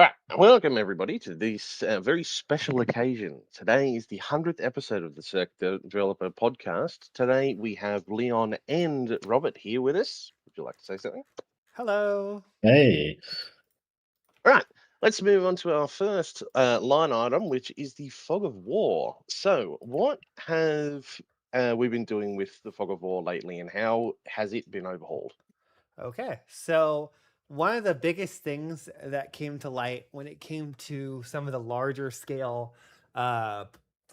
All right, welcome everybody to this very special occasion. Today is the 100th episode of the Developer Podcast. Today we have Leon and Robert here with us. Would you like to say something? Hello. Hey, All right, let's move on to our first line item, which is the Fog of War. So, what have we been doing with the Fog of War lately, and how has it been overhauled? Okay. So, one of the biggest things that came to light when it came to some of the larger scale, uh,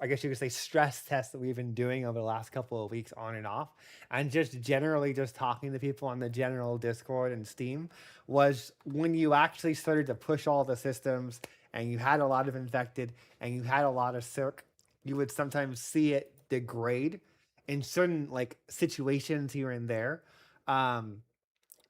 I guess you could say stress tests that we've been doing over the last couple of weeks on and off, and just generally just talking to people on the general Discord and Steam, was when you actually started to push all the systems and you had a lot of infected and you had a lot of CERC, you would sometimes see it degrade in certain like situations here and there. Um,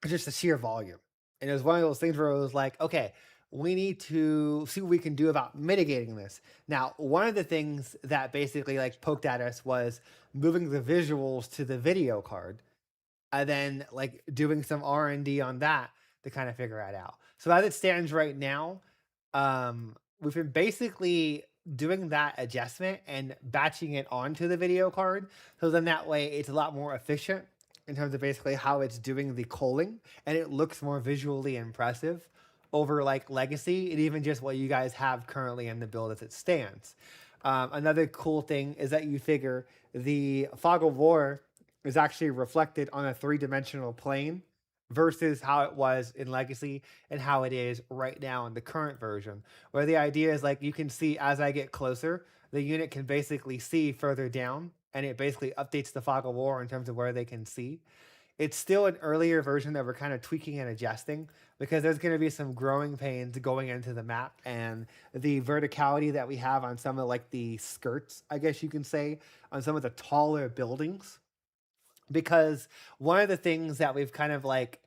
just the sheer volume. And it was one of those things where it was like, okay, we need to see what we can do about mitigating this. Now, one of the things that basically like poked at us was moving the visuals to the video card and then like doing some R&D on that to kind of figure it out. So as it stands right now, we've been basically doing that adjustment and batching it onto the video card. So then that way it's a lot more efficient in terms of basically how it's doing the culling and it looks more visually impressive over like legacy and even just what you guys have currently in the build as it stands. Another cool thing is that you figure the fog of war is actually reflected on a three-dimensional plane versus how it was in legacy and how it is right now in the current version, where the idea is like you can see as I get closer, the unit can basically see further down and it basically updates the fog of war in terms of where they can see. It's still an earlier version that we're kind of tweaking and adjusting because there's going to be some growing pains going into the map and the verticality that we have on some of like the skirts, I guess you can say, on some of the taller buildings. Because one of the things that we've kind of like,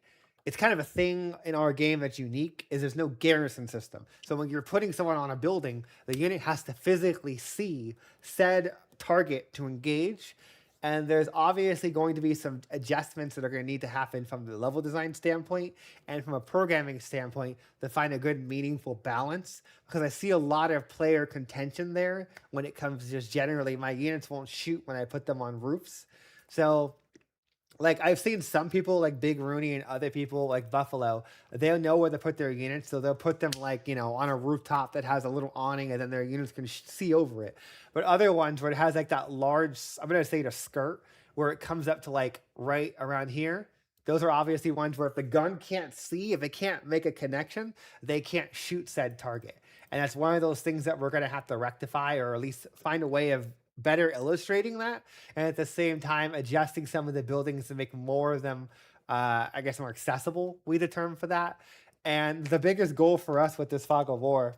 it's kind of a thing in our game that's unique is there's no garrison system. So when you're putting someone on a building, the unit has to physically see said target to engage. And there's obviously going to be some adjustments that are going to need to happen from the level design standpoint and from a programming standpoint to find a good, meaningful balance. Because I see a lot of player contention there when it comes to just generally my units won't shoot when I put them on roofs. So like I've seen some people like Big Rooney and other people like Buffalo, they'll know where to put their units, so they'll put them like on a rooftop that has a little awning, and then their units can see over it. But other ones where it has like that large, I'm gonna say the skirt, where it comes up to like right around here. Those are obviously ones where if the gun can't see, if it can't make a connection, they can't shoot said target. And that's one of those things that we're gonna have to rectify, or at least find a way of better illustrating that, and at the same time adjusting some of the buildings to make more of them, I guess, more accessible. We the term for that. And the biggest goal for us with this fog of war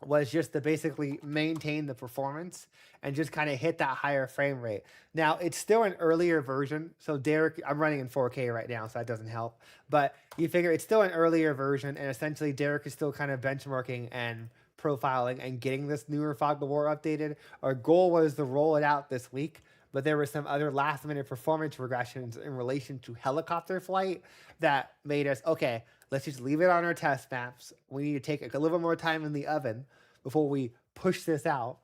was just to basically maintain the performance and just kind of hit that higher frame rate. Now, it's still an earlier version. So, Derek, I'm running in 4K right now, so that doesn't help. But you figure it's still an earlier version, and essentially, Derek is still kind of benchmarking and profiling and getting this newer Fog of War updated. Our goal was to roll it out this week, but there were some other last minute performance regressions in relation to helicopter flight that made us okay, let's just leave it on our test maps. We need to take a little more time in the oven before we push this out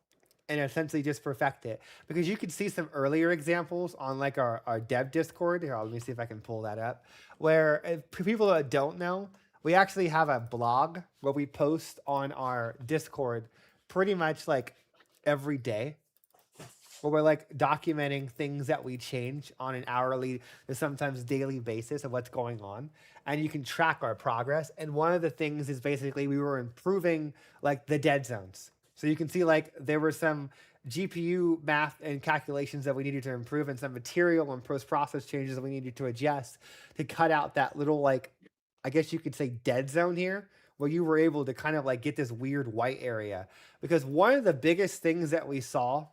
and essentially just perfect it. Because you can see some earlier examples on like our dev Discord. Here, let me see if I can pull that up. Where for people that don't know, we actually have a blog where we post on our Discord pretty much like every day, where we're like documenting things that we change on an hourly to sometimes daily basis of what's going on. And you can track our progress. And one of the things is basically we were improving like the dead zones. So you can see like there were some GPU math and calculations that we needed to improve and some material and post-process changes that we needed to adjust to cut out that little like, I guess you could say dead zone here, where you were able to kind of like get this weird white area. Because one of the biggest things that we saw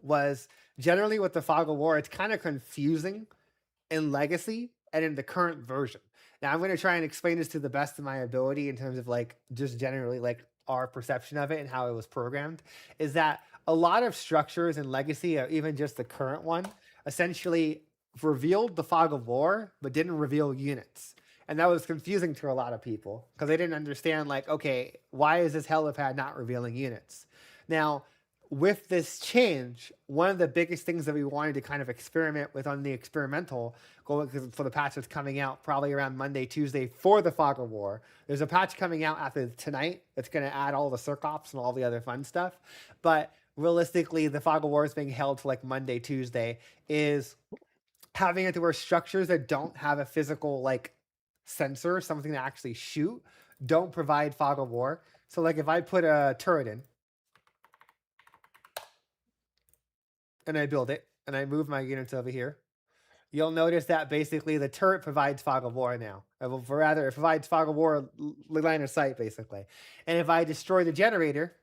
was generally with the Fog of War, it's kind of confusing in Legacy and in the current version. Now, I'm going to try and explain this to the best of my ability in terms of like just generally like our perception of it and how it was programmed. Is that a lot of structures in Legacy, or even just the current one, essentially revealed the Fog of War, but didn't reveal units. And that was confusing to a lot of people because they didn't understand, like, okay, why is this helipad not revealing units? Now, with this change, one of the biggest things that we wanted to kind of experiment with on the experimental goal, because for the patch that's coming out probably around Monday, Tuesday for the Fog of War, there's a patch coming out after tonight that's going to add all the CERC OPS and all the other fun stuff. But realistically, the Fog of War is being held to like Monday, Tuesday, is having it to where structures that don't have a physical like sensor, something to actually shoot, don't provide Fog of War. So like if I put a turret in and I build it and I move my units over here, you'll notice that basically the turret provides Fog of War now. Or rather, it provides Fog of War line of sight, basically. And if I destroy the generator,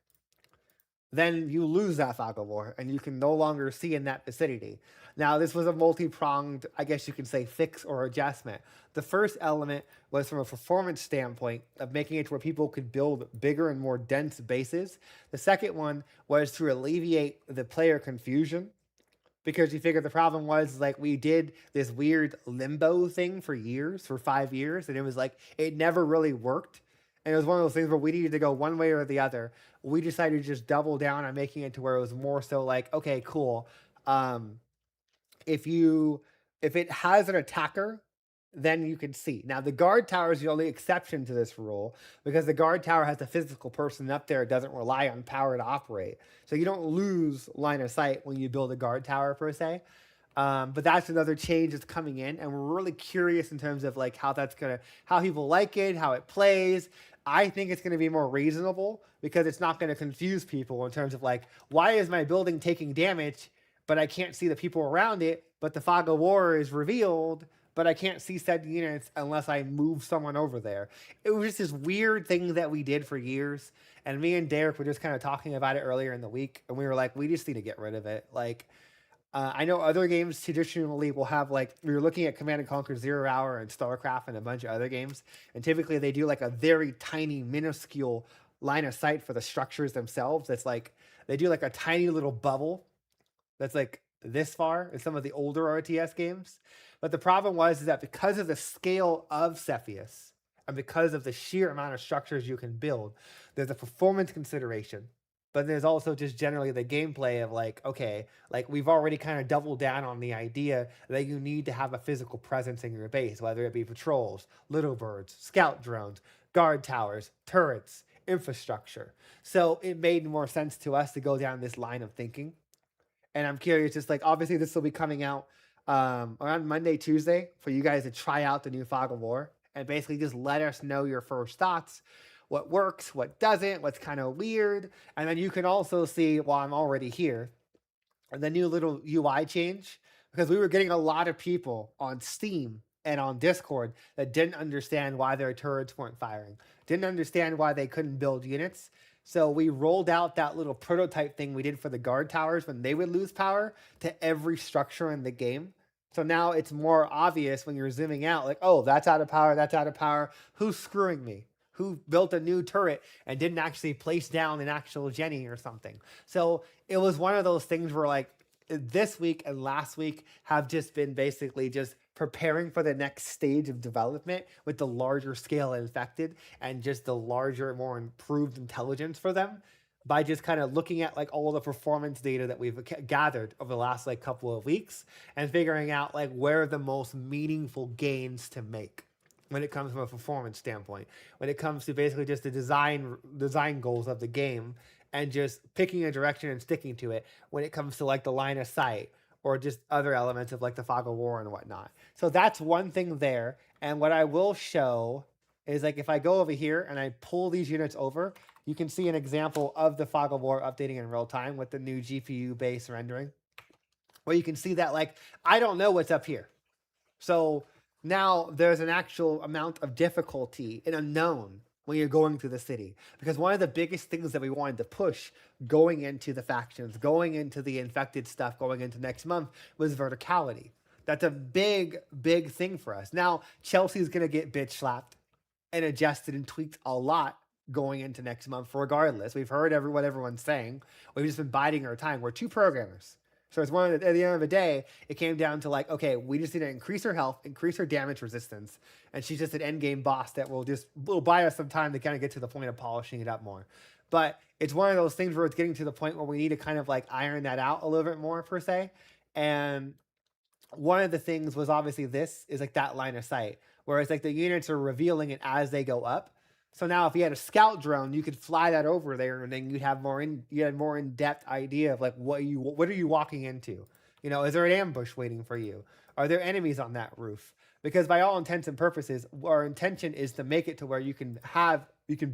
then you lose that Fog of War and you can no longer see in that vicinity. Now, this was a multi-pronged, I guess you could say, fix or adjustment. The first element was from a performance standpoint of making it to where people could build bigger and more dense bases. The second one was to alleviate the player confusion, because you figure the problem was like we did this weird limbo thing for years, for 5 years, and it was like it never really worked. And it was one of those things where we needed to go one way or the other. We decided to just double down on making it to where it was more so like, okay, cool. If it has an attacker, then you can see. Now, the guard tower is the only exception to this rule because the guard tower has a physical person up there. It doesn't rely on power to operate. So you don't lose line of sight when you build a guard tower per se. But that's another change that's coming in, and we're really curious in terms of like how people like it, how it plays. I think it's going to be more reasonable because it's not going to confuse people in terms of like, why is my building taking damage, but I can't see the people around it, but the Fog of War is revealed, but I can't see said units unless I move someone over there. It was just this weird thing that we did for years, and me and Derek were just kind of talking about it earlier in the week, and we were like, we just need to get rid of it. Like, I know other games traditionally will have like, we were looking at Command & Conquer 0 Hour and StarCraft and a bunch of other games, and typically they do like a very tiny, minuscule line of sight for the structures themselves. That's like, they do like a tiny little bubble that's like this far in some of the older RTS games. But the problem is that because of the scale of Cepheus and because of the sheer amount of structures you can build, there's a performance consideration. But there's also just generally the gameplay of like, okay, like we've already kind of doubled down on the idea that you need to have a physical presence in your base, whether it be patrols, little birds, scout drones, guard towers, turrets, infrastructure. So it made more sense to us to go down this line of thinking. And I'm curious, just like, obviously this will be coming out around Monday, Tuesday for you guys to try out the new Fog of War and basically just let us know your first thoughts. What works, what doesn't, what's kind of weird. And then you can also see, while I'm already here, the new little UI change, because we were getting a lot of people on Steam and on Discord that didn't understand why their turrets weren't firing, didn't understand why they couldn't build units. So we rolled out that little prototype thing we did for the guard towers when they would lose power to every structure in the game. So now it's more obvious when you're zooming out, like, oh, that's out of power, that's out of power. Who's screwing me? Who built a new turret and didn't actually place down an actual Jenny or something? So it was one of those things where like this week and last week have just been basically just preparing for the next stage of development with the larger scale infected and just the larger, more improved intelligence for them by just kind of looking at like all the performance data that we've gathered over the last like couple of weeks and figuring out like where are the most meaningful gains to make when it comes from a performance standpoint, when it comes to basically just the design goals of the game and just picking a direction and sticking to it when it comes to like the line of sight or just other elements of like the Fog of War and whatnot. So that's one thing there. And what I will show is like if I go over here and I pull these units over, you can see an example of the Fog of War updating in real time with the new GPU based rendering, where you can see that like, I don't know what's up here. So now there's an actual amount of difficulty, an unknown when you're going through the city. Because one of the biggest things that we wanted to push going into the factions, going into the infected stuff, going into next month was verticality. That's a big, big thing for us. Now, Chelsea's going to get bitch slapped and adjusted and tweaked a lot going into next month regardless. We've heard what everyone's saying. We've just been biding our time. We're two programmers. So it's at the end of the day, it came down to like, okay, we just need to increase her health, increase her damage resistance, and she's just an end game boss that will buy us some time to kind of get to the point of polishing it up more. But it's one of those things where it's getting to the point where we need to kind of like iron that out a little bit more per se. And one of the things was obviously this is like that line of sight, whereas like the units are revealing it as they go up. So now if you had a scout drone, you could fly that over there, and then you'd have more in depth idea of like what are you walking into? You know, is there an ambush waiting for you? Are there enemies on that roof? Because by all intents and purposes, our intention is to make it to where you can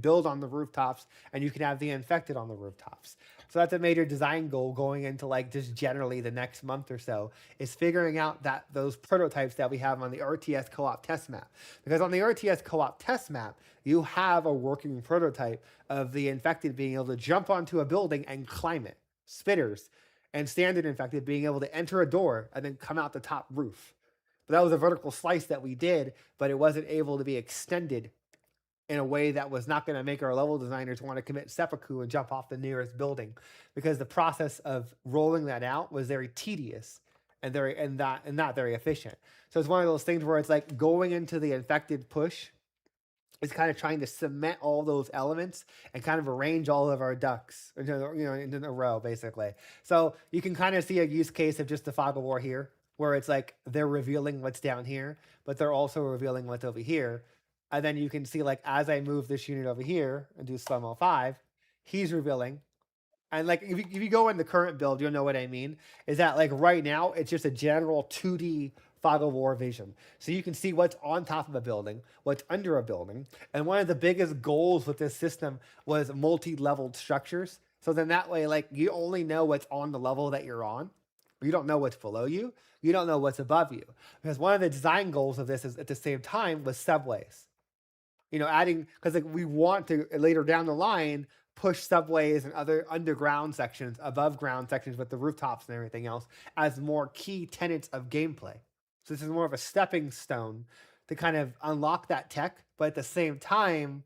build on the rooftops and you can have the infected on the rooftops. So that's a major design goal going into like just generally the next month or so, is figuring out that those prototypes that we have on the RTS co-op test map. Because on the RTS co-op test map, you have a working prototype of the infected being able to jump onto a building and climb it. Spitters and standard infected being able to enter a door and then come out the top roof. But that was a vertical slice that we did, but it wasn't able to be extended in a way that was not going to make our level designers want to commit seppuku and jump off the nearest building, because the process of rolling that out was very tedious and not very efficient. So it's one of those things where it's like going into the infected push is kind of trying to cement all those elements and kind of arrange all of our ducks into a row, basically. So you can kind of see a use case of just the fog of war here, where it's like they're revealing what's down here, but they're also revealing what's over here. And then you can see, like, as I move this unit over here and do slow-mo 5, he's revealing. And like if you go in the current build, you'll know what I mean. Is that like right now it's just a general 2D fog of war vision. So you can see what's on top of a building, what's under a building. And one of the biggest goals with this system was multi-leveled structures. So then that way, like, you only know what's on the level that you're on. You don't know what's below you. You don't know what's above you. Because one of the design goals of this is at the same time was subways. You know, adding, because like we want to later down the line push subways and other underground sections, above ground sections with the rooftops and everything else as more key tenets of gameplay. So this is more of a stepping stone to kind of unlock that tech, but at the same time,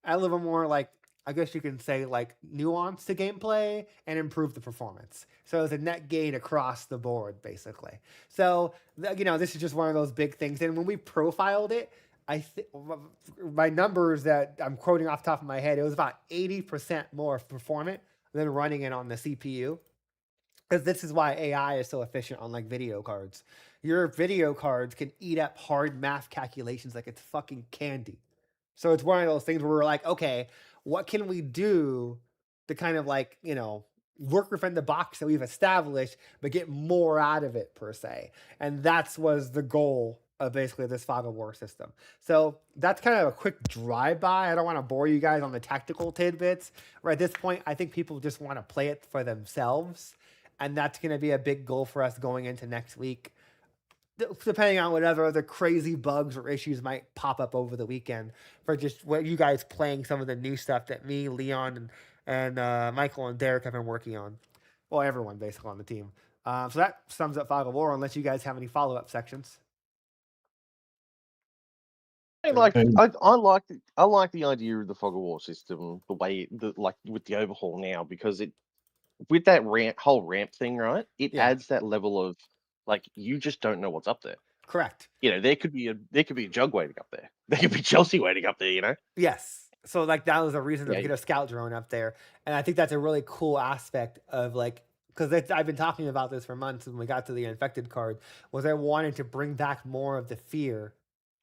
add a little more, like, I guess you can say, like, nuance to gameplay and improve the performance. So it's a net gain across the board, basically. So, you know, this is just one of those big things. And when we profiled it, my numbers that I'm quoting off the top of my head, it was about 80% more performant than running it on the CPU. Because this is why AI is so efficient on like video cards. Your video cards can eat up hard math calculations like it's fucking candy. So it's one of those things where we're like, okay, what can we do to kind of like, you know, work within the box that we've established, but get more out of it per se. And that's was the goal of basically this fog of war system. So that's kind of a quick drive-by. I don't want to bore you guys on the tactical tidbits. Right at this point, I think people just want to play it for themselves. And that's going to be a big goal for us going into next week, depending on whatever other crazy bugs or issues might pop up over the weekend, for just what you guys playing some of the new stuff that me, Leon, and Michael and Derek have been working on. Well, everyone basically on the team. So that sums up Fog of War, unless you guys have any follow-up sections. I like the idea of the fog of war system, the way like with the overhaul now, because it, with that whole ramp thing, right? It adds that level of, like, you just don't know what's up there. Correct. You know, there could be a jug waiting up there. There could be Chelsea waiting up there. You know. Yes. So like that was a reason to get a scout drone up there, and I think that's a really cool aspect of like, because I've been talking about this for months when we got to the infected card, was I wanted to bring back more of the fear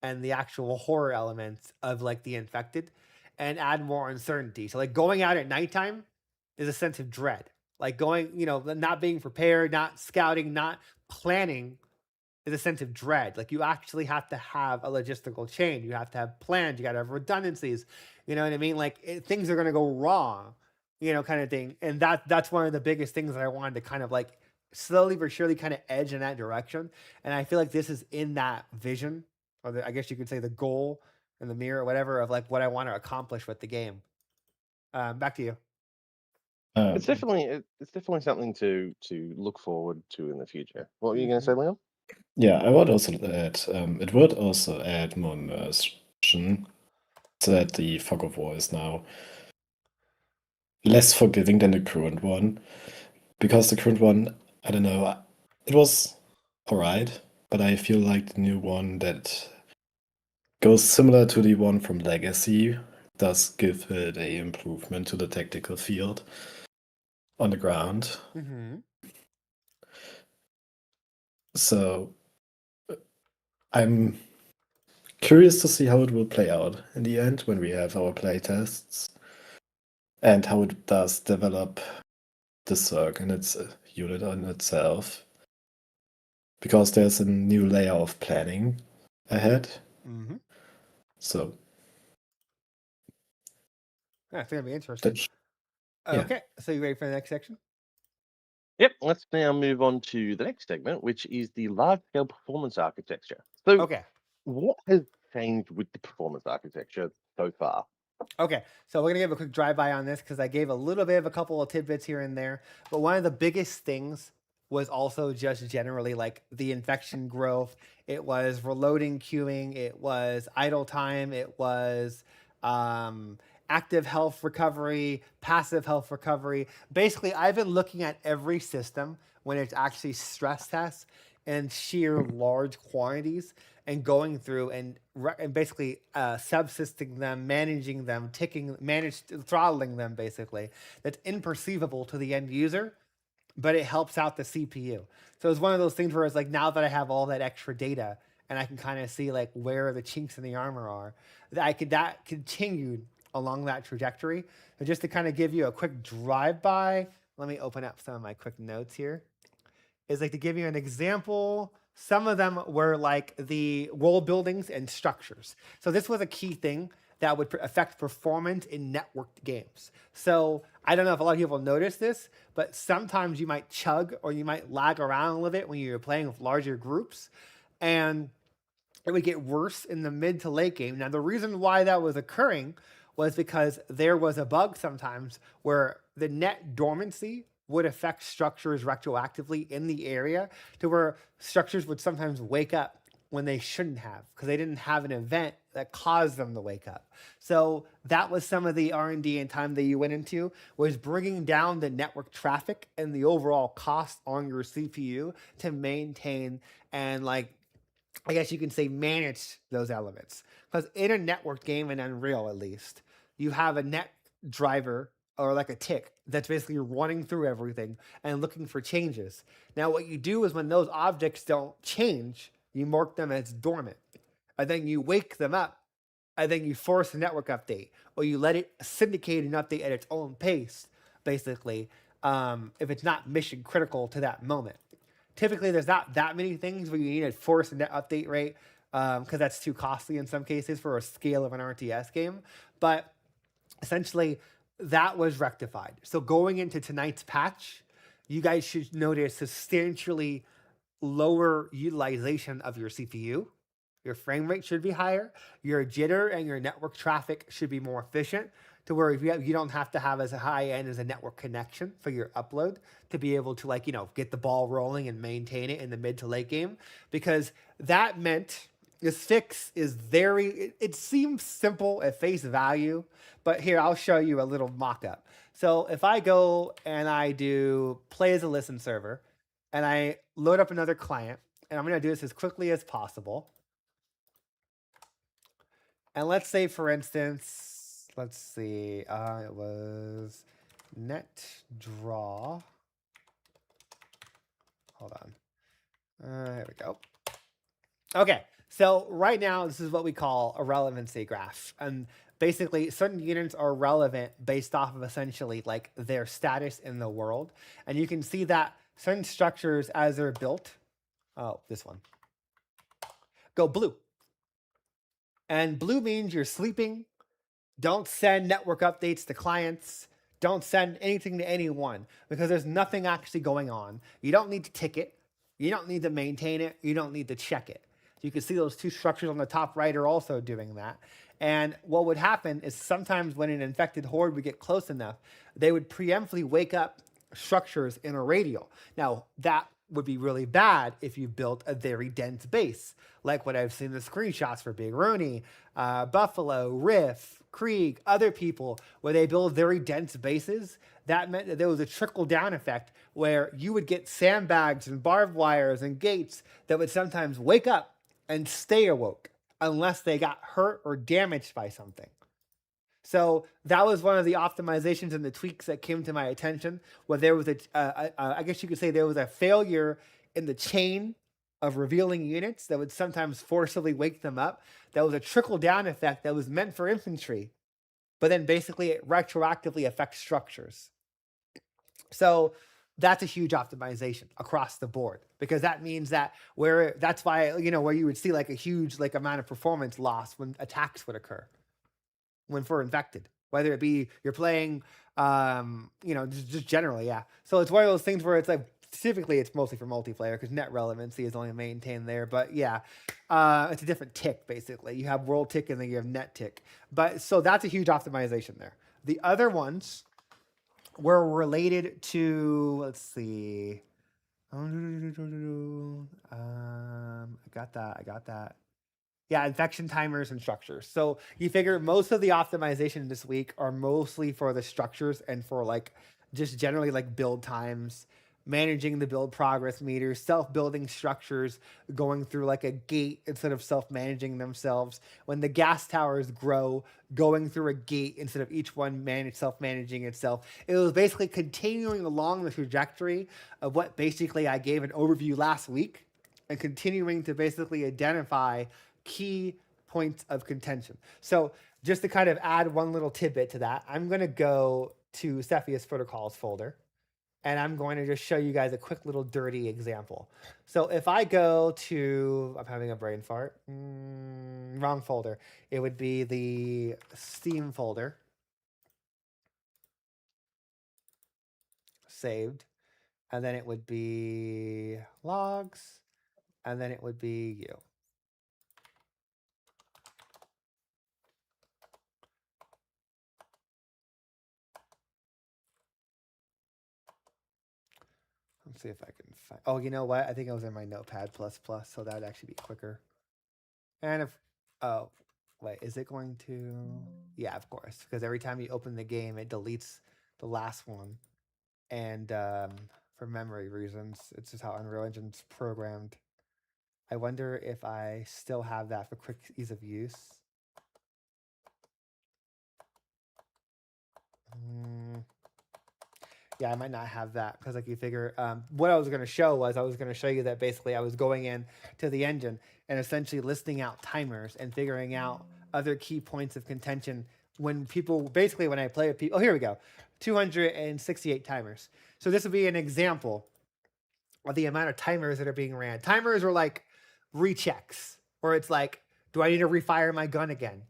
and the actual horror elements of like the infected, and add more uncertainty. So like going out at nighttime is a sense of dread. Like going, you know, not being prepared, not scouting, not planning is a sense of dread. Like you actually have to have a logistical chain. You have to have plans. You got to have redundancies. You know what I mean? Like things are going to go wrong, you know, kind of thing. And that's one of the biggest things that I wanted to kind of like slowly but surely kind of edge in that direction. And I feel like this is in that vision, or I guess you could say the goal and the mirror or whatever of like what I want to accomplish with the game. Back to you. It's definitely something to look forward to in the future. What were you going to say, Leon? Yeah, I would also add, it would also add more immersion, so that the fog of war is now less forgiving than the current one, because the current one, I don't know. It was alright, but I feel like the new one that goes similar to the one from Legacy does give it a improvement to the tactical field on the ground. Mm-hmm. So I'm curious to see how it will play out in the end when we have our playtests and how it does develop the CERC and its unit on itself. Because there's a new layer of planning ahead. Mm-hmm. So That's gonna be interesting. that yeah. Okay, so you ready for the next section? Yep, let's now move on to the next segment, which is the large-scale performance architecture. So Okay. what has changed with the performance architecture so far? Okay, so we're gonna give a quick drive-by on this because I gave a little bit of a couple of tidbits here and there, but one of the biggest things was also just generally like the infection growth. It was reloading queuing, it was idle time, it was active health recovery, passive health recovery. Basically, I've been looking at every system when it's actually stress tests in sheer large quantities and going through and basically subsisting them, managing them, throttling them basically. That's imperceivable to the end user, but it helps out the CPU. So it's one of those things where it's like, now that I have all that extra data and I can kind of see like where the chinks in the armor are, that continued along that trajectory. So just to kind of give you a quick drive-by, let me open up some of my quick notes here. Is like to give you an example. Some of them were like the role buildings and structures. So this was a key thing that would affect performance in networked games. So I don't know if a lot of people notice this, but sometimes you might chug or you might lag around a little bit when you're playing with larger groups, and it would get worse in the mid to late game. Now, the reason why that was occurring was because there was a bug sometimes where the net dormancy would affect structures retroactively in the area to where structures would sometimes wake up when they shouldn't have because they didn't have an event that caused them to wake up. So that was some of the R&D and time that you went into, was bringing down the network traffic and the overall cost on your CPU to maintain and like, I guess you can say, manage those elements. Because in a networked game, in Unreal at least, you have a net driver or like a tick that's basically running through everything and looking for changes. Now, what you do is when those objects don't change, you mark them as dormant. And then you wake them up, and then you force a network update, or you let it syndicate an update at its own pace, basically, if it's not mission critical to that moment. Typically, there's not that many things where you need to force a net update rate because that's too costly in some cases for a scale of an RTS game. But essentially, that was rectified. So going into tonight's patch, you guys should notice substantially lower utilization of your CPU. Your frame rate should be higher. Your jitter and your network traffic should be more efficient to where if you don't have to have as high end as a network connection for your upload to be able to like, get the ball rolling and maintain it in the mid to late game. Because that meant this fix is it seems simple at face value, but here, I'll show you a little mock-up. So if I go and I do play as a listen server and I load up another client, and I'm going to do this as quickly as possible. And let's say, for instance, let's see, it was net draw. Hold on. There we go. Okay, so right now, this is what we call a relevancy graph. And basically, certain units are relevant based off of essentially like their status in the world. And you can see that certain structures as they're built, this one, go blue. And blue means you're sleeping. Don't send network updates to clients. Don't send anything to anyone because there's nothing actually going on. You don't need to tick it. You don't need to maintain it. You don't need to check it. You can see those two structures on the top right are also doing that. And what would happen is sometimes when an infected horde would get close enough, they would preemptively wake up structures in a radial. Now, that would be really bad if you built a very dense base, like what I've seen in the screenshots for Big Rooney, Buffalo, Riff, Krieg, other people, where they build very dense bases, that meant that there was a trickle-down effect where you would get sandbags and barbed wires and gates that would sometimes wake up and stay awoke unless they got hurt or damaged by something. So that was one of the optimizations and the tweaks that came to my attention, where there was I guess you could say there was a failure in the chain of revealing units that would sometimes forcibly wake them up. That was a trickle-down effect that was meant for infantry, but then basically it retroactively affects structures. So that's a huge optimization across the board, because that means that that's why, where you would see like a huge like amount of performance loss when attacks would occur when for infected, whether it be you're playing, just generally, yeah. So it's one of those things where it's like, specifically it's mostly for multiplayer because net relevancy is only maintained there. But yeah, it's a different tick basically. You have world tick and then you have net tick. But so that's a huge optimization there. The other ones were related to, let's see. I got that. Yeah, infection timers and structures. So you figure most of the optimization this week are mostly for the structures and for like just generally like build times, managing the build progress meters, self-building structures, going through like a gate instead of self-managing themselves. When the gas towers grow, going through a gate instead of each one self-managing itself. It was basically continuing along the trajectory of what basically I gave an overview last week and continuing to basically identify key points of contention. So just to kind of add one little tidbit to that, I'm going to go to Cepheus Protocols folder, and I'm going to just show you guys a quick little dirty example. So if I go to, I'm having a brain fart, wrong folder. It would be the Steam folder. Saved. And then it would be logs. And then it would be you. Let's see if I can find. Oh, you know what? I think I was in my Notepad++, so that'd actually be quicker. And if, oh, wait, is it going to? Yeah, of course, because every time you open the game, it deletes the last one. And for memory reasons, it's just how Unreal Engine's programmed. I wonder if I still have that for quick ease of use. Yeah, I might not have that because like you figure what I was going to show was I was going to show you that basically I was going in to the engine and essentially listing out timers and figuring out other key points of contention when people basically when I play with people. Oh, here we go. 268 timers. So this would be an example of the amount of timers that are being ran. Timers are like rechecks where it's like, do I need to refire my gun again?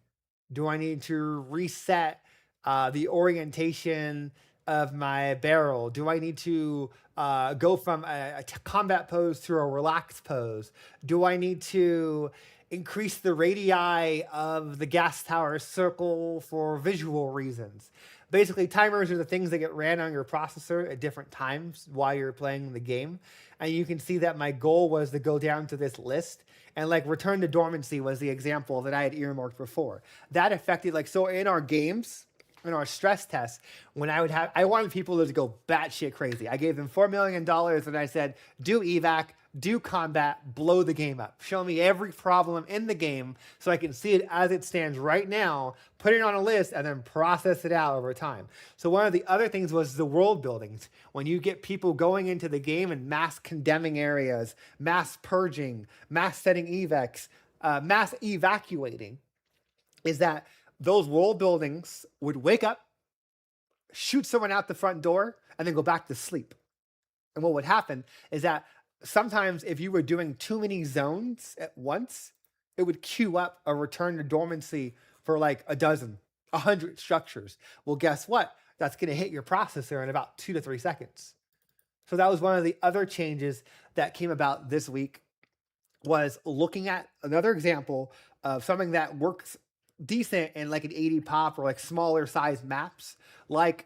Do I need to reset the orientation of my barrel? Do I need to go from a combat pose to a relaxed pose? Do I need to increase the radii of the gas tower circle for visual reasons? Basically, timers are the things that get ran on your processor at different times while you're playing the game. And you can see that my goal was to go down to this list, and like return to dormancy was the example that I had earmarked before. That affected, like, so in our games, in our stress tests, when I wanted people to go batshit crazy. I gave them $4 million and I said, do evac, do combat, blow the game up. Show me every problem in the game so I can see it as it stands right now, put it on a list, and then process it out over time. So one of the other things was the world buildings. When you get people going into the game and mass condemning areas, mass purging, mass setting evacs, mass evacuating, is that those world buildings would wake up, shoot someone out the front door, and then go back to sleep. And what would happen is that sometimes if you were doing too many zones at once, it would queue up a return to dormancy for like 100 structures. Well, guess what? That's going to hit your processor in about 2 to 3 seconds. So that was one of the other changes that came about this week, was looking at another example of something that works decent in like an 80 pop or like smaller size maps like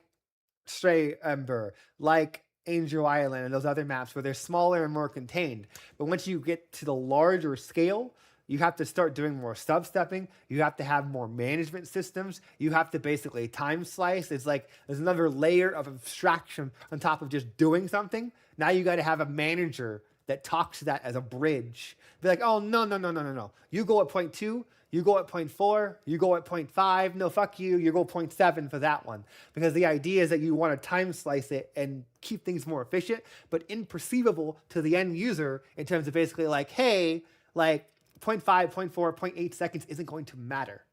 Stray Ember, like Angel Island, and those other maps where they're smaller and more contained. But once you get to the larger scale, You have to start doing more sub-stepping. You have to have more management systems. You have to basically time slice. It's like there's another layer of abstraction on top of just doing something. Now you got to have a manager that talks to that as a bridge. Be like, oh, no. You go at point 2, you go at point 4, you go at point 5. No, fuck you. You go point 7 for that one. Because the idea is that you want to time slice it and keep things more efficient, but imperceivable to the end user in terms of basically like, hey, like 0.5, 0.4, 0.8 seconds isn't going to matter.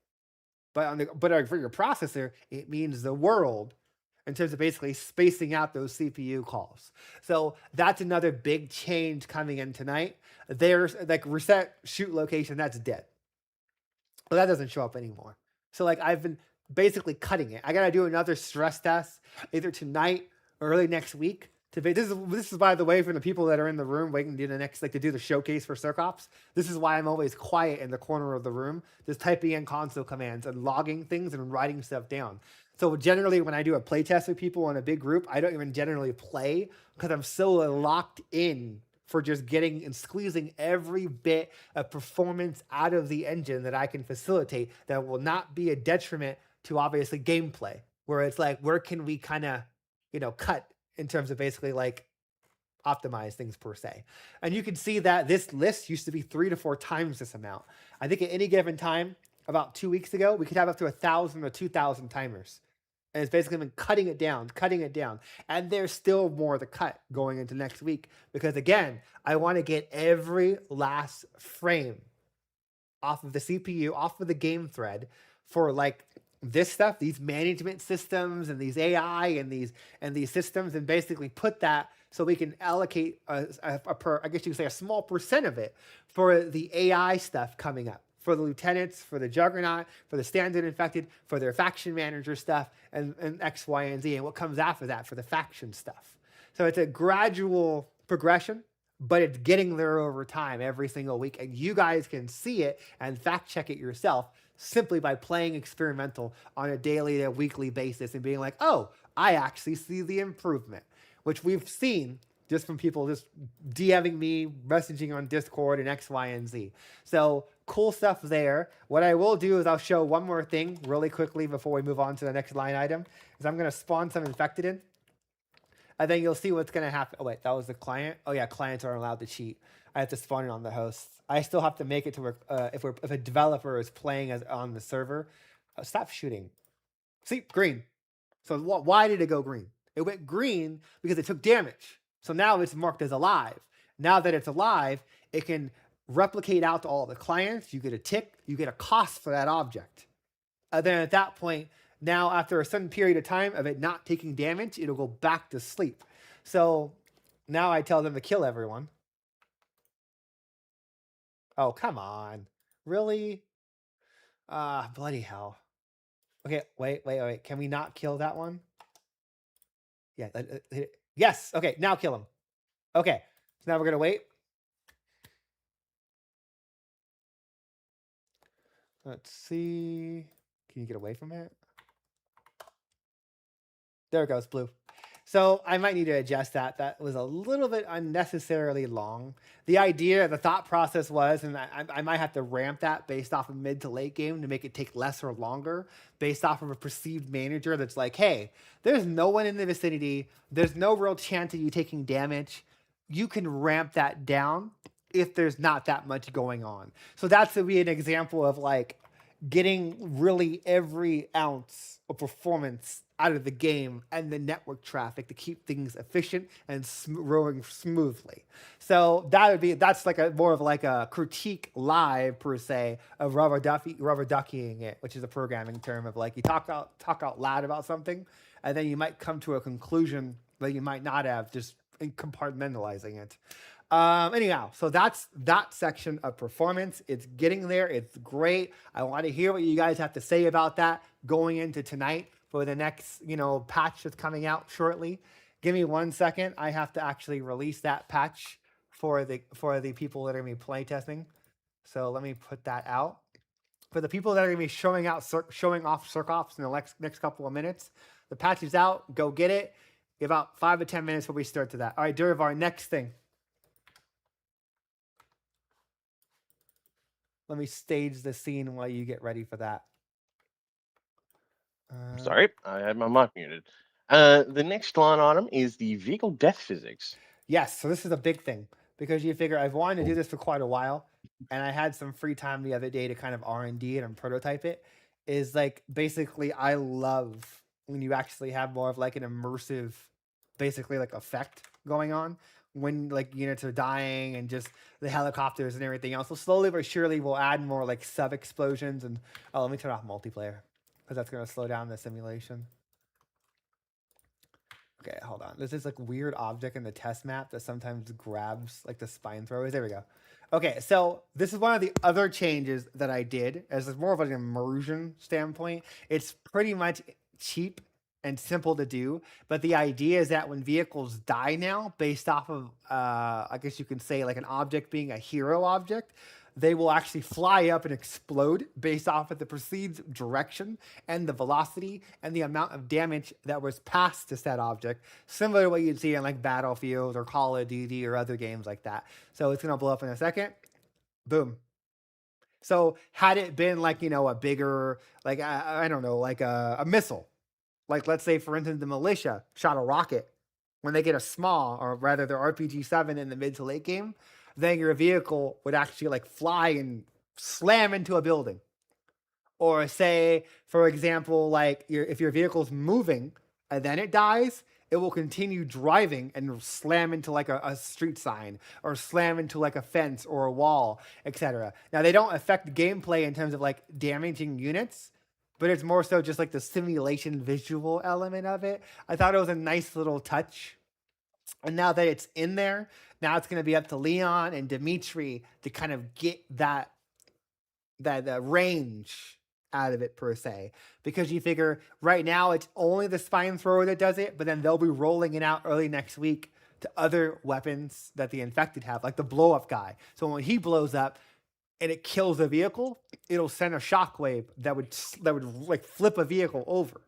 But for your processor, it means the world in terms of basically spacing out those CPU calls. So that's another big change coming in tonight. There's like reset shoot location, that's dead. Well, that doesn't show up anymore. So like I've been basically cutting it. I gotta do another stress test either tonight or early next week. This is by the way for the people that are in the room waiting to do the next, like to do the showcase for CERC OPS. This is why I'm always quiet in the corner of the room, just typing in console commands and logging things and writing stuff down. So generally when I do a play test with people in a big group, I don't even generally play because I'm so locked in for just getting and squeezing every bit of performance out of the engine that I can facilitate that will not be a detriment to obviously gameplay, where it's like, where can we kind of, cut in terms of basically like optimize things per se. And you can see that this list used to be 3 to 4 times this amount. I think at any given time, about 2 weeks ago, we could have up to 1,000 or 2,000 timers. And it's basically been cutting it down. And there's still more to cut going into next week. Because again, I want to get every last frame off of the CPU, off of the game thread for like this stuff, these management systems and these AI and these systems, and basically put that so we can allocate I guess you could say a small percent of it for the AI stuff coming up. For the lieutenants, for the Juggernaut, for the standard infected, for their faction manager stuff, and X, Y, and Z, and what comes after that for the faction stuff. So it's a gradual progression, but it's getting there over time every single week. And you guys can see it and fact check it yourself simply by playing experimental on a daily or weekly basis and being like, oh, I actually see the improvement, which we've seen just from people just DMing me, messaging on Discord and X, Y, and Z. So cool stuff there. What I will do is I'll show one more thing really quickly before we move on to the next line item, is I'm going to spawn some infected in. And then you'll see what's going to happen. Oh, wait, that was the client? Oh, yeah, clients aren't allowed to cheat. I have to spawn it on the host. I still have to make it to where if a developer is playing on the server. Stop shooting. See, green. So why did it go green? It went green because it took damage. So now it's marked as alive. Now that it's alive, it can replicate out to all the clients. You get a tick. You get a cost for that object. And then at that point, now after a certain period of time of it not taking damage, it'll go back to sleep. So now I tell them to kill everyone. Oh, come on. Really? Bloody hell. Okay, wait. Can we not kill that one? Yeah. Yes. Okay, now kill him. Okay, so now we're going to wait. Let's see. Can you get away from it? There it goes, blue. So I might need to adjust that. That was a little bit unnecessarily long. The idea, the thought process was, and I might have to ramp that based off of mid to late game to make it take less or longer, based off of a perceived manager that's like, hey, there's no one in the vicinity. There's no real chance of you taking damage. You can ramp that down if there's not that much going on. So that's to be an example of like getting really every ounce of performance out of the game and the network traffic to keep things efficient and rolling smoothly. So that's like more of like a critique live per se of rubber duckying it, which is a programming term of like you talk out loud about something, and then you might come to a conclusion that you might not have, just compartmentalizing it. Anyhow, so that's that section of performance. It's getting there. It's great. I want to hear what you guys have to say about that going into tonight for the next, patch that's coming out shortly. Give me 1 second. I have to actually release that patch for the people that are going to be playtesting. So let me put that out. For the people that are going to be showing off CERC OPS in the next couple of minutes, the patch is out. Go get it. About 5 to 10 minutes before we start to that. All right, Derivar, next thing. Let me stage the scene while you get ready for that. Sorry, I had my mic muted. The next line item is the vehicle death physics. Yes, so this is a big thing because you figure I've wanted to do this for quite a while, and I had some free time the other day to kind of R&D and prototype it. Is like basically I love when you actually have more of like an immersive, basically like effect going on when like units are dying and just the helicopters and everything else. So slowly but surely we'll add more like sub explosions and let me turn off multiplayer because that's gonna slow down the simulation. Okay, hold on. There's this like weird object in the test map that sometimes grabs like the spine throwers. There we go. Okay, so this is one of the other changes that I did as more of an immersion standpoint. It's pretty much cheap and simple to do, but the idea is that when vehicles die now, based off of, I guess you can say like an object being a hero object, they will actually fly up and explode based off of the proceed's direction and the velocity and the amount of damage that was passed to said object, similar to what you'd see in like Battlefield or Call of Duty or other games like that. So it's gonna blow up in a second. Boom. So had it been like, you know, a bigger, like, I don't know, like a missile, like let's say for instance, the militia shot a rocket, when they get a small, or rather their RPG-7 in the mid to late game, then your vehicle would actually like fly and slam into a building. Or say, for example, like if your vehicle's moving and then it dies, it will continue driving and slam into like a street sign or slam into like a fence or a wall, etc. Now they don't affect gameplay in terms of like damaging units, but it's more so just like the simulation visual element of it. I thought it was a nice little touch. And now that it's in there, now it's going to be up to Leon and Dimitri to kind of get that range out of it per se, because you figure right now it's only the spine thrower that does it, but then they'll be rolling it out early next week to other weapons that the infected have, like the blow up guy. So when he blows up and it kills a vehicle, it'll send a shockwave that would like flip a vehicle over.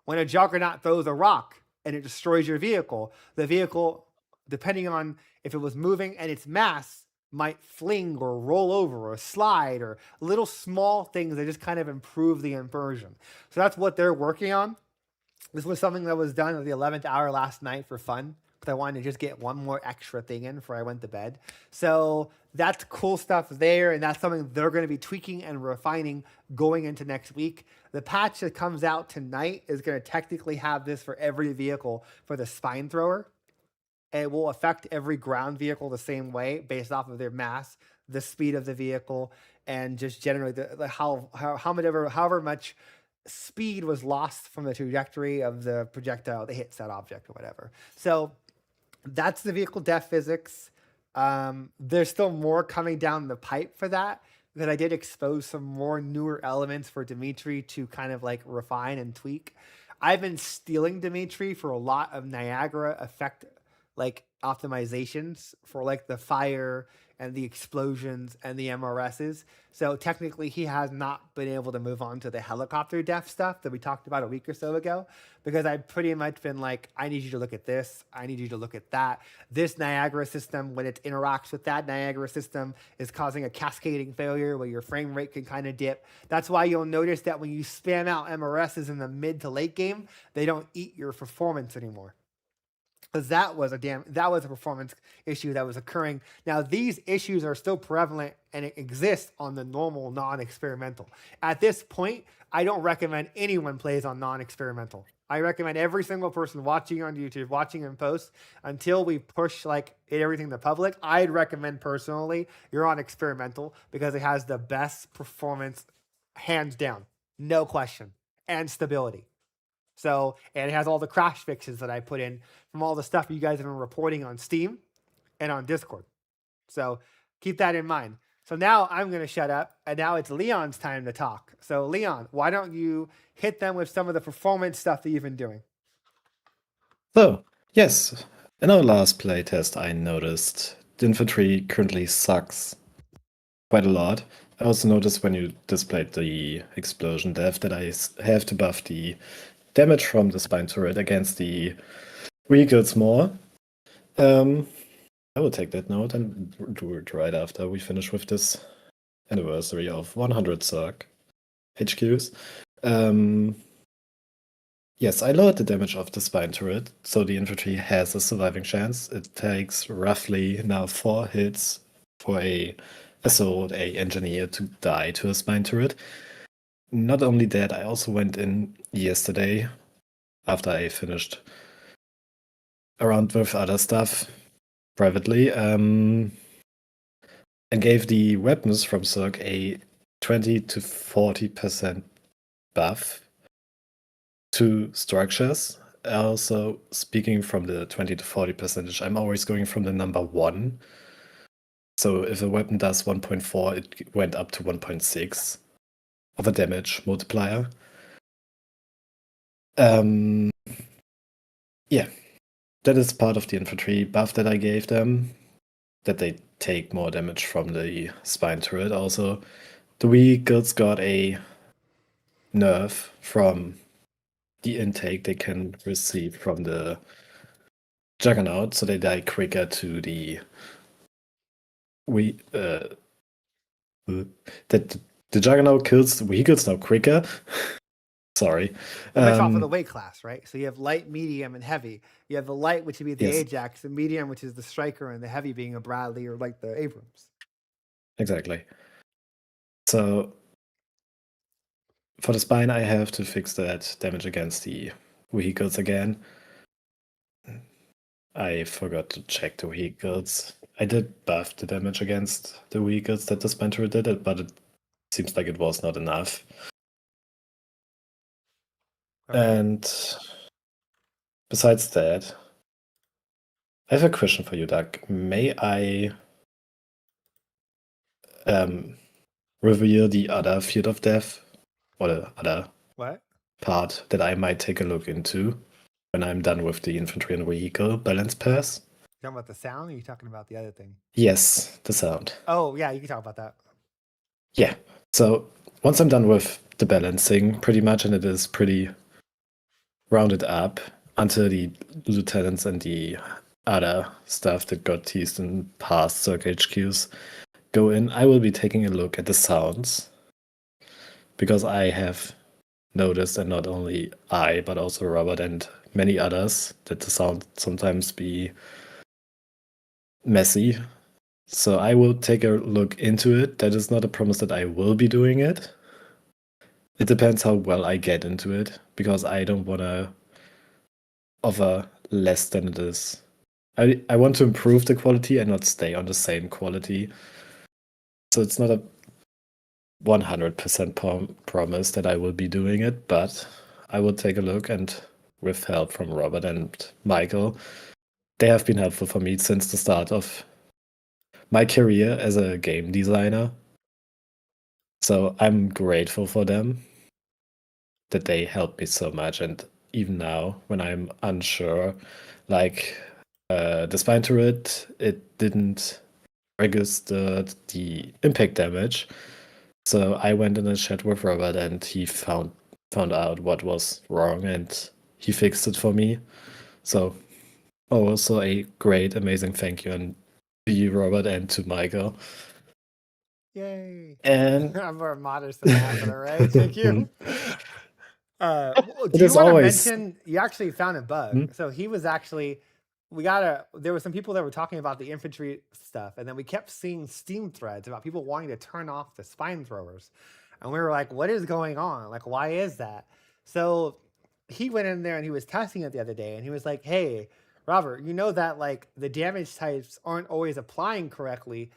When a juggernaut throws a rock and it destroys your vehicle, the vehicle, depending on if it was moving and its mass, might fling or roll over or slide or little small things that just kind of improve the immersion. So that's what they're working on. This was something that was done at the 11th hour last night for fun, because I wanted to just get one more extra thing in before I went to bed. So that's cool stuff there, and that's something they're going to be tweaking and refining going into next week. The patch that comes out tonight is going to technically have this for every vehicle for the spine thrower. It will affect every ground vehicle the same way based off of their mass, the speed of the vehicle, and just generally however much speed was lost from the trajectory of the projectile that hits that object or whatever. So that's the vehicle death physics. There's still more coming down the pipe for that, because I did expose some more newer elements for Dimitri to kind of like refine and tweak. I've been stealing Dimitri for a lot of Niagara effect like optimizations for like the fire and the explosions and the MRSs. So technically he has not been able to move on to the helicopter death stuff that we talked about a week or so ago, because I've pretty much been like, I need you to look at this. I need you to look at that. This Niagara system, when it interacts with that Niagara system, is causing a cascading failure where your frame rate can kind of dip. That's why you'll notice that when you spam out MRSs in the mid to late game, they don't eat your performance anymore, because that was a performance issue that was occurring. Now these issues are still prevalent and it exists on the normal non-experimental. At this point, I don't recommend anyone plays on non-experimental. I recommend every single person watching on YouTube, watching in post, until we push like everything to public, I'd recommend personally you're on experimental, because it has the best performance hands down, no question, and stability. So, and it has all the crash fixes that I put in from all the stuff you guys have been reporting on Steam and on Discord. So keep that in mind. So now I'm going to shut up, and now it's Leon's time to talk. So Leon, why don't you hit them with some of the performance stuff that you've been doing? So, yes, in our last playtest I noticed the infantry currently sucks quite a lot. I also noticed when you displayed the explosion dev that I have to buff the damage from the spine turret against the vehicles more. I will take that note and do it right after we finish with this anniversary of 100 CERC HQs. Yes, I lowered the damage of the spine turret, so the infantry has a surviving chance. It takes roughly now 4 hits for a sword, a engineer to die to a spine turret. Not only that, I also went in yesterday after I finished around with other stuff privately, and gave the weapons from CERC a 20 to 40% buff to structures. Also, speaking from the 20 to 40%, I'm always going from the number 1. So if a weapon does 1.4, it went up to 1.6 of a damage multiplier. Yeah, that is part of the infantry buff that I gave them, that they take more damage from the spine turret. Also, the vehicles got a nerf from the intake they can receive from the Juggernaut, so they die quicker to the the Juggernaut kills the vehicles now quicker. Sorry. Based off of the weight class, right? So you have light, medium, and heavy. You have the light, which would be the Yes. Ajax, the medium, which is the Striker, and the heavy being a Bradley or like the Abrams. Exactly. So for the spine, I have to fix that damage against the vehicles again. I forgot to check the vehicles. I did buff the damage against the vehicles that the spine turret did, but it seems like it was not enough. Okay. And besides that, I have a question for you, Doug. May I reveal the other field of death or the other What? part that I might take a look into when I'm done with the infantry and vehicle balance pass? You talking about the sound, or are you talking about the other thing? Yes, the sound. Oh, yeah, you can talk about that. Yeah. So once I'm done with the balancing, pretty much, and it is pretty rounded up until the lieutenants and the other stuff that got teased in past CERC HQs go in, I will be taking a look at the sounds, because I have noticed, and not only I, but also Robert and many others, that the sound sometimes be messy. So I will take a look into it. That is not a promise that I will be doing it. It depends how well I get into it, because I don't want to offer less than it is. I want to improve the quality and not stay on the same quality. So it's not a 100% promise that I will be doing it, but I will take a look, and with help from Robert and Michael, they have been helpful for me since the start of my career as a game designer. So I'm grateful for them that they helped me so much. And even now, when I'm unsure, like the spine turret, it didn't register the impact damage. So I went in a chat with Robert, and he found out what was wrong, and he fixed it for me. So also a great, amazing thank you, and to you, Robert, and to Michael. Yay. And I'm more modest than that, but all right. Thank you. Do It you is want to always- mention, you actually found a bug. So he was actually, there were some people that were talking about the infantry stuff, and then we kept seeing Steam threads about people wanting to turn off the spine throwers. And we were like, what is going on? Like, why is that? So he went in there and he was testing it the other day, and he was like, hey, Robert, you know that like the damage types aren't always applying correctly,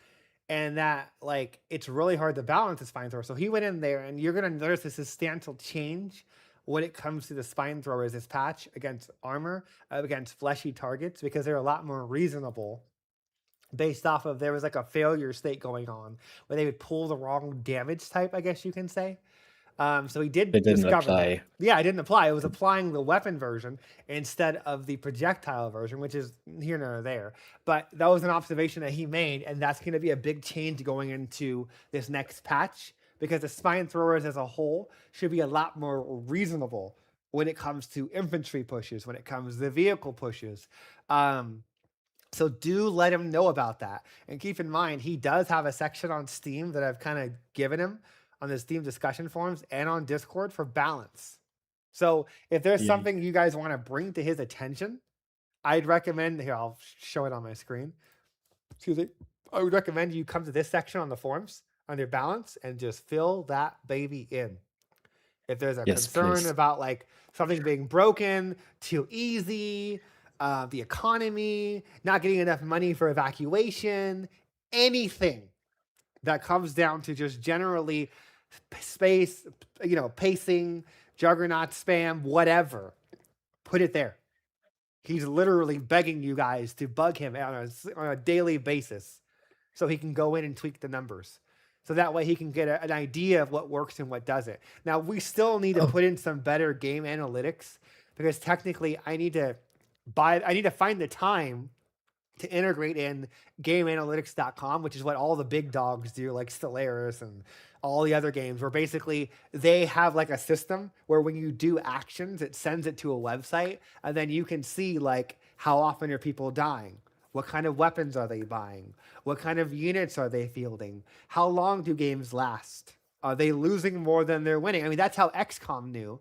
and that like it's really hard to balance the spine thrower. So he went in there, and you're gonna notice a substantial change when it comes to the spine throwers, this patch against armor, against fleshy targets, because they're a lot more reasonable based off of, there was like a failure state going on where they would pull the wrong damage type, I guess you can say. So he did It didn't discover apply. that. Yeah, it didn't apply. It was applying the weapon version instead of the projectile version, which is here nor there. But that was an observation that he made, and that's going to be a big change going into this next patch, because the spine throwers as a whole should be a lot more reasonable when it comes to infantry pushes, when it comes to vehicle pushes. So do let him know about that. And keep in mind, he does have a section on Steam that I've kind of given him on the Steam discussion forums and on Discord for balance. So if there's Yeah. something you guys want to bring to his attention, I'd recommend, here, I'll show it on my screen. Excuse me. I would recommend you come to this section on the forums under balance and just fill that baby in. If there's a Yes, concern please. about like something being broken, too easy, the economy, not getting enough money for evacuation, anything that comes down to just generally space, pacing, juggernaut spam, whatever, put it there. He's literally begging you guys to bug him on a daily basis so he can go in and tweak the numbers. So that way he can get an idea of what works and what doesn't. Now, we still need to put in some better game analytics because technically I need to find the time to integrate in gameanalytics.com, which is what all the big dogs do, like Stellaris and all the other games, where basically they have like a system where when you do actions, it sends it to a website, and then you can see like how often are people dying, what kind of weapons are they buying, what kind of units are they fielding, how long do games last, are they losing more than they're winning? I mean, that's how XCOM knew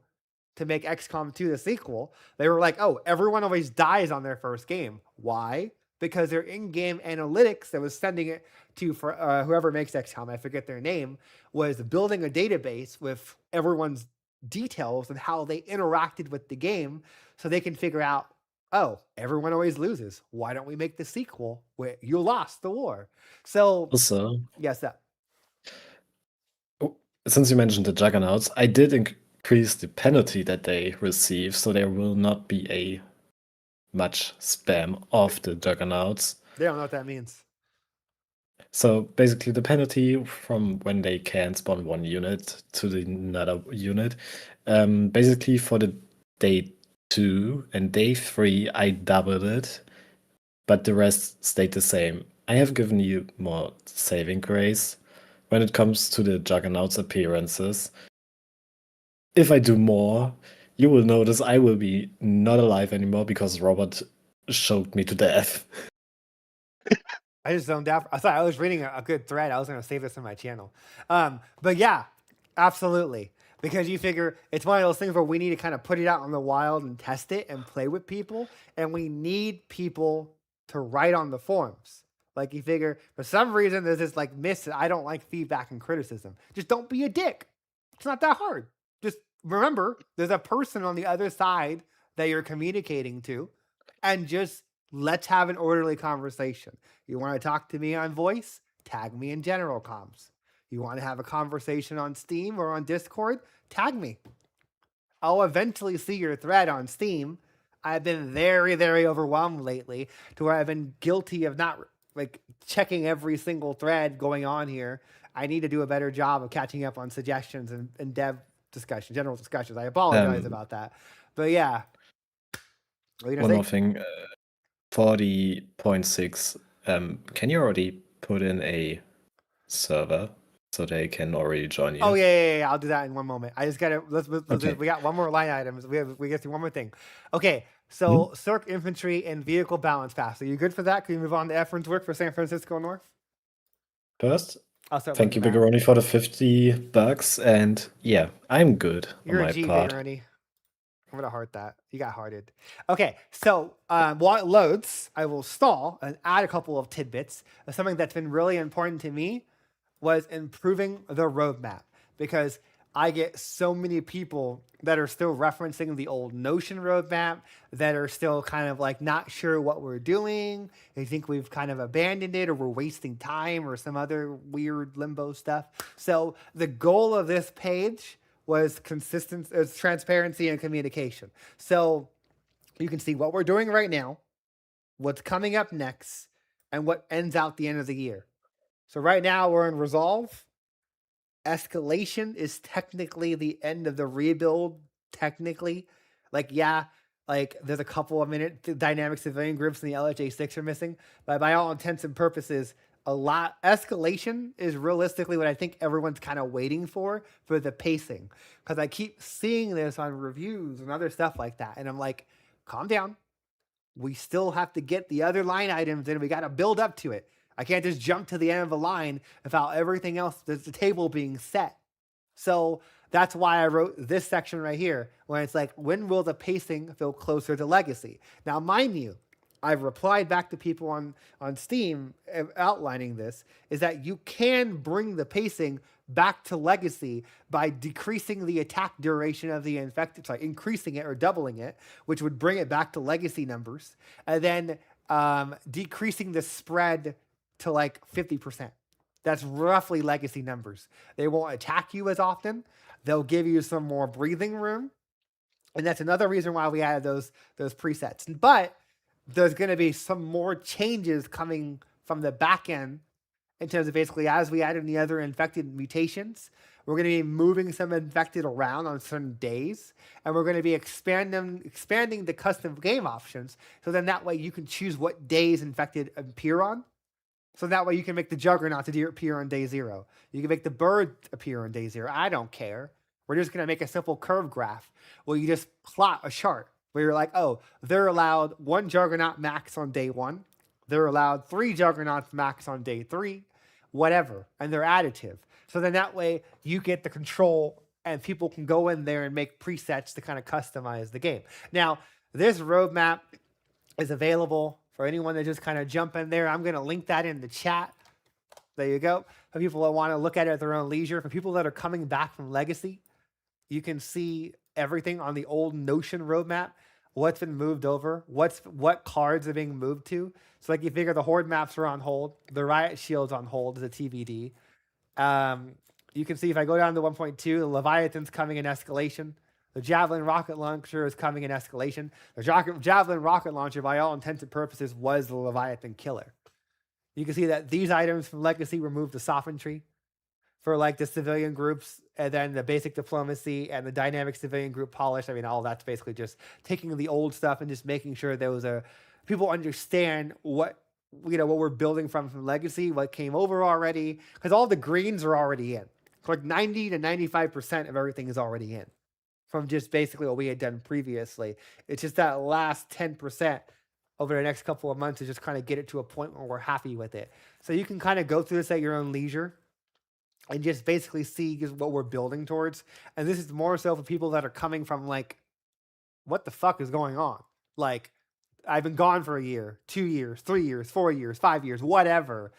to make XCOM 2 the sequel. They were like, oh, everyone always dies on their first game. Why? Because their in-game analytics that was sending it to for whoever makes XCOM, I forget their name, was building a database with everyone's details and how they interacted with the game so they can figure out, oh, everyone always loses. Why don't we make the sequel where you lost the war? So, Also, yes, that. since you mentioned the Juggernauts, I did increase the penalty that they receive, so there will not be a much spam of the Juggernauts. They don't know what that means. So basically, the penalty from when they can spawn one unit to the another unit, basically for the day 2 and day 3, I doubled it, but the rest stayed the same. I have given you more saving grace when it comes to the Juggernauts appearances. If I do more, you will notice I will be not alive anymore because Robert choked me to death. I just zoned out. I thought I was reading a good thread. I was going to save this on my channel. But yeah, absolutely. Because you figure it's one of those things where we need to kind of put it out on the wild and test it and play with people. And we need people to write on the forums. Like you figure for some reason there's this like miss that I don't like feedback and criticism. Just don't be a dick. It's not that hard. Just remember there's a person on the other side that you're communicating to, and just let's have an orderly conversation. You want to talk to me on voice? Tag me in general comms. You want to have a conversation on Steam or on Discord? Tag me. I'll eventually see your thread on Steam. I've been very, very overwhelmed lately to where I've been guilty of not like checking every single thread going on here. I need to do a better job of catching up on suggestions and dev discussion, general discussions. I apologize about that. But yeah. One more thing. 40.6. Can you already put in a server so they can already join you? Oh yeah. I'll do that in one moment. I just gotta Okay. we got one more line items. We get through one more thing. Okay, so CERC infantry and vehicle balance pass. Are you good for that? Can we move on to Efren's work for San Francisco North? First, I'll start. thank you, with that. Biggeroni, for the $50. And yeah, I'm good You're on a my G, part. Biggeroni. I'm gonna heart that. You got hearted. Okay, so while it loads, I will stall and add a couple of tidbits. Something that's been really important to me was improving the roadmap, because I get so many people that are still referencing the old Notion roadmap, that are still kind of like not sure what we're doing. They think we've kind of abandoned it, or we're wasting time, or some other weird limbo stuff. So the goal of this page was transparency and communication. So you can see what we're doing right now, what's coming up next, and what ends out the end of the year. So right now we're in Resolve. Escalation is technically the end of the rebuild, technically. Like, yeah, like there's a couple of minute dynamic civilian groups in the LHA6 are missing, but by all intents and purposes, escalation is realistically what I think everyone's kind of waiting for the pacing. Because I keep seeing this on reviews and other stuff like that, and I'm like, calm down. we still have to get the other line items and we got to build up to it. I can't just jump to the end of a line without everything else, the table being set. So that's why I wrote this section right here, where it's like, when will the pacing feel closer to legacy? Now, mind you, I've replied back to people on Steam outlining this, is that you can bring the pacing back to legacy by decreasing the attack duration of the infected, sorry, increasing it or doubling it, which would bring it back to legacy numbers, and then decreasing the spread to like 50%. That's roughly legacy numbers. They won't attack you as often. They'll give you some more breathing room. And that's another reason why we added those presets. But there's going to be some more changes coming from the back end in terms of basically as we add in the other infected mutations, we're going to be moving some infected around on certain days, and we're going to be expanding the custom game options. So then that way you can choose what days infected appear on. So that way you can make the Juggernaut appear on day 0. You can make the bird appear on day 0. I don't care. We're just going to make a simple curve graph where you just plot a chart where you're like, oh, they're allowed 1 Juggernaut max on day 1. They're allowed 3 Juggernauts max on day 3, whatever. And they're additive. So then that way you get the control and people can go in there and make presets to kind of customize the game. Now, this roadmap is available for anyone that just kind of jump in there. I'm going to link that in the chat. There you go. For people that want to look at it at their own leisure. For people that are coming back from Legacy, you can see everything on the old Notion roadmap, what's been moved over, what cards are being moved to. So like you figure the Horde maps are on hold, the Riot Shield's on hold as a TBD. You can see if I go down to 1.2, the Leviathan's coming in escalation. The Javelin rocket launcher is coming in escalation. The Javelin rocket launcher, by all intents and purposes, was the Leviathan killer. You can see that these items from Legacy were moved to Sovereignty for like the civilian groups, and then the basic diplomacy and the dynamic civilian group polish. I mean, all that's basically just taking the old stuff and just making sure people understand what we're building from Legacy, what came over already, because all the greens are already in. Like 90 to 95% of everything is already in from just basically what we had done previously. It's just that last 10% over the next couple of months to just kind of get it to a point where we're happy with it. So you can kind of go through this at your own leisure and just basically see just what we're building towards. And this is more so for people that are coming from like, what the fuck is going on? Like, I've been gone for a year, 2 years, 3 years, 4 years, 5 years, whatever.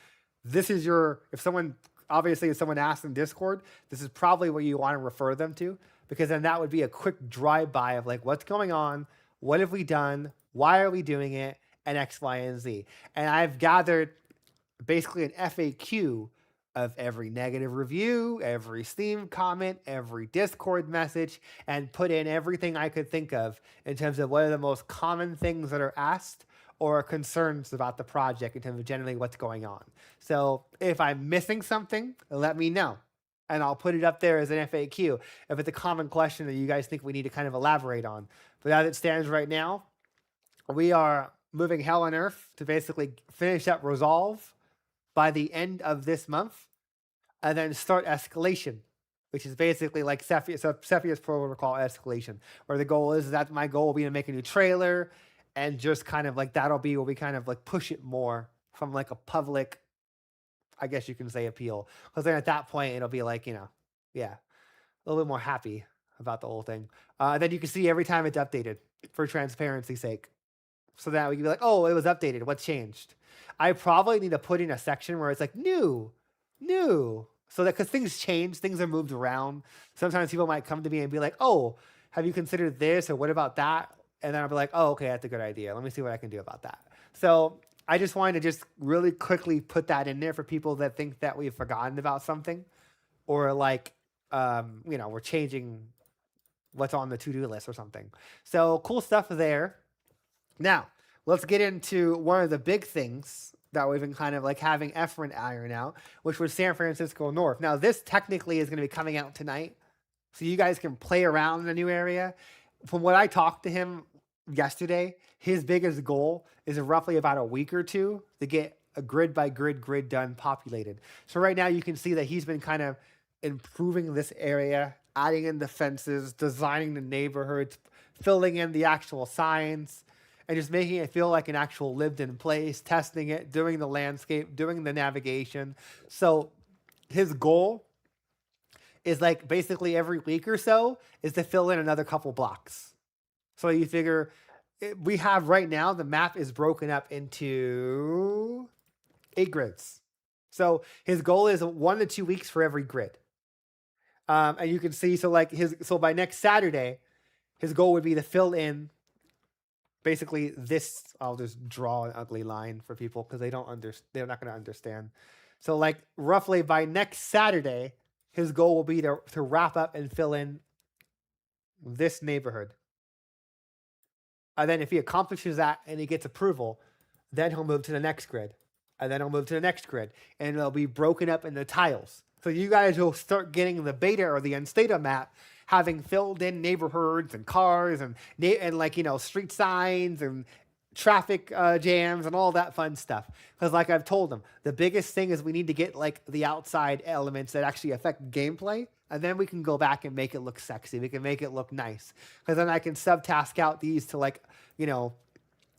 This is if someone asks in Discord, this is probably what you want to refer them to, because then that would be a quick drive-by of like, what's going on? What have we done? Why are we doing it? And X, Y, and Z. And I've gathered basically an FAQ of every negative review, every Steam comment, every Discord message, and put in everything I could think of in terms of what are the most common things that are asked or concerns about the project in terms of generally what's going on. So if I'm missing something, let me know, and I'll put it up there as an FAQ if it's a common question that you guys think we need to kind of elaborate on. But as it stands right now, we are moving Hell on Earth to basically finish up Resolve by the end of this month, and then start Escalation, which is basically like Cepheus Protocol Escalation, where the goal is that my goal will be to make a new trailer, and just kind of like that'll be where we kind of like push it more from like a public, I guess you can say, appeal. Because then at that point, it'll be like, a little bit more happy about the whole thing. Then you can see every time it's updated for transparency's sake. So that we can be like, oh, it was updated. What's changed? I probably need to put in a section where it's like new. So that, because things change, things are moved around. Sometimes people might come to me and be like, oh, have you considered this? Or what about that? And then I'll be like, oh, okay, that's a good idea. Let me see what I can do about that. So I just wanted to just really quickly put that in there for people that think that we've forgotten about something, or like, we're changing what's on the to-do list or something. So cool stuff there. Now, let's get into one of the big things that we've been kind of like having Efren iron out, which was San Francisco North. Now, this technically is going to be coming out tonight, so you guys can play around in the new area. From what I talked to him yesterday, his biggest goal is roughly about a week or two to get a grid by grid done populated. So right now you can see that he's been kind of improving this area, adding in the fences, designing the neighborhoods, filling in the actual signs. and just making it feel like an actual lived-in place, testing it, doing the landscape, doing the navigation. So his goal is like basically every week or so is to fill in another couple blocks. So you figure we have right now, the map is broken up into 8 grids. So his goal is 1 to 2 weeks for every grid. And you can see, so by next Saturday, his goal would be to fill in basically this. I'll just draw an ugly line for people because they're not going to understand. So like roughly by next Saturday, his goal will be to wrap up and fill in this neighborhood. And then if he accomplishes that and he gets approval, then he'll move to the next grid. And then he'll move to the next grid. And it'll be broken up into tiles. So you guys will start getting the beta or the unstata map having filled in neighborhoods and cars and street signs and traffic jams and all that fun stuff. Because like I've told them, the biggest thing is we need to get like the outside elements that actually affect gameplay. And then we can go back and make it look sexy. We can make it look nice. Because then I can subtask out these to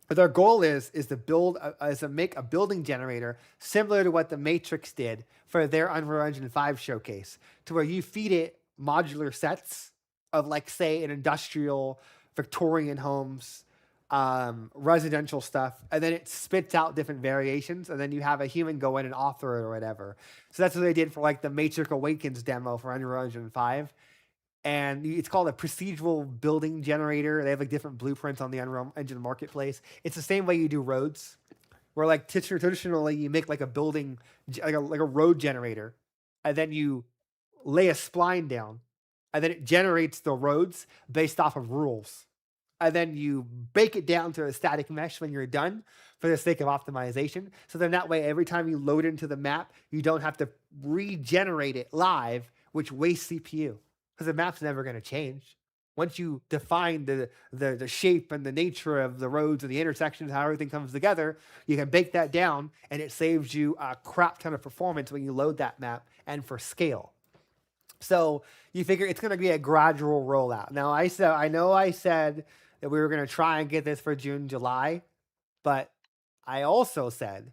their goal is to make a building generator similar to what the Matrix did for their Unreal Engine 5 showcase, to where you feed it modular sets of like, say, an industrial, Victorian homes, residential stuff, and then it spits out different variations, and then you have a human go in and author it or whatever. So that's what they did for like the Matrix Awakens demo for Unreal Engine 5. And it's called a procedural building generator. They have like different blueprints on the Unreal Engine marketplace. It's the same way you do roads, where like traditionally you make like a building, like a road generator, and then you lay a spline down, and then it generates the roads based off of rules. And then you bake it down to a static mesh when you're done for the sake of optimization. So then that way, every time you load into the map, you don't have to regenerate it live, which wastes CPU. Because the map's never going to change. Once you define the shape and the nature of the roads and the intersections, how everything comes together, you can bake that down, and it saves you a crap ton of performance when you load that map and for scale. So you figure it's going to be a gradual rollout. Now, I know I said that we were going to try and get this for June, July, but I also said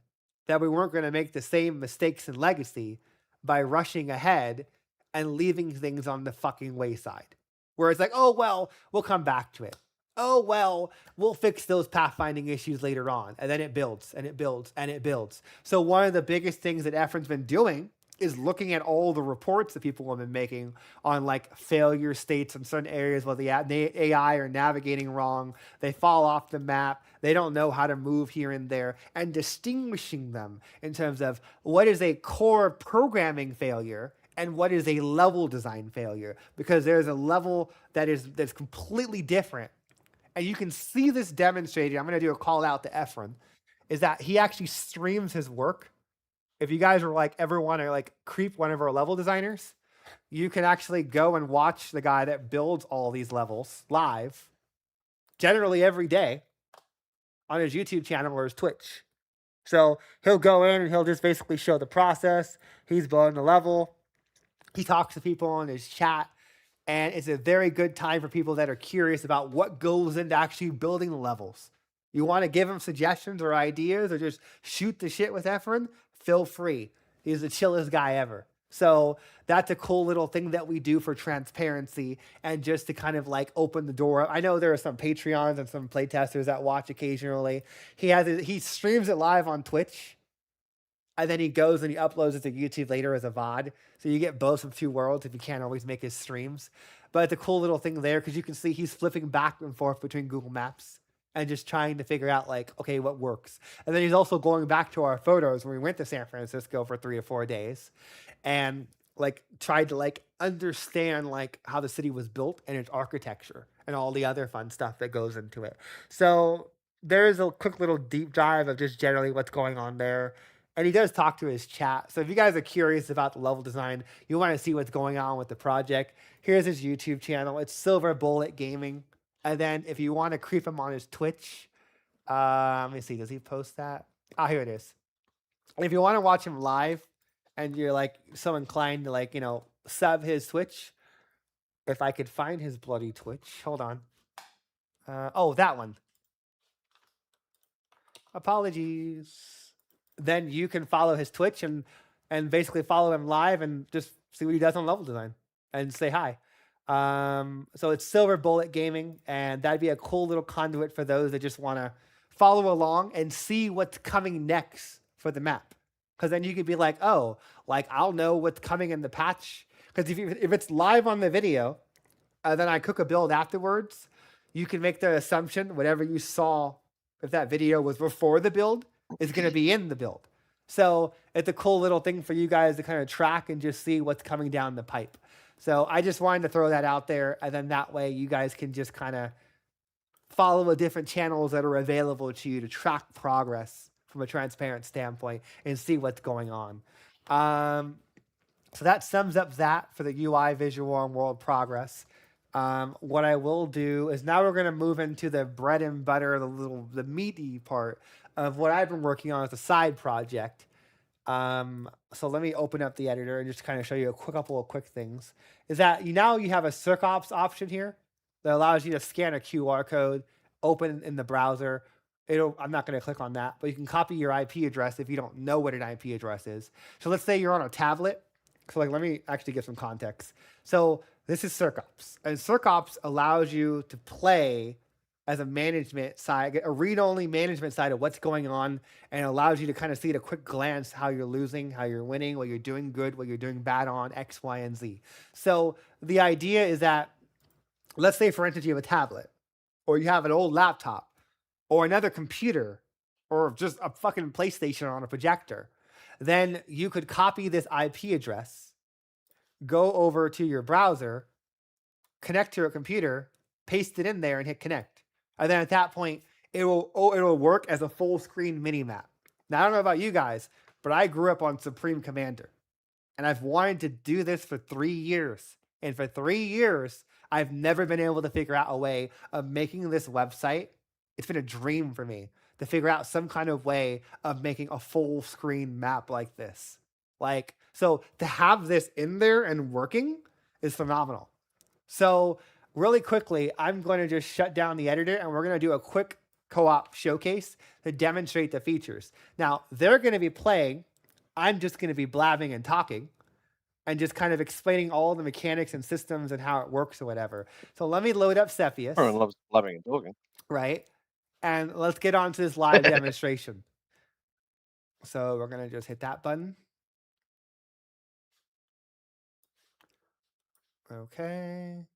that we weren't going to make the same mistakes in Legacy by rushing ahead and leaving things on the fucking wayside. Where it's like, oh, well, we'll come back to it. Oh, well, we'll fix those pathfinding issues later on. And then it builds and it builds and it builds. So one of the biggest things that Efren's been doing is looking at all the reports that people have been making on like failure states in certain areas where the AI are navigating wrong. They fall off the map. They don't know how to move here and there, and distinguishing them in terms of what is a core programming failure and what is a level design failure, because there's a level that's completely different. And you can see this demonstrated. I'm going to do a call out to Efren, is that he actually streams his work. If you guys are like ever want to like creep one of our level designers, you can actually go and watch the guy that builds all these levels live, generally every day, on his YouTube channel or his Twitch. So he'll go in and he'll just basically show the process. He's building the level. He talks to people on his chat, and it's a very good time for people that are curious about what goes into actually building the levels. You want to give him suggestions or ideas or just shoot the shit with Efren? Feel free. He's the chillest guy ever. So that's a cool little thing that we do for transparency and just to kind of like open the door. I know there are some Patreons and some playtesters that watch occasionally. He streams it live on Twitch, and then he goes and he uploads it to YouTube later as a VOD. So you get both of two worlds if you can't always make his streams. But it's a cool little thing there because you can see he's flipping back and forth between Google Maps and just trying to figure out like, okay, what works. And then he's also going back to our photos when we went to San Francisco for 3 or 4 days and like tried to like understand like how the city was built and its architecture and all the other fun stuff that goes into it. So there's a quick little deep dive of just generally what's going on there. And he does talk to his chat. So if you guys are curious about the level design, you want to see what's going on with the project, here's his YouTube channel. It's Silver Bullet Gaming. And then if you want to creep him on his Twitch, let me see, does he post that? Ah, here it is. And if you want to watch him live and you're like so inclined to like, sub his Twitch, if I could find his bloody Twitch, hold on. Oh, that one. apologies. Then you can follow his Twitch and basically follow him live and just see what he does on level design and say hi. So it's Silver Bullet Gaming, and that'd be a cool little conduit for those that just want to follow along and see what's coming next for the map. Because then you could be like, oh, like I'll know what's coming in the patch. Because if it's live on the video, then I cook a build afterwards, you can make the assumption whatever you saw, if that video was before the build, is going to be in the build. So it's a cool little thing for you guys to kind of track and just see what's coming down the pipe. So I just wanted to throw that out there, and then that way you guys can just kind of follow the different channels that are available to you to track progress from a transparent standpoint and see what's going on. So that sums up that for the UI visual and world progress. What I will do is now we're going to move into the bread and butter, the meaty part of what I've been working on as a side project. So let me open up the editor and just kind of show you a couple of quick things. Is that you have a CERC OPS option here that allows you to scan a QR code, open in the browser. I'm not going to click on that, but you can copy your IP address if you don't know what an IP address is. So let's say you're on a tablet. So like, let me actually give some context. So this is CERC OPS, and CERC OPS allows you to play as a management side, a read-only management side of what's going on, and allows you to kind of see at a quick glance how you're losing, how you're winning, what you're doing good, what you're doing bad on X, Y, and Z. So the idea is that, let's say for instance you have a tablet, or you have an old laptop, or another computer, or just a fucking PlayStation on a projector. Then you could copy this IP address, go over to your browser, connect to a computer, paste it in there, and hit connect. And then at that point, it will work as a full screen mini map. Now I don't know about you guys, but I grew up on Supreme Commander, and I've wanted to do this for 3 years. And for 3 years, I've never been able to figure out a way of making this website. It's been a dream for me to figure out some kind of way of making a full screen map like this. So to have this in there and working is phenomenal. So really quickly, I'm going to just shut down the editor, and we're going to do a quick co-op showcase to demonstrate the features. Now, they're going to be playing. I'm just going to be blabbing and talking and just kind of explaining all the mechanics and systems and how it works or whatever. So let me load up Cepheus. Everyone loves blabbing and talking. Right. And let's get on to this live demonstration. So we're going to just hit that button. Okay.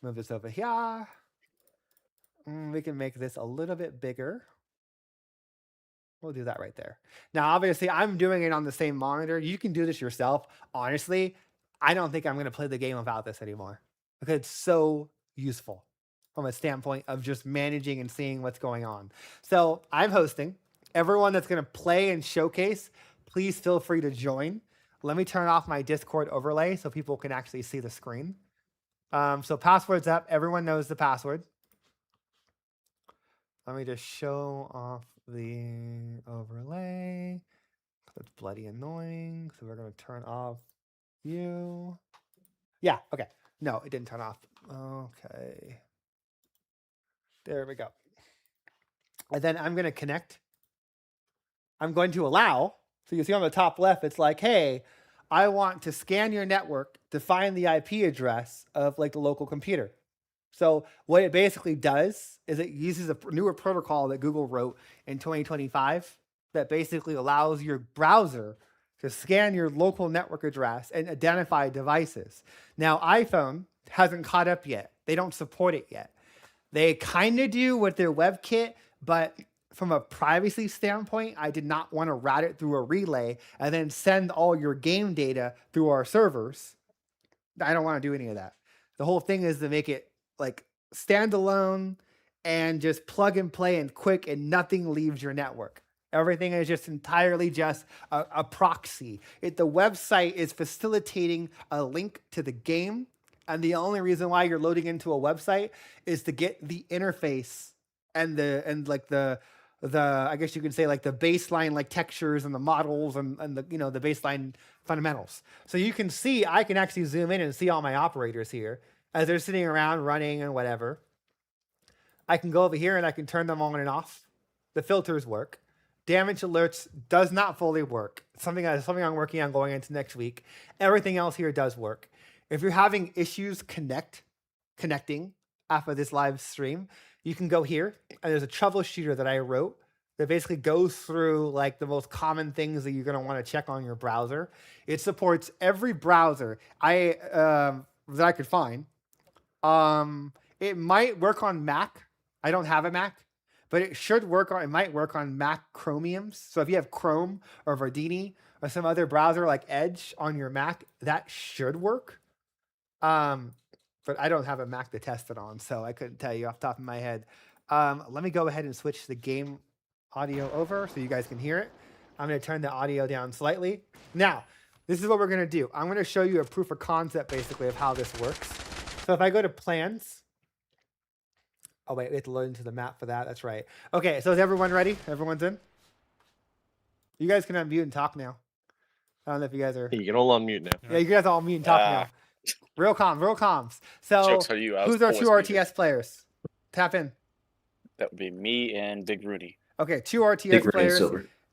Move this over here. We can make this a little bit bigger. We'll do that right there. Now, obviously, I'm doing it on the same monitor. You can do this yourself. Honestly, I don't think I'm going to play the game without this anymore because it's so useful from a standpoint of just managing and seeing what's going on. So I'm hosting. Everyone that's going to play and showcase, please feel free to join. Let me turn off my Discord overlay so people can actually see the screen. So password's up. Everyone knows the password. Let me just show off the overlay. That's bloody annoying. So we're going to turn off you. Yeah, okay. No, it didn't turn off. Okay. There we go. And then I'm going to connect. I'm going to allow. So you see on the top left, it's like, hey, I want to scan your network to find the IP address of like the local computer. So what it basically does is it uses a newer protocol that Google wrote in 2025 that basically allows your browser to scan your local network address and identify devices. Now, iPhone hasn't caught up yet. They don't support it yet. They kind of do with their WebKit, but from a privacy standpoint, I did not want to route it through a relay and then send all your game data through our servers. I don't want to do any of that. The whole thing is to make it like standalone and just plug and play and quick, and nothing leaves your network. Everything is just entirely just a proxy. The website is facilitating a link to the game, and the only reason why you're loading into a website is to get the interface and the I guess you could say like the baseline like textures and the models and the the baseline fundamentals. So you can see, I can actually zoom in and see all my operators here as they're sitting around running and whatever. I can go over here and I can turn them on and off. the filters work. Damage alerts does not fully work. Something I'm working on going into next week. Everything else here does work. If you're having issues connecting after this live stream, you can go here and there's a troubleshooter that I wrote that basically goes through like the most common things that you're going to want to check on your browser. It supports every browser that I could find. It might work on Mac. I don't have a Mac, but it should work on. It might work on Mac Chromiums. So if you have Chrome or Verdini or some other browser like Edge on your Mac, that should work. But I don't have a Mac to test it on, so I couldn't tell you off the top of my head. Let me go ahead and switch the game audio over so you guys can hear it. I'm going to turn the audio down slightly. Now, this is what we're going to do. I'm going to show you a proof of concept, basically, of how this works. So if I go to plans. Oh, wait, we have to load into the map for that. That's right. Okay, so is everyone ready? Everyone's in? You guys can unmute and talk now. I don't know if you guys are... You can all unmute now. Yeah, you guys all mute and talk now. Real comms. So, Jokes on you. who's our two RTS players? Tap in. That would be me and Big Rudy. Okay, two RTS players.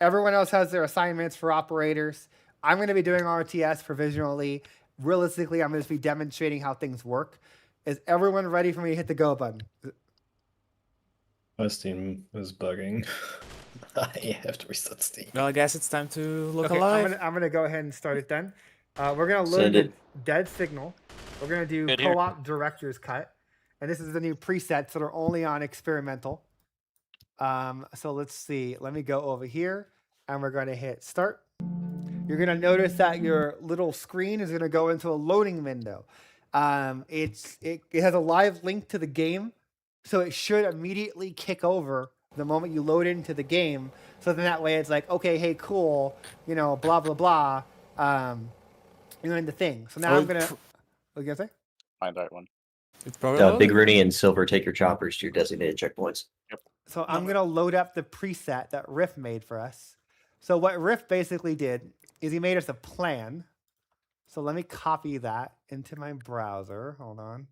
Everyone else has their assignments for operators. I'm going to be doing RTS provisionally. Realistically, I'm going to be demonstrating how things work. Is everyone ready for me to hit the go button? My Steam is bugging. I have to restart Steam. Well, I guess it's time to look Okay, alive. I'm gonna go ahead and start it then. We're gonna load the dead signal. We're gonna do Good here. co-op director's cut, and this is the new presets that are only on experimental. So let's see. Let me go over here, and we're gonna hit start. You're gonna notice that your little screen is gonna go into a loading window. It has a live link to the game, so it should immediately kick over the moment you load into the game. So then that way it's like, okay, hey, cool, you know, blah, blah, blah. You're in the thing. So now I'm going to... What you going to say? Find that one. It's probably Big Rooney and Silver, take your choppers to your designated checkpoints. So I'm going to load up the preset that Riff made for us. So what Riff basically did is he made us a plan. So let me copy that into my browser. Hold on.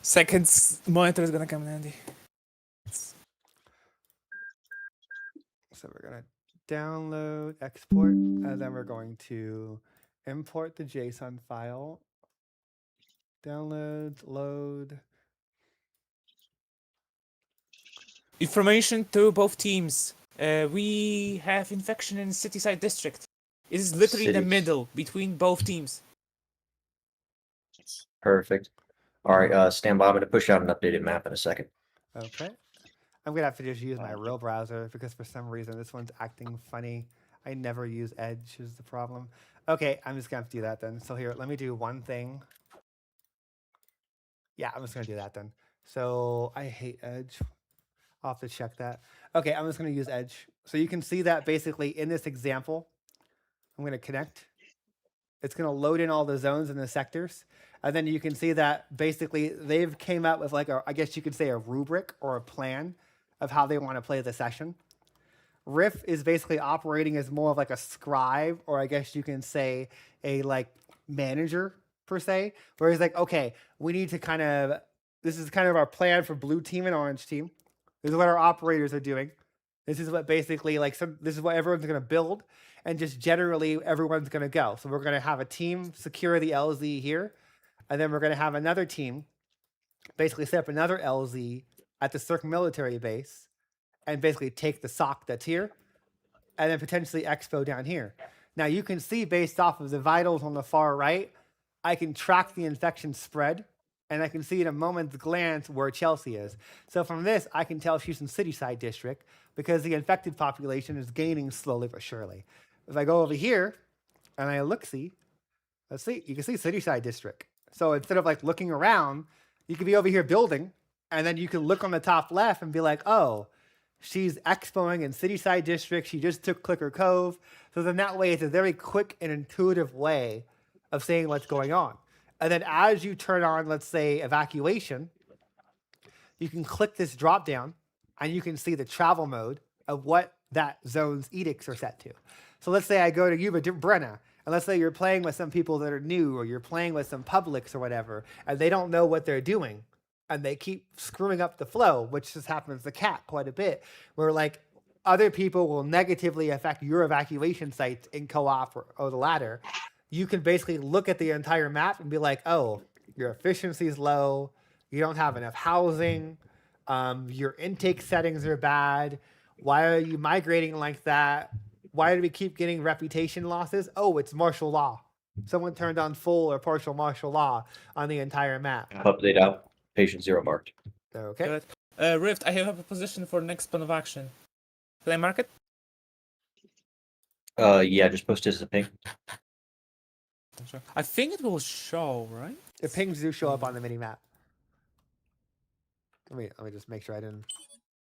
Second monitor is gonna come in handy. So we're going to download, export, and then we're going to import the JSON file. Download, load. Information to both teams. We have infection in Cityside District. It is literally in the Cities. middle between both teams. Perfect. All right, stand by. I'm going to push out an updated map in a second. Okay. I'm going to have to just use my real browser because for some reason this one's acting funny. I never use Edge is the problem. Okay, I'm just going to have to do that then. So here, let me do one thing. Yeah, I'm just going to do that then. So I hate Edge. I'll have to check that. Okay, I'm just going to use Edge. So you can see that basically in this example, I'm going to connect. It's going to load in all the zones and the sectors. And then you can see that basically they've came up with like, I guess you could say a rubric or a plan of how they want to play the session. Riff is basically operating as more of like a scribe, or I guess you can say a like manager per se, where he's like, okay, we need to kind of, this is kind of our plan for blue team and orange team. This is what our operators are doing. This is what basically like, this is what everyone's going to build. And just generally everyone's going to go. So we're going to have a team secure the LZ here. And then we're going to have another team basically set up another LZ at the CERC military base and basically take the SOC that's here and then potentially Expo down here. Now you can see based off of the vitals on the far right, I can track the infection spread and I can see in a moment's glance where Chelsea is. So from this, I can tell she's in Cityside District because the infected population is gaining slowly but surely. If I go over here and I look-see, let's see, you can see Cityside District. So instead of like looking around, you could be over here building, and then you can look on the top left and be like, oh, she's expoing in Cityside District. She just took Clicker Cove. So then that way, it's a very quick and intuitive way of saying what's going on. And then as you turn on, let's say, evacuation, you can click this drop down, and you can see the travel mode of what that zone's edicts are set to. So let's say I go to Yuba Brenna, and let's say you're playing with some people that are new, or you're playing with some publics or whatever, and they don't know what they're doing. and they keep screwing up the flow, which just happens to Cat quite a bit, where like other people will negatively affect your evacuation sites in co-op or the latter. You can basically look at the entire map and be like, oh, your efficiency is low, you don't have enough housing, your intake settings are bad, why are you migrating like that? Why do we keep getting reputation losses? Oh, it's martial law. Someone turned on full or partial martial law on the entire map. Update out. Patient 0 marked. Okay. Good. Rift, I have a proposition for next plan of action. Can I mark it? Yeah, just post it as a ping. Sure. I think it will show, right? The pings do show up on the mini map. Let me just make sure I didn't.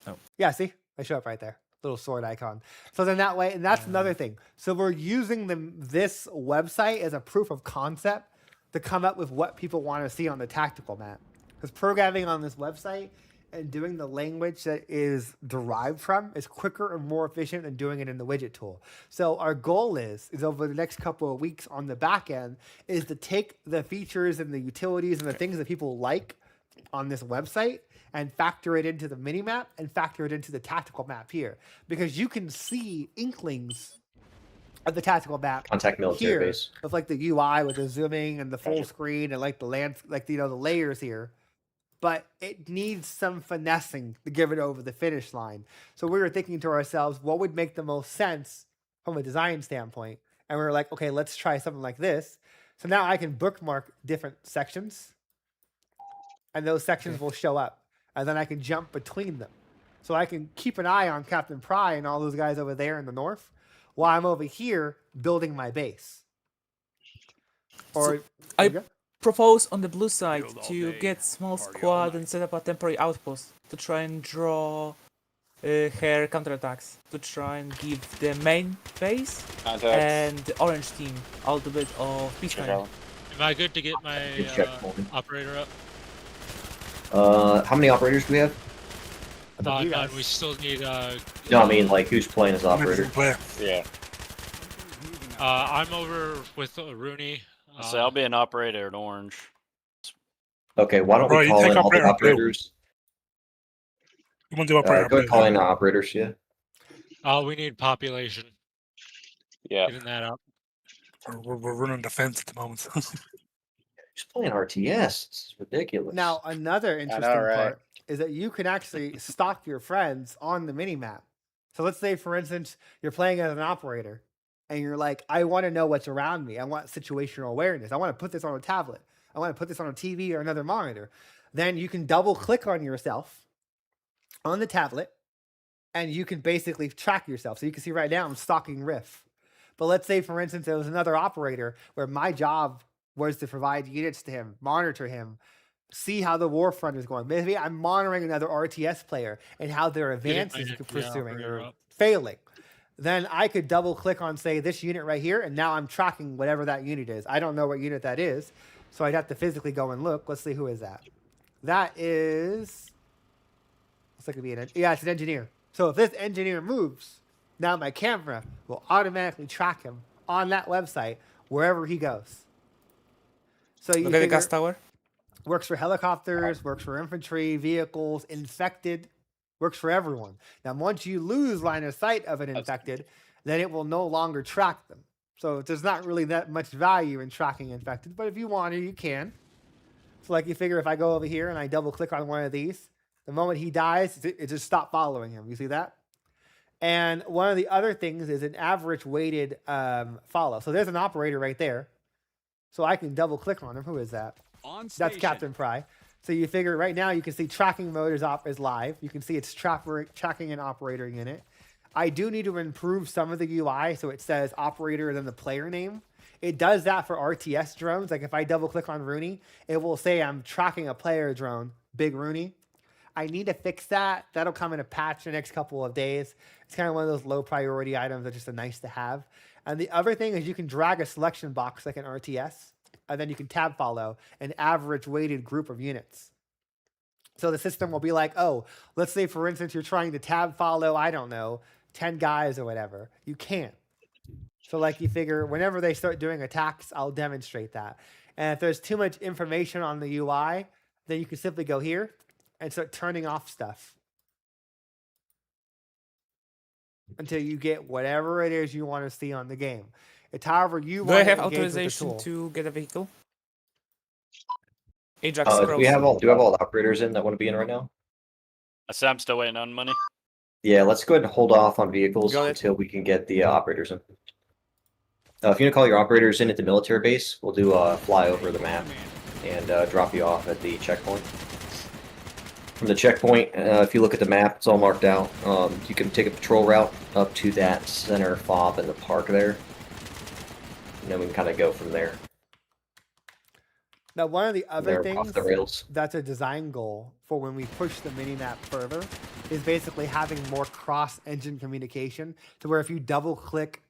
Oh. Yeah, see? They show up right there. Little sword icon. So then that way, and that's another thing. So we're using this website as a proof of concept to come up with what people want to see on the tactical map. Because programming on this website and doing the language that is derived from is quicker and more efficient than doing it in the widget tool. So our goal is over the next couple of weeks on the back end is to take the features and the utilities and the things that people like on this website and factor it into the mini map and factor it into the tactical map here, because you can see inklings of the tactical map Contact military here base. of like the UI with the zooming and the full screen and like the land, like the layers here. But it needs some finessing to give it over the finish line. So we were thinking to ourselves, what would make the most sense from a design standpoint? And we were like, okay, let's try something like this. So now I can bookmark different sections, and those sections will show up, and then I can jump between them. So I can keep an eye on Captain Pry and all those guys over there in the north while I'm over here building my base. Or I propose on the blue side to get small squad and set up a temporary outpost to try and draw her counterattacks, to try and give the main base Contact. and the orange team a little bit of peacetime. Check out. Am I good to get my Good check, Morgan. operator up? How many operators do we have? you None. guys. We still need. No, I mean like who's playing as operator? Yeah. I'm over with Rooney. So I'll be an operator at orange. Okay, why don't Bro, we you call take in all the operator too. operators? You want to do operator? Go ahead and call in our operators, yeah. We need population. Yeah. Getting that up. We're running defense at the moment. He's playing RTS. This is ridiculous. Now, another interesting right? part is that you can actually stock your friends on the mini map. So let's say, for instance, you're playing as an operator and you're like, I want to know what's around me. I want situational awareness. I want to put this on a tablet. I want to put this on a TV or another monitor. Then you can double click on yourself on the tablet and you can basically track yourself. So you can see right now I'm stalking Riff. But let's say, for instance, there was another operator where my job was to provide units to him, monitor him, see how the war front is going. Maybe I'm monitoring another RTS player and how their advances are pursuing or failing. Then I could double click on, say, this unit right here, and now I'm tracking whatever that unit is. I don't know what unit that is, so I'd have to physically go and look. Let's see, who is that? That is, looks like it'd be it's an engineer. So if this engineer moves, now my camera will automatically track him on that website wherever he goes. So you Look at the figure- gas tower. works for helicopters, works for infantry, vehicles, infected, works for everyone. Now, once you lose line of sight of an infected, then it will no longer track them. So there's not really that much value in tracking infected, but if you want to, you can. So like you figure if I go over here and I double click on one of these, the moment he dies, it just stopped following him. You see that? And one of the other things is an average weighted follow. So there's an operator right there. So I can double click on him. Who is that? That's Captain Pry. So you figure right now you can see tracking mode is live. You can see it's tracking an operator unit. I do need to improve some of the UI so it says operator then the player name. It does that for RTS drones. Like if I double click on Rooney, it will say I'm tracking a player drone, Big Rooney. I need to fix that. That'll come in a patch the next couple of days. It's kind of one of those low priority items that's just a nice to have. And the other thing is you can drag a selection box like an RTS, and then you can tab follow an average weighted group of units. So the system will be like, oh, let's say, for instance, you're trying to tab follow, I don't know, 10 guys or whatever. You can't. So like you figure whenever they start doing attacks, I'll demonstrate that. And if there's too much information on the UI, then you can simply go here and start turning off stuff until you get whatever it is you want to see on the game. It's however you Do I want to have engage with the authorization tool. to get a vehicle? Ajax Do Cross. we have all the operators in that want to be in right now? I say I'm still waiting on money. Yeah, let's go ahead and hold off on vehicles Go ahead. until we can get the operators in. If you're gonna call your operators in at the military base, we'll do a fly over the map and drop you off at the checkpoint. From the checkpoint, if you look at the map, it's all marked out. You can take a patrol route up to that center fob in the park there, and then we can kind of go from there. Now, one of the other They're off things the rails. that's a design goal for when we push the mini-map further is basically having more cross-engine communication to where if you double-click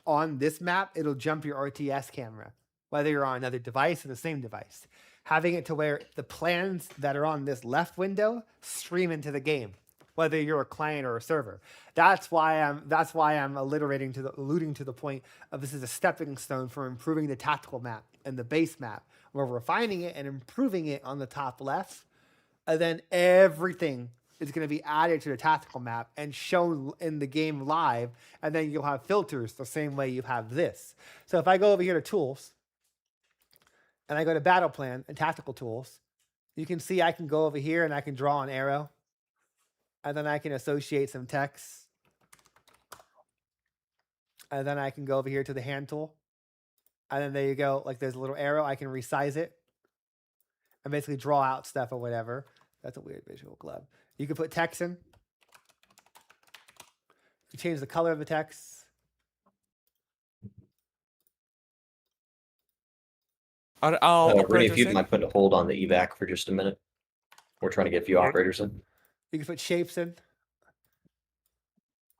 on this map, it'll jump your RTS camera, whether you're on another device or the same device. Having it to where the plans that are on this left window stream into the game, whether you're a client or a server. That's why I'm alluding to the point of this is a stepping stone for improving the tactical map and the base map. We're refining it and improving it on the top left, and then everything is going to be added to the tactical map and shown in the game live, and then you'll have filters the same way you have this. So if I go over here to tools, and I go to battle plan and tactical tools, you can see I can go over here and I can draw an arrow, and then I can associate some text, and then I can go over here to the hand tool. And then there you go. Like there's a little arrow. I can resize it and basically draw out stuff or whatever. That's a weird visual glove. You can put text in. You change the color of the text. Are all Rennie, if operators you'd in? mind putting a hold on the evac for just a minute. We're trying to get a few operators in. You can put shapes in.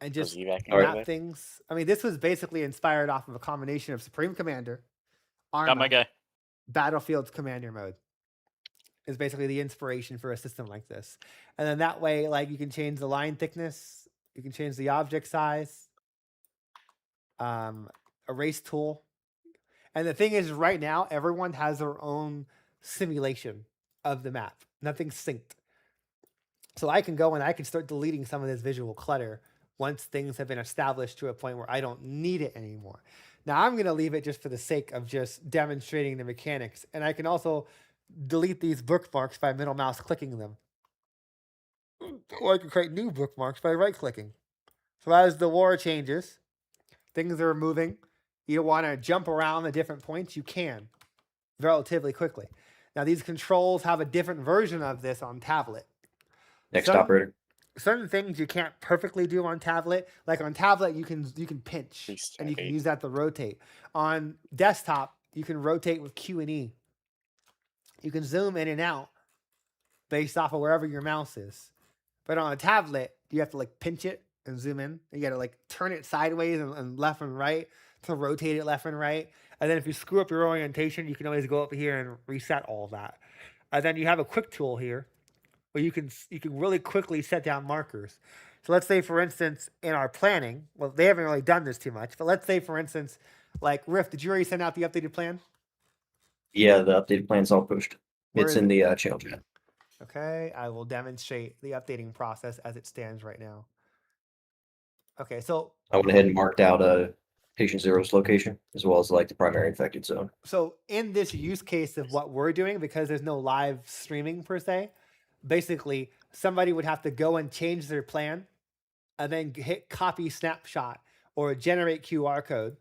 And just map Alright. things. I mean, this was basically inspired off of a combination of Supreme Commander, Got my Arma, guy. Battlefield's Commander mode. Is basically the inspiration for a system like this. And then that way, like you can change the line thickness, you can change the object size, erase tool. And the thing is, right now, everyone has their own simulation of the map. Nothing's synced. So I can go and I can start deleting some of this visual clutter once things have been established to a point where I don't need it anymore. Now I'm going to leave it just for the sake of just demonstrating the mechanics. And I can also delete these bookmarks by middle mouse clicking them. Or I can create new bookmarks by right clicking. So as the war changes, things are moving. You want to jump around the different points, you can relatively quickly. Now these controls have a different version of this on tablet. Next Some- operator. Certain things you can't perfectly do on tablet. Like on tablet, you can pinch Please, and you can Jackie. use that to rotate. On desktop, you can rotate with Q and E. You can zoom in and out based off of wherever your mouse is. But on a tablet, you have to like pinch it and zoom in. You got to like turn it sideways and left and right to rotate it left and right. And then if you screw up your orientation, you can always go up here and reset all of that. And then you have a quick tool here where you can really quickly set down markers. So let's say, for instance, in our planning, well, they haven't really done this too much, but let's say, for instance, like Riff, did you already send out the updated plan? Yeah, the updated plan's all pushed. Where It's is in it? the channel chat. Okay, I will demonstrate the updating process as it stands right now. Okay, so I went ahead and marked out patient zero's location as well as like the primary infected zone. so in this use case of what we're doing, because there's no live streaming per se, basically somebody would have to go and change their plan and then hit copy snapshot or generate QR code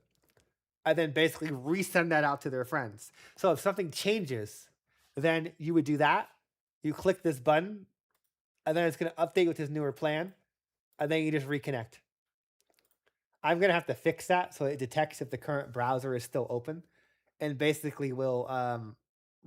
and then basically resend that out to their friends. So if something changes, then you would do that. You click this button and then it's going to update with this newer plan and then you just reconnect. I'm going to have to fix that so it detects if the current browser is still open and basically will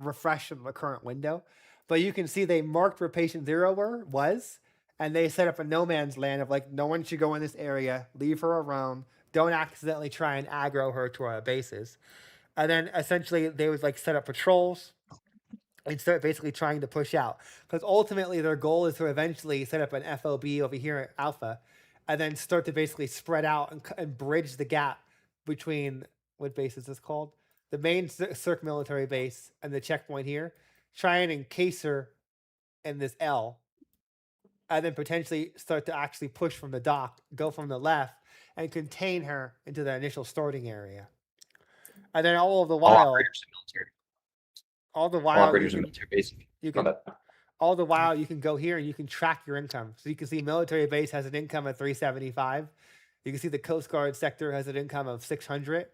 refresh from the current window. But you can see they marked where patient zero was, and they set up a no man's land of like, no one should go in this area, leave her alone, don't accidentally try and aggro her to our bases. And then essentially they would like set up patrols and start basically trying to push out. Because ultimately their goal is to eventually set up an FOB over here at Alpha and then start to basically spread out and bridge the gap between, what base is this called? The main CERC military base and the checkpoint here. Try and encase her and this L, and then potentially start to actually push from the dock, go from the left, and contain her into the initial starting area. And then all the All while, operators in military. all the All while, operators in military base. you My can bad. all the while you can go here and you can track your income. So you can see military base has an income of 375. You can see the Coast Guard sector has an income of 600.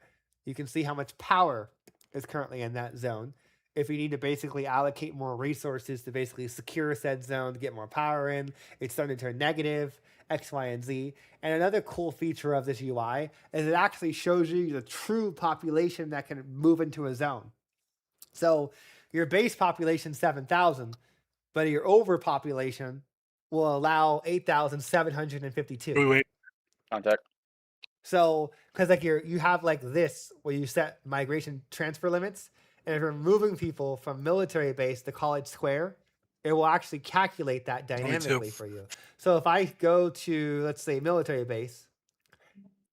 You can see how much power is currently in that zone. If you need to basically allocate more resources to basically secure said zone to get more power in, it's starting to turn negative, X, Y, and Z. And another cool feature of this UI is it actually shows you the true population that can move into a zone. So your base population 7,000, but your overpopulation will allow 8,752. Wait. Contact. So, because like you have like this where you set migration transfer limits, and if you're moving people from military base to College Square, it will actually calculate that dynamically for you. So if I go to, let's say, military base,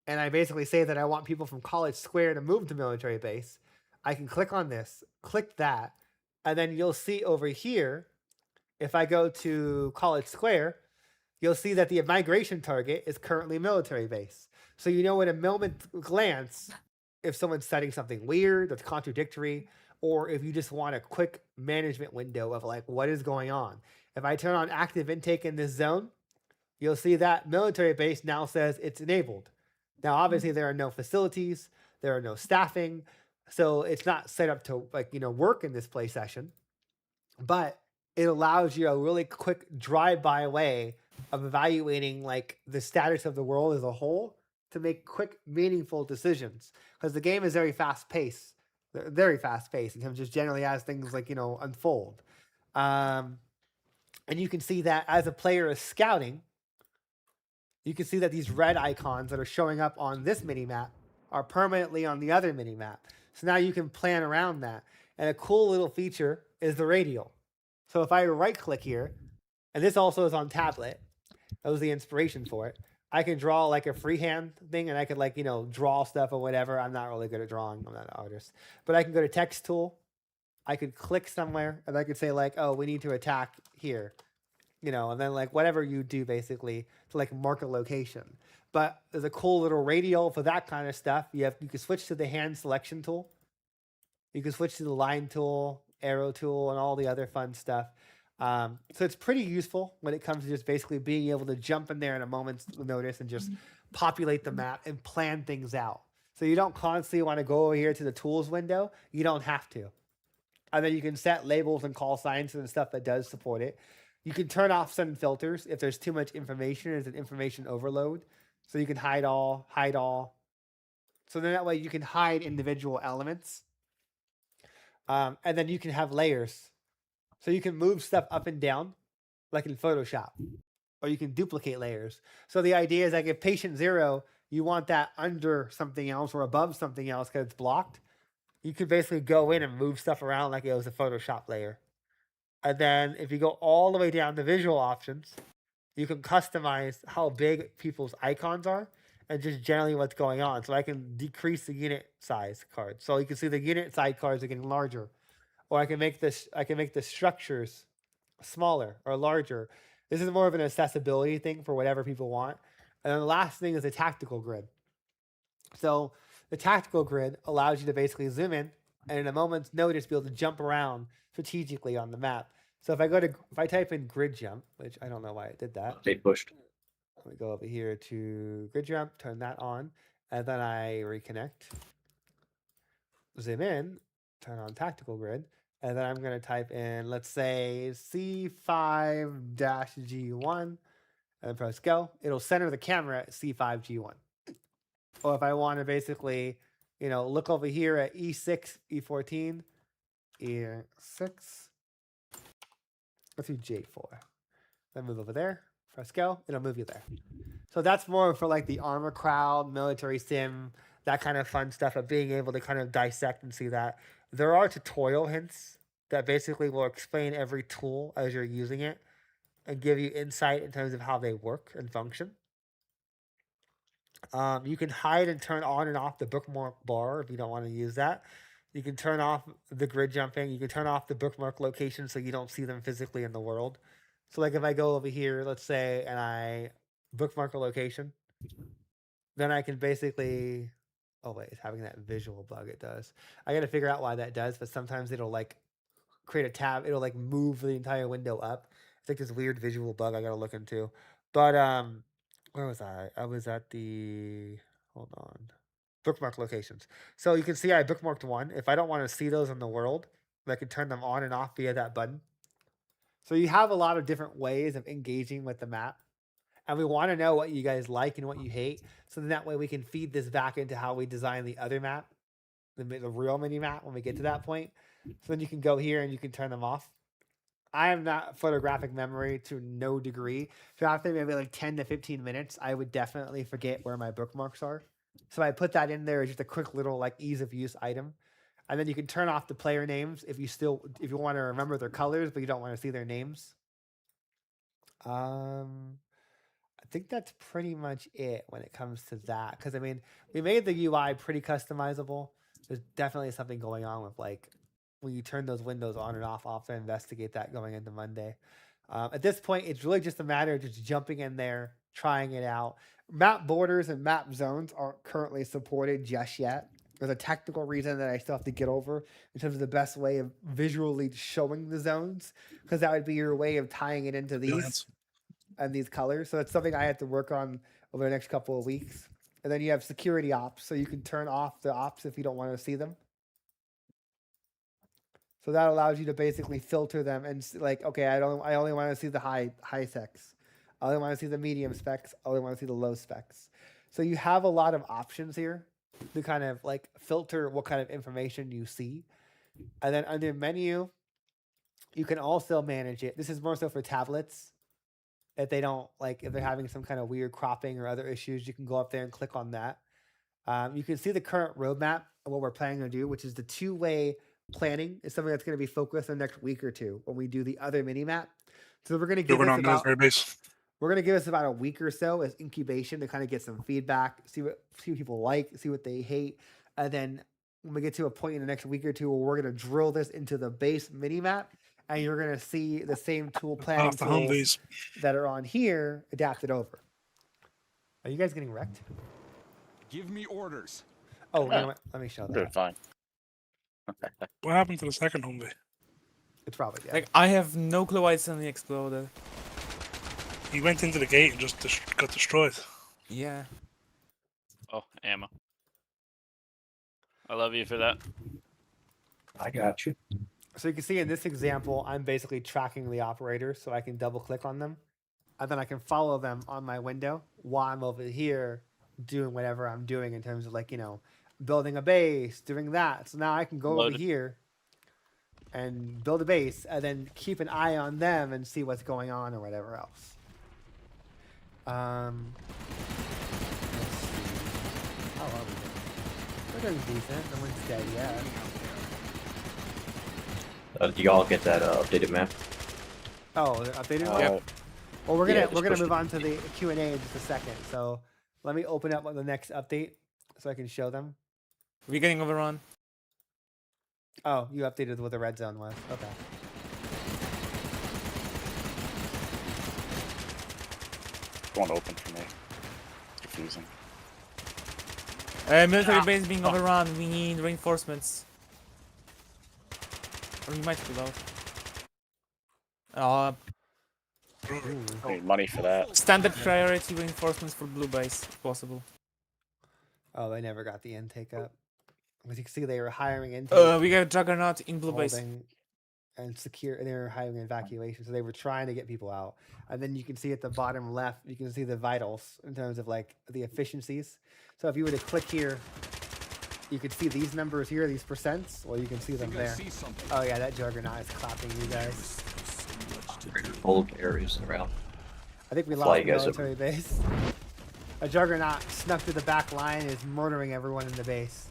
and I basically say that I want people from College Square to move to military base, I can click on this, click that, and then you'll see over here, if I go to College Square, you'll see that the migration target is currently military base. So you know in a moment glance if someone's setting something weird that's contradictory, or if you just want a quick management window of like what is going on. If I turn on active intake in this zone, you'll see that military base now says it's enabled. Now, obviously, there are no facilities, there are no staffing, so it's not set up to work in this play session, but it allows you a really quick drive-by way of evaluating like the status of the world as a whole to make quick, meaningful decisions. Because the game is very fast-paced in terms of just generally as things unfold. And you can see that as a player is scouting, you can see that these red icons that are showing up on this mini-map are permanently on the other mini-map. So now you can plan around that. And a cool little feature is the radial. So if I right-click here, and this also is on tablet, that was the inspiration for it, I can draw like a freehand thing, and I could draw stuff or whatever. I'm not really good at drawing. I'm not an artist. But I can go to text tool. I could click somewhere, and I could say oh, we need to attack here. And then whatever you do basically to mark a location. But there's a cool little radial for that kind of stuff. You can switch to the hand selection tool. You can switch to the line tool, arrow tool, and all the other fun stuff. So it's pretty useful when it comes to just basically being able to jump in there in a moment's notice and just populate the map and plan things out. So you don't constantly want to go over here to the tools window. You don't have to. And then you can set labels and call signs and stuff that does support it. You can turn off some filters if there's too much information. There's an information overload. So you can hide all. So then that way you can hide individual elements. And then you can have layers. So you can move stuff up and down like in Photoshop. Or you can duplicate layers. So the idea is if patient 0, you want that under something else or above something else because it's blocked. You could basically go in and move stuff around like it was a Photoshop layer. And then if you go all the way down to visual options, you can customize how big people's icons are and just generally what's going on. So I can decrease the unit size cards. So you can see the unit size cards are getting larger. Or I can make the structures smaller or larger. This is more of an accessibility thing for whatever people want. And then the last thing is a tactical grid. So the tactical grid allows you to basically zoom in and in a moment's notice be able to jump around strategically on the map. So if I type in grid jump, which I don't know why it did that. They pushed. Let me go over here to grid jump, turn that on, and then I reconnect. Zoom in, turn on tactical grid, and then I'm going to type in, let's say, C5-G1, and press go. It'll center the camera at C5-G1. Or if I want to basically, look over here at E6, E14, E6, let's do J4. Then move over there, press go, it'll move you there. So that's more for the armor crowd, military sim, that kind of fun stuff of being able to kind of dissect and see that. There are tutorial hints that basically will explain every tool as you're using it and give you insight in terms of how they work and function. You can hide and turn on and off the bookmark bar if you don't want to use that. You can turn off the grid jumping. You can turn off the bookmark location so you don't see them physically in the world. So like if I go over here, let's say, and I bookmark a location, then I can basically, oh wait, it's having that visual bug. It does. I got to figure out why that does, but sometimes it'll like create a tab. It'll like move the entire window up. It's like this weird visual bug I got to look into. But where was I? I was at the, hold on, bookmark locations. So you can see I bookmarked one. If I don't want to see those in the world, I can turn them on and off via that button. So you have a lot of different ways of engaging with the map. And we want to know what you guys like and what you hate. So then that way we can feed this back into how we design the other map, the real mini map when we get to that point. So then you can go here and you can turn them off. I am not photographic memory to no degree. So after maybe like 10 to 15 minutes, I would definitely forget where my bookmarks are. So I put that in there as just a quick little like ease of use item. And then you can turn off the player names if you want to remember their colors, but you don't want to see their names. I think that's pretty much it when it comes to that. Because I mean, we made the UI pretty customizable. There's definitely something going on with like when you turn those windows on and off. I'll have to investigate that going into Monday. At this point, it's really just a matter of just jumping in there, trying it out. Map borders and map zones aren't currently supported just yet. There's a technical reason that I still have to get over in terms of the best way of visually showing the zones, because that would be your way of tying it into these and these colors. So that's something I have to work on over the next couple of weeks. And then you have security ops, so you can turn off the ops if you don't want to see them. So that allows you to basically filter them and like, okay, I only want to see the high specs. I only want to see the medium specs. I only want to see the low specs. So you have a lot of options here to kind of like filter what kind of information you see. And then under menu, you can also manage it. This is more so for tablets. If they don't like, if they're having some kind of weird cropping or other issues, you can go up there and click on that. You can see the current roadmap of what we're planning to do, which is the two-way planning is something that's going to be focused in the next week or two when we do the other mini map. So we're going to give us about, we're going to give us about a week or so as incubation to kind of get some feedback, see what people like, see what they hate, and then when we get to a point in the next week or two where we're going to drill this into the base mini map, and you're going to see the same tool planning tools that are on here adapted over. Are you guys getting wrecked? Give me orders. Oh, let me show that. Doing fine. What happened to the second Humvee? It's probably dead. Like, I have no clue why it suddenly exploded. He went into the gate and just got destroyed. Yeah. Oh, ammo. I love you for that. I got you. So you can see in this example, I'm basically tracking the operators so I can double click on them. And then I can follow them on my window while I'm over here doing whatever I'm doing in terms of like, you know, building a base, doing that. So now I can go over here and build a base and then keep an eye on them and see what's going on or whatever else. Let's see. How are we doing? We're doing decent. No one's dead yet. Do y'all get that updated map? Oh, the updated one? Yep. Well, we're gonna push move on to the Q&A in just a second. So let me open up the next update so I can show them. Are we getting overrun? Oh, you updated what the red zone was. Okay. Won't open for me. Confusing. Military base being overrun. We need reinforcements. Or we might pull out. I need money for that. Standard priority reinforcements for blue base, if possible. Oh, they never got the intake up. As you can see, they were hiring intake. We got Juggernaut in blue base. And secure, and they were hiring evacuation, so they were trying to get people out. And then you can see at the bottom left, you can see the vitals in terms of like the efficiencies. So if you were to click here, you can see these numbers here, these percents, or you can see them there. Oh yeah, that Juggernaut is clapping you guys. Old areas around. I think we lost the military base. A Juggernaut snuck through the back line and is murdering everyone in the base.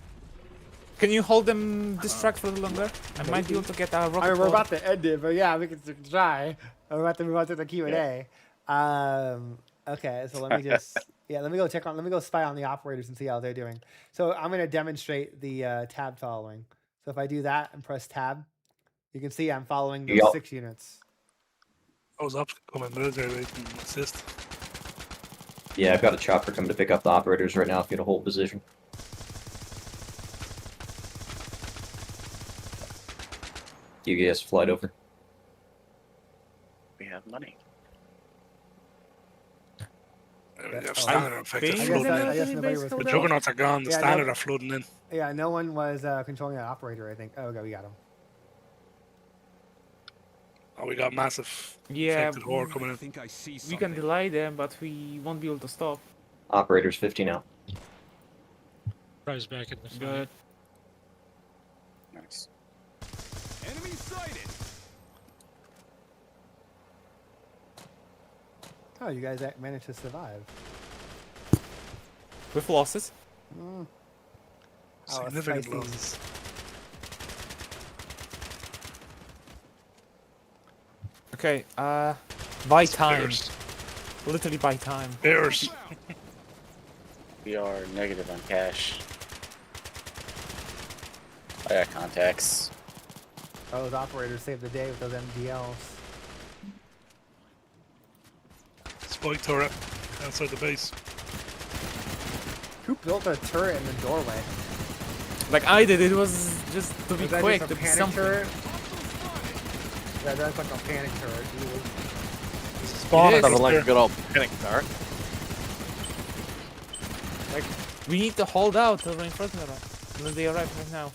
Can you hold them distract for a little longer? I might be able to get our rocket. I mean, we're about to end it, but yeah, we can try. We're about to move on to the Q&A. Okay, so let me just let me go spy on the operators and see how they're doing. So I'm going to demonstrate the tab following. So if I do that and press tab, you can see I'm following those Yup. 6 units. Those ops coming military they can assist. Yeah, I've got a chopper coming to pick up the operators right now if you get a hold position. You guys flight over. We have money. They have Oh, standard I effective think I floating guess, in. I guess military nobody base was held The out. juggernauts are gone. The Yeah, standard no- are floating in. Yeah, no one was controlling that operator, I think. Oh, okay, we got him. Oh, we got massive Yeah, infected horde coming I in. think I see we something. can delay them, but we won't be able to stop. Operators 15 out. Rise back in the fight. Good. Nice. Enemy sighted. Oh, you guys managed to survive. With losses. Mm. Oh, Significant spicy. losses. Okay, buy time. Bears. Literally buy time. Bears. We are negative on cash. I got contacts. Oh, those operators saved the day with those MDLs. Spike turret outside the base. Who built a turret in the doorway? Like I did, it was just to be Was that quick, just a to be panic something. turret? Yeah, that's like a panic turret. Really. Spawn It is. Sounded like a good old panic turret. We need to hold out till reinforcements arrive. Unless they arrive right now.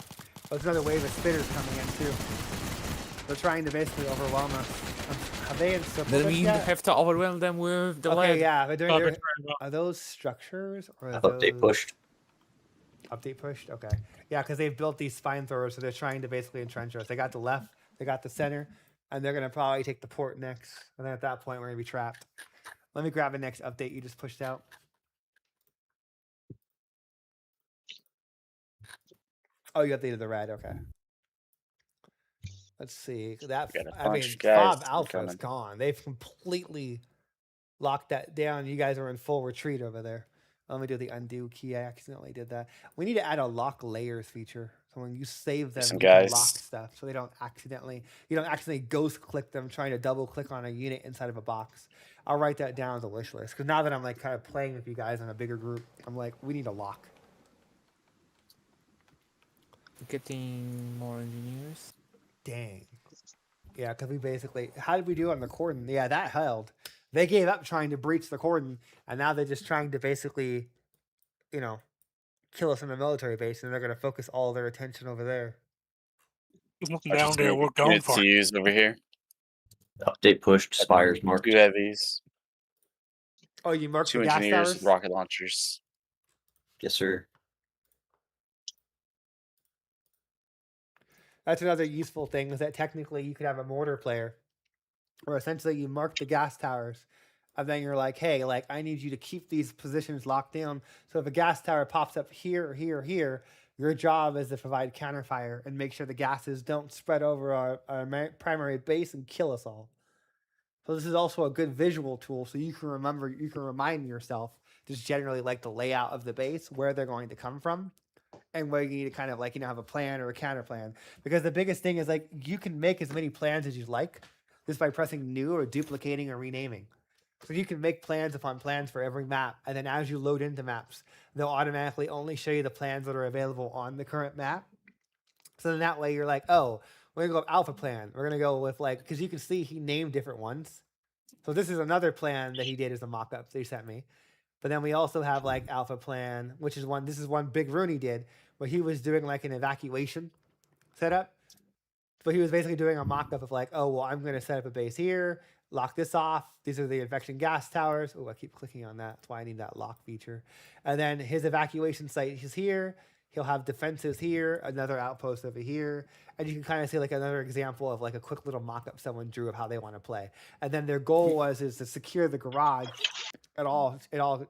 Oh, there's another wave of spinners coming in too. They're trying to basically overwhelm us. Have they encircled Then us we yet? have to overwhelm them with the Okay, lead. yeah, they're doing. Upper Their, triangle. are those structures or are Update those pushed. update pushed? Okay, yeah, because they've built these spine throwers, so they're trying to basically entrench us. They got the left, they got the center, and they're gonna probably take the port next. And then at that point, we're gonna be trapped. Let me grab the next update you just pushed out. Oh, you updated the red. Okay. Let's see. That We got a I mean, bunch of guys Fob Alpha is coming. gone. They've completely locked that down. You guys are in full retreat over there. Let me do the undo key. I accidentally did that. We need to add a lock layers feature. So when you save them, Some you can lock guys. stuff so they don't accidentally, you don't accidentally ghost click them trying to double click on a unit inside of a box. I'll write that down as a wish list because now that I'm like kind of playing with you guys in a bigger group, I'm like, we need a lock. Getting more engineers. Dang. Yeah, because we basically, how did we do on the cordon? Yeah, that held. They gave up trying to breach the cordon, and now they're just trying to basically, you know, kill us in the military base, and they're going to focus all their attention over there. There's nothing I down just there need we're going units for. to use over here. Update pushed. Spires marked. 2 heavies, Oh, you marked 2 the gas engineers, towers? rocket launchers. Yes, sir. That's another useful thing is that technically you could have a mortar player where essentially you mark the gas towers and then you're like, hey, like I need you to keep these positions locked down. So if a gas tower pops up here or here or here, your job is to provide counterfire and make sure the gases don't spread over our primary base and kill us all. So this is also a good visual tool so you can remember, you can remind yourself just generally like the layout of the base, where they're going to come from. And where you need to kind of like, you know, have a plan or a counter plan. Because the biggest thing is like you can make as many plans as you like just by pressing new or duplicating or renaming. So you can make plans upon plans for every map. And then as you load into maps, they'll automatically only show you the plans that are available on the current map. So then that way you're like, oh, we're gonna go with alpha plan. We're gonna go with like, because you can see he named different ones. So this is another plan that he did as a mock-up that he sent me. But then we also have like alpha plan, which is one, this is one Big Rooney did, where he was doing like an evacuation setup. But he was basically doing a mock-up of like, oh, well, I'm going to set up a base here, lock this off. These are the infection gas towers. Oh, I keep clicking on that. That's why I need that lock feature. And then his evacuation site is here. He'll have defenses here, another outpost over here. And you can kind of see like another example of like a quick little mock-up someone drew of how they want to play. And then their goal is to secure the garage at all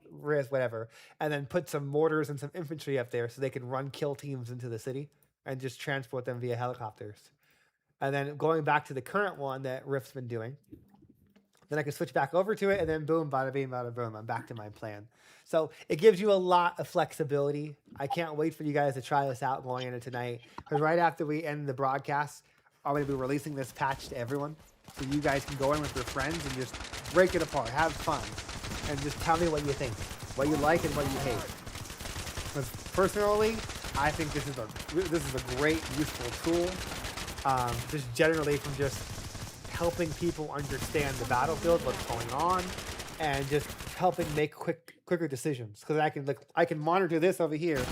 risk, whatever, and then put some mortars and some infantry up there so they can run kill teams into the city and just transport them via helicopters. And then going back to the current one that Rift's been doing, Then I can switch back over to it, and then boom, bada bing, bada boom, I'm back to my plan. So it gives you a lot of flexibility. I can't wait for you guys to try this out going into tonight, because right after we end the broadcast, I'm going to be releasing this patch to everyone, so you guys can go in with your friends and just break it apart, have fun, and just tell me what you think, what you like and what you hate. Because personally, I think this is a great, useful tool. Just generally from just helping people understand the battlefield, what's going on, and just helping make quicker decisions. Because I can monitor this over here,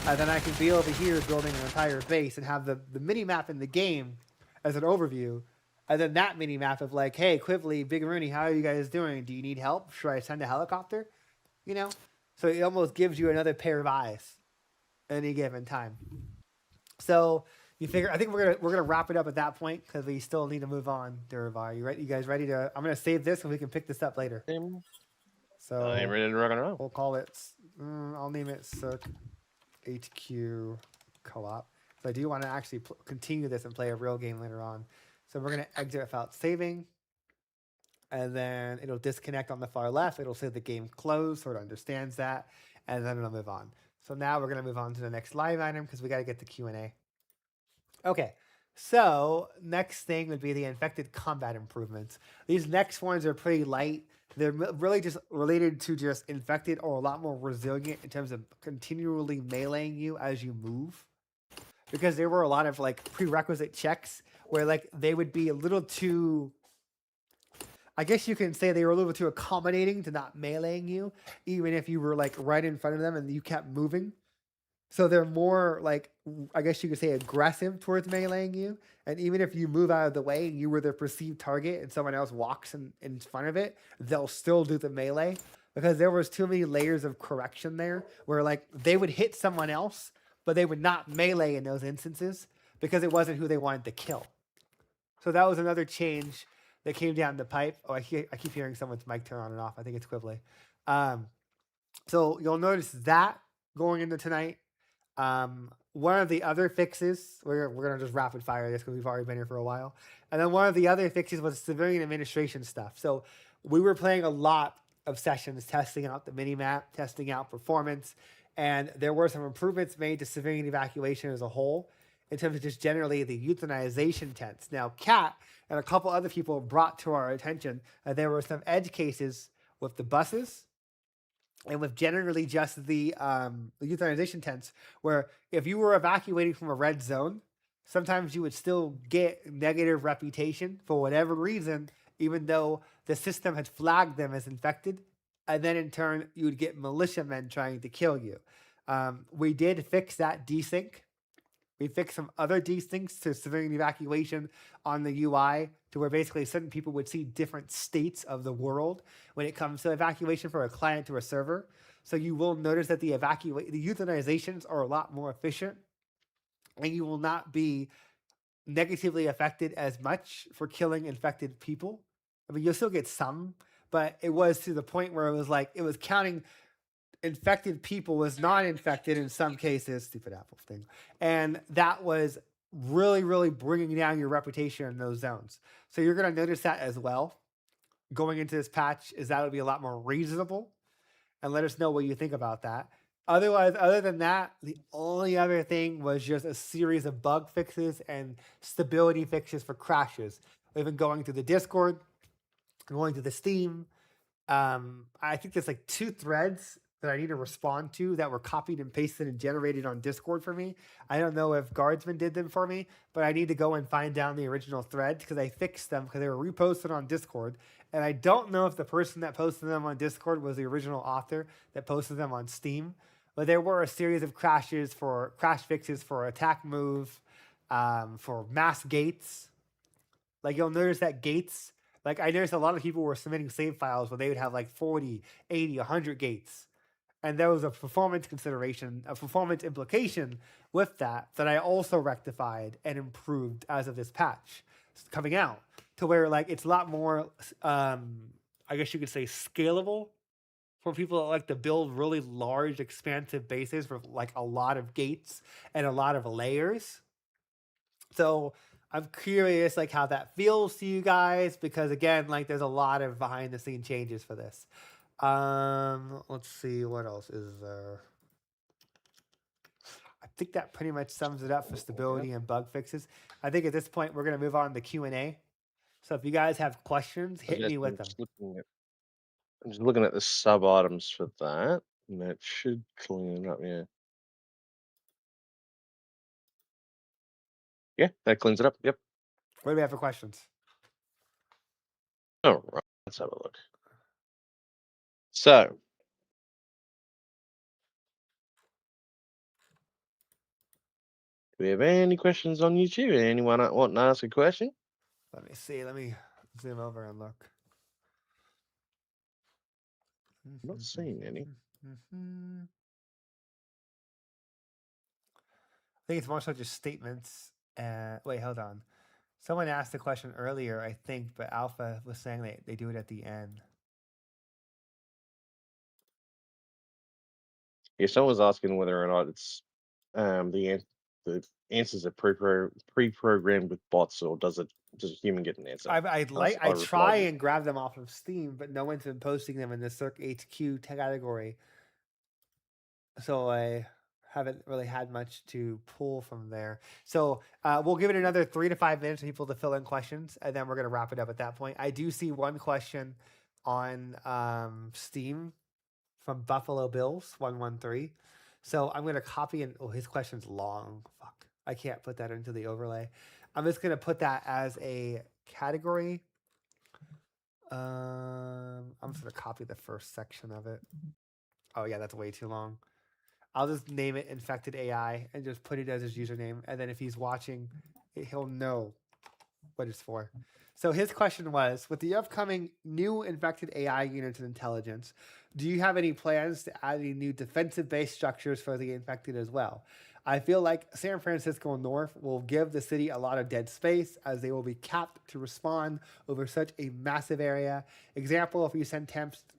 and then I can be over here building an entire base and have the mini map in the game as an overview, and then that mini map of like, hey, Quivly, Big Rooney, how are you guys doing? Do you need help? Should I send a helicopter? You know, so it almost gives you another pair of eyes at any given time. So you figure, I think we're gonna wrap it up at that point because we still need to move on. Derivar, you ready? You guys ready to? I'm gonna save this and we can pick this up later. So I'm ready to rock and roll. we'll call it. I'll name it CERC HQ Co-op. So I do want to actually continue this and play a real game later on. So we're gonna exit without saving, and then it'll disconnect on the far left. It'll say the game closed, so it understands that, and then it'll move on. So now we're gonna move on to the next live item because we got to get the Q&A. Okay, so next thing would be the infected combat improvements. These next ones are pretty light. They're really just related to just infected or a lot more resilient in terms of continually meleeing you as you move. Because there were a lot of like prerequisite checks where like they would be a little too, I guess you can say they were a little too accommodating to not meleeing you, even if you were like right in front of them and you kept moving. So they're more like, I guess you could say aggressive towards meleeing you. And even if you move out of the way and you were the perceived target and someone else walks in front of it, they'll still do the melee because there was too many layers of correction there where like they would hit someone else, but they would not melee in those instances because it wasn't who they wanted to kill. So that was another change that came down the pipe. Oh, I keep hearing someone's mic turn on and off. I think it's Quivly. So you'll notice that going into tonight. One of the other fixes, we're going to just rapid fire this because we've already been here for a while. And then one of the other fixes was civilian administration stuff. So we were playing a lot of sessions, testing out the mini-map, testing out performance, and there were some improvements made to civilian evacuation as a whole in terms of just generally the euthanization tents. Now, Kat and a couple other people brought to our attention that there were some edge cases with the buses and with generally just the euthanization tents, where if you were evacuating from a red zone, sometimes you would still get negative reputation for whatever reason, even though the system had flagged them as infected. And then in turn, you would get militiamen trying to kill you. We did fix that desync. We fixed some other desyncs to civilian evacuation on the UI to where basically certain people would see different states of the world when it comes to evacuation from a client to a server. So you will notice that the euthanizations are a lot more efficient and you will not be negatively affected as much for killing infected people. I mean, you'll still get some, but it was to the point where it was like, it was counting infected people was non-infected in some cases, stupid Apple thing. And that was really, really bringing down your reputation in those zones. So you're going to notice that as well. Going into this patch is that it'll be a lot more reasonable, and let us know what you think about that. Otherwise, other than that, the only other thing was just a series of bug fixes and stability fixes for crashes. We've been going through the Discord, going to the Steam. I think there's like 2 threads that I need to respond to that were copied and pasted and generated on Discord for me. I don't know if Guardsman did them for me, but I need to go and find down the original threads because I fixed them because they were reposted on Discord. And I don't know if the person that posted them on Discord was the original author that posted them on Steam, but there were a series of crash fixes for attack move, for mass gates. Like you'll notice that gates, like I noticed a lot of people were submitting save files where they would have like 40, 80, 100 gates. And there was a performance consideration, a performance implication with that I also rectified and improved as of this patch coming out to where like it's a lot more, I guess you could say scalable for people that like to build really large, expansive bases with like a lot of gates and a lot of layers. So I'm curious like how that feels to you guys, because again, like there's a lot of behind the scene changes for this. Let's see, what else is there? I think that pretty much sums it up for stability and bug fixes. I think at this point we're gonna move on to Q&A. So if you guys have questions, hit me with them. I'm just looking at the sub items for that, and that should clean up. Yeah. Yeah, that cleans it up. Yep. What do we have for questions? All right, let's have a look. So, do we have any questions on YouTube? Anyone want to ask a question? Let me see. Let me zoom over and look. I'm not seeing any. I think it's more so just statements. Wait, hold on. Someone asked a question earlier, I think, but Alpha was saying they do it at the end. Yeah, someone was asking whether or not it's the answers are pre-programmed with bots, or does a human get an answer? I replied try with- and grab them off of Steam, but no one's been posting them in the CERC HQ category. So I haven't really had much to pull from there. So we'll give it another 3 to 5 minutes for people to fill in questions, and then we're going to wrap it up at that point. I do see one question on Steam from Buffalo Bills 113. So I'm going to copy and his question's long. Fuck. I can't put that into the overlay. I'm just going to put that as a category. I'm just going to copy the first section of it. Oh yeah, that's way too long. I'll just name it Infected AI and just put it as his username. And then if he's watching, he'll know what it's for. So his question was, with the upcoming new Infected AI units of intelligence, do you have any plans to add any new defensive-based structures for the infected as well? I feel like San Francisco North will give the city a lot of dead space, as they will be capped to respond over such a massive area. Example, if you send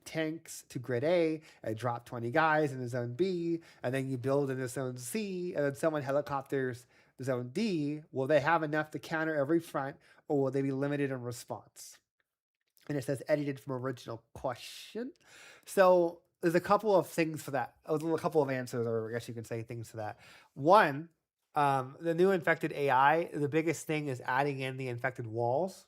tanks to grid A and drop 20 guys in the zone B, and then you build in the zone C, and then someone helicopters zone D, will they have enough to counter every front, or will they be limited in response? And it says edited from original question. So there's a couple of things for that. A couple of answers, or I guess you can say things to that. One, the new infected AI, the biggest thing is adding in the infected walls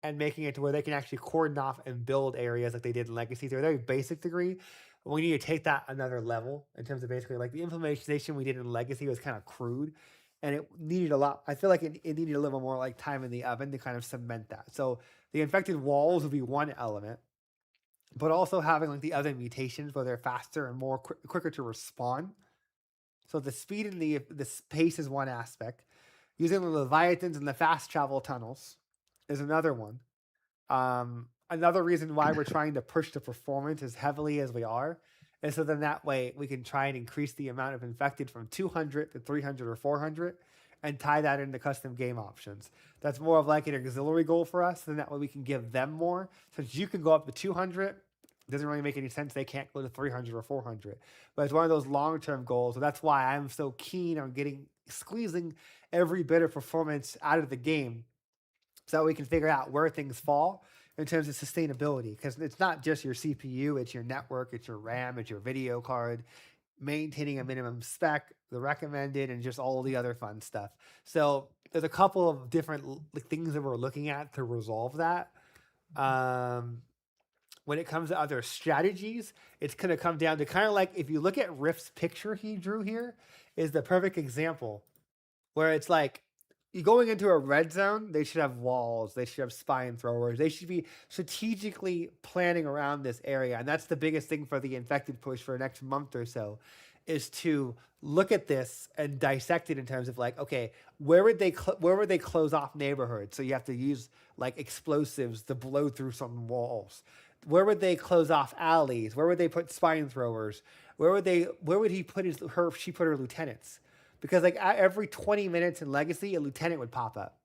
and making it to where they can actually cordon off and build areas like they did in Legacy to a very basic degree. We need to take that another level in terms of basically like the implementation we did in Legacy was kind of crude, and it needed a lot. I feel like it needed a little more like time in the oven to kind of cement that. So the infected walls would be one element, but also having like the other mutations where they're faster and more quicker to respond. So the speed and the pace is one aspect. Using the Leviathans and the fast travel tunnels is another one. Another reason why we're trying to push the performance as heavily as we are is so then that way we can try and increase the amount of infected from 200 to 300 or 400 and tie that into custom game options. That's more of like an auxiliary goal for us, then that way we can give them more. Since you can go up to 200, it doesn't really make any sense they can't go to 300 or 400. But it's one of those long-term goals, so that's why I'm so keen on squeezing every bit of performance out of the game so that we can figure out where things fall in terms of sustainability. Because it's not just your CPU, it's your network, it's your RAM, it's your video card, maintaining a minimum spec, the recommended, and just all the other fun stuff. So there's a couple of different things that we're looking at to resolve that. When it comes to other strategies, it's going to come down to kind of like, if you look at Rift's picture he drew here, is the perfect example where it's like, you going into a red zone, they should have walls, they should have spine throwers, they should be strategically planning around this area. And that's the biggest thing for the infected push for the next month or so, is to look at this and dissect it in terms of like, okay, where would they close off neighborhoods? So you have to use like explosives to blow through some walls. Where would they close off alleys? Where would they put spine throwers? Where would he put her lieutenants? Because like every 20 minutes in Legacy, a lieutenant would pop up.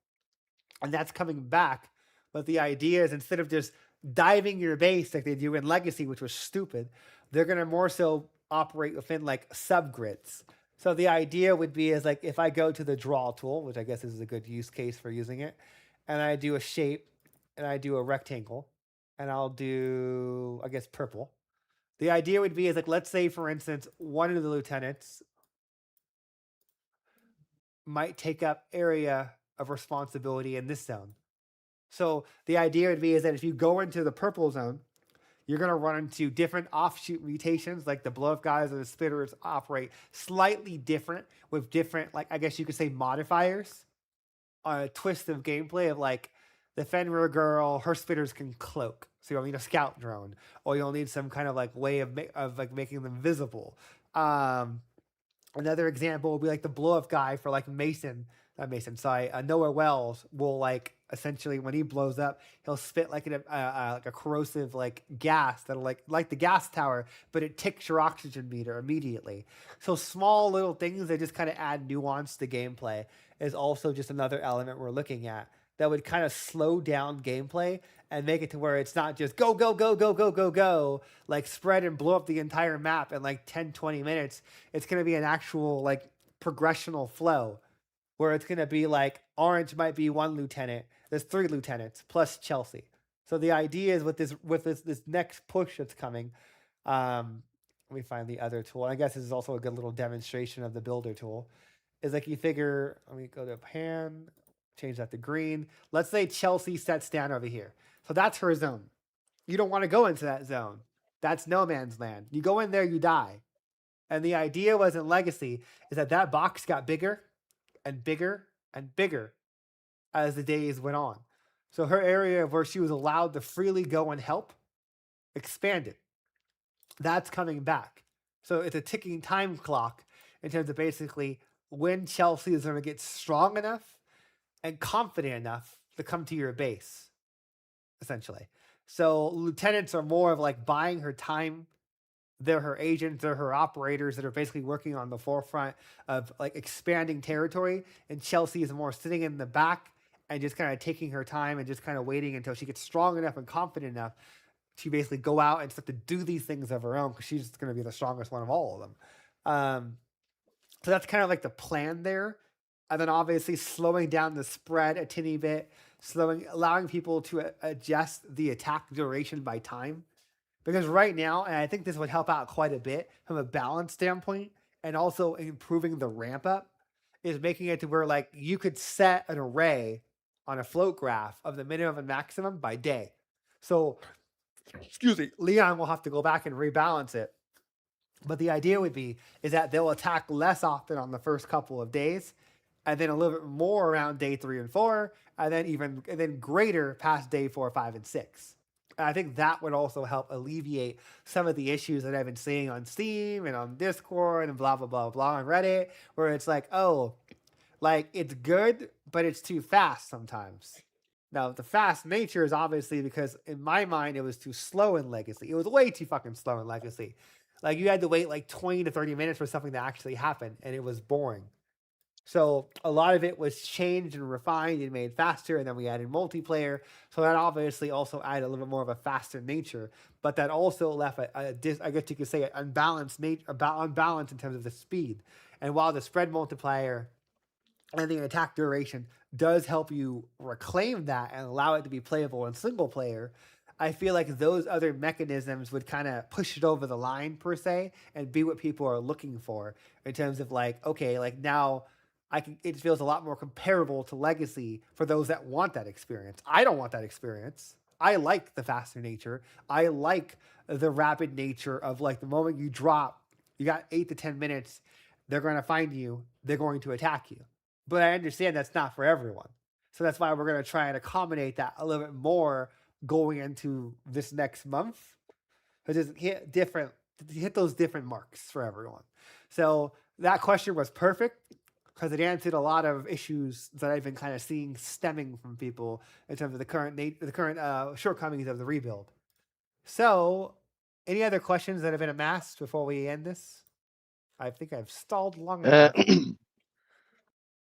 And that's coming back. But the idea is, instead of just diving your base like they do in Legacy, which was stupid, they're going to more so operate within like subgrids. So the idea would be is like if I go to the draw tool, which I guess is a good use case for using it, and I do a shape and I do a rectangle and I'll do, I guess, purple. The idea would be is like, let's say for instance, one of the lieutenants might take up area of responsibility in this zone. So the idea would be is that if you go into the purple zone, you're going to run into different offshoot mutations, like the blow up guys or the spitters operate slightly different with different, like, I guess you could say modifiers on a twist of gameplay of like the Fenrir girl, her spitters can cloak. So you'll need a scout drone, or you'll need some kind of like way of like making them visible. Another example would be like the blow up guy for like Noah Wells will like essentially when he blows up, he'll spit like a corrosive like gas that'll like the gas tower, but it ticks your oxygen meter immediately. So small little things that just kind of add nuance to gameplay is also just another element we're looking at that would kind of slow down gameplay and make it to where it's not just go, go, go, go, go, go, go, like spread and blow up the entire map in like 10, 20 minutes. It's going to be an actual like progressional flow where it's going to be like orange might be one lieutenant. There's 3 lieutenants plus Chelsea. So the idea is with this next push that's coming, let me find the other tool. I guess this is also a good little demonstration of the builder tool. Is like you figure, let me go to pan, change that to green. Let's say Chelsea sets down over here. So that's her zone. You don't want to go into that zone. That's no man's land. You go in there, you die. And the idea was in Legacy is that box got bigger and bigger and bigger as the days went on. So her area where she was allowed to freely go and help expanded. That's coming back. So it's a ticking time clock in terms of basically when Chelsea is going to get strong enough and confident enough to come to your base, essentially. So lieutenants are more of like buying her time. They're her agents, they're her operators that are basically working on the forefront of like expanding territory. And Chelsea is more sitting in the back and just kind of taking her time and just kind of waiting until she gets strong enough and confident enough to basically go out and start to do these things of her own because she's going to be the strongest one of all of them. So that's kind of like the plan there. And then obviously slowing down the spread a teeny bit, allowing people to adjust the attack duration by time. Because right now, and I think this would help out quite a bit from a balance standpoint and also improving the ramp up, is making it to where like you could set an array on a float graph of the minimum and maximum by day. So, excuse me, Leon will have to go back and rebalance it. But the idea would be is that they'll attack less often on the first couple of days, and then a little bit more around day 3 and 4, and then greater past day 4, 5, and 6. And I think that would also help alleviate some of the issues that I've been seeing on Steam and on Discord and blah, blah, blah, blah on Reddit, where it's like, oh, like it's good, but it's too fast sometimes. Now, the fast nature is obviously because in my mind, it was too slow in Legacy. It was way too fucking slow in Legacy. Like you had to wait like 20 to 30 minutes for something to actually happen, and it was boring. So a lot of it was changed and refined and made faster, and then we added multiplayer. So that obviously also added a little bit more of a faster nature, but that also left I guess you could say an unbalanced unbalance in terms of the speed. And while the spread multiplier and the attack duration does help you reclaim that and allow it to be playable in single player, I feel like those other mechanisms would kind of push it over the line per se and be what people are looking for in terms of like, okay, like now it feels a lot more comparable to Legacy for those that want that experience. I don't want that experience. I like the faster nature. I like the rapid nature of like the moment you drop, you got 8 to 10 minutes, they're going to find you, they're going to attack you. But I understand that's not for everyone. So that's why we're going to try and accommodate that a little bit more going into this next month. Because hit those different marks for everyone. So that question was perfect because it answered a lot of issues that I've been kind of seeing stemming from people in terms of the current shortcomings of the rebuild. So, any other questions that have been amassed before we end this? I think I've stalled long enough.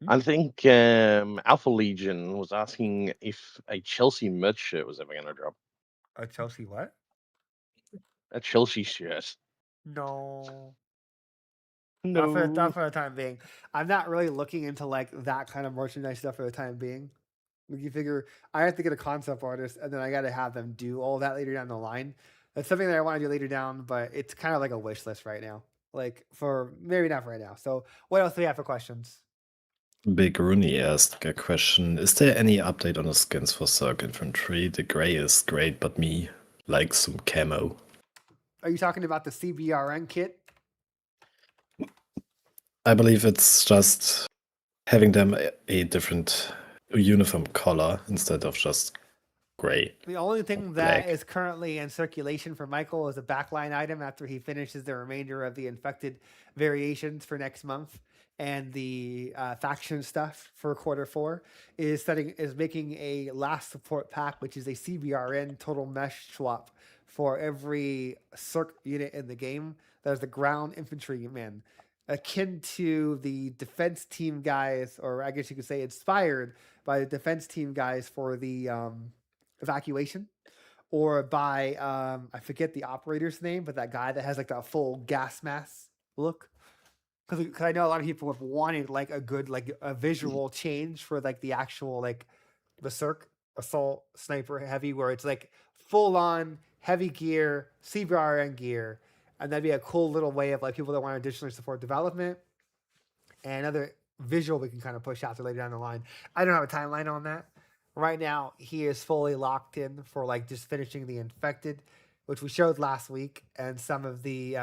I think Alpha Legion was asking if a Chelsea merch shirt was ever going to drop. A Chelsea what? A Chelsea shirt. No. Not for the time being. I'm not really looking into like that kind of merchandise stuff for the time being. Like, you figure I have to get a concept artist, and then I got to have them do all that later down the line. That's something that I want to do later down, but it's kind of like a wish list right now. Like for maybe not right now. So what else do we have for questions? Big Rooney asked a question. Is there any update on the skins for CERC Infantry? The grey is great, but me like some camo. Are you talking about the CBRN kit? I believe it's just having them a different uniform color instead of just gray. The only thing or that black. is currently in circulation for Michael is a backline item after he finishes the remainder of the infected variations for next month. And the faction stuff for Q4 is making a last support pack, which is a CBRN total mesh swap for every CERC unit in the game. That is the ground infantryman, akin to the defense team guys, or I guess you could say inspired by the defense team guys for the evacuation, or by I forget the operator's name, but that guy that has like that full gas mask look. Because I know a lot of people have wanted like a good like a visual change for like the actual like the CERC assault sniper heavy, where it's like full on heavy gear, CBRN gear, and that'd be a cool little way of like people that want to additionally support development and another visual we can kind of push out to later down the line. I don't have a timeline on that. Right now, he is fully locked in for like just finishing the infected, which we showed last week, and some of the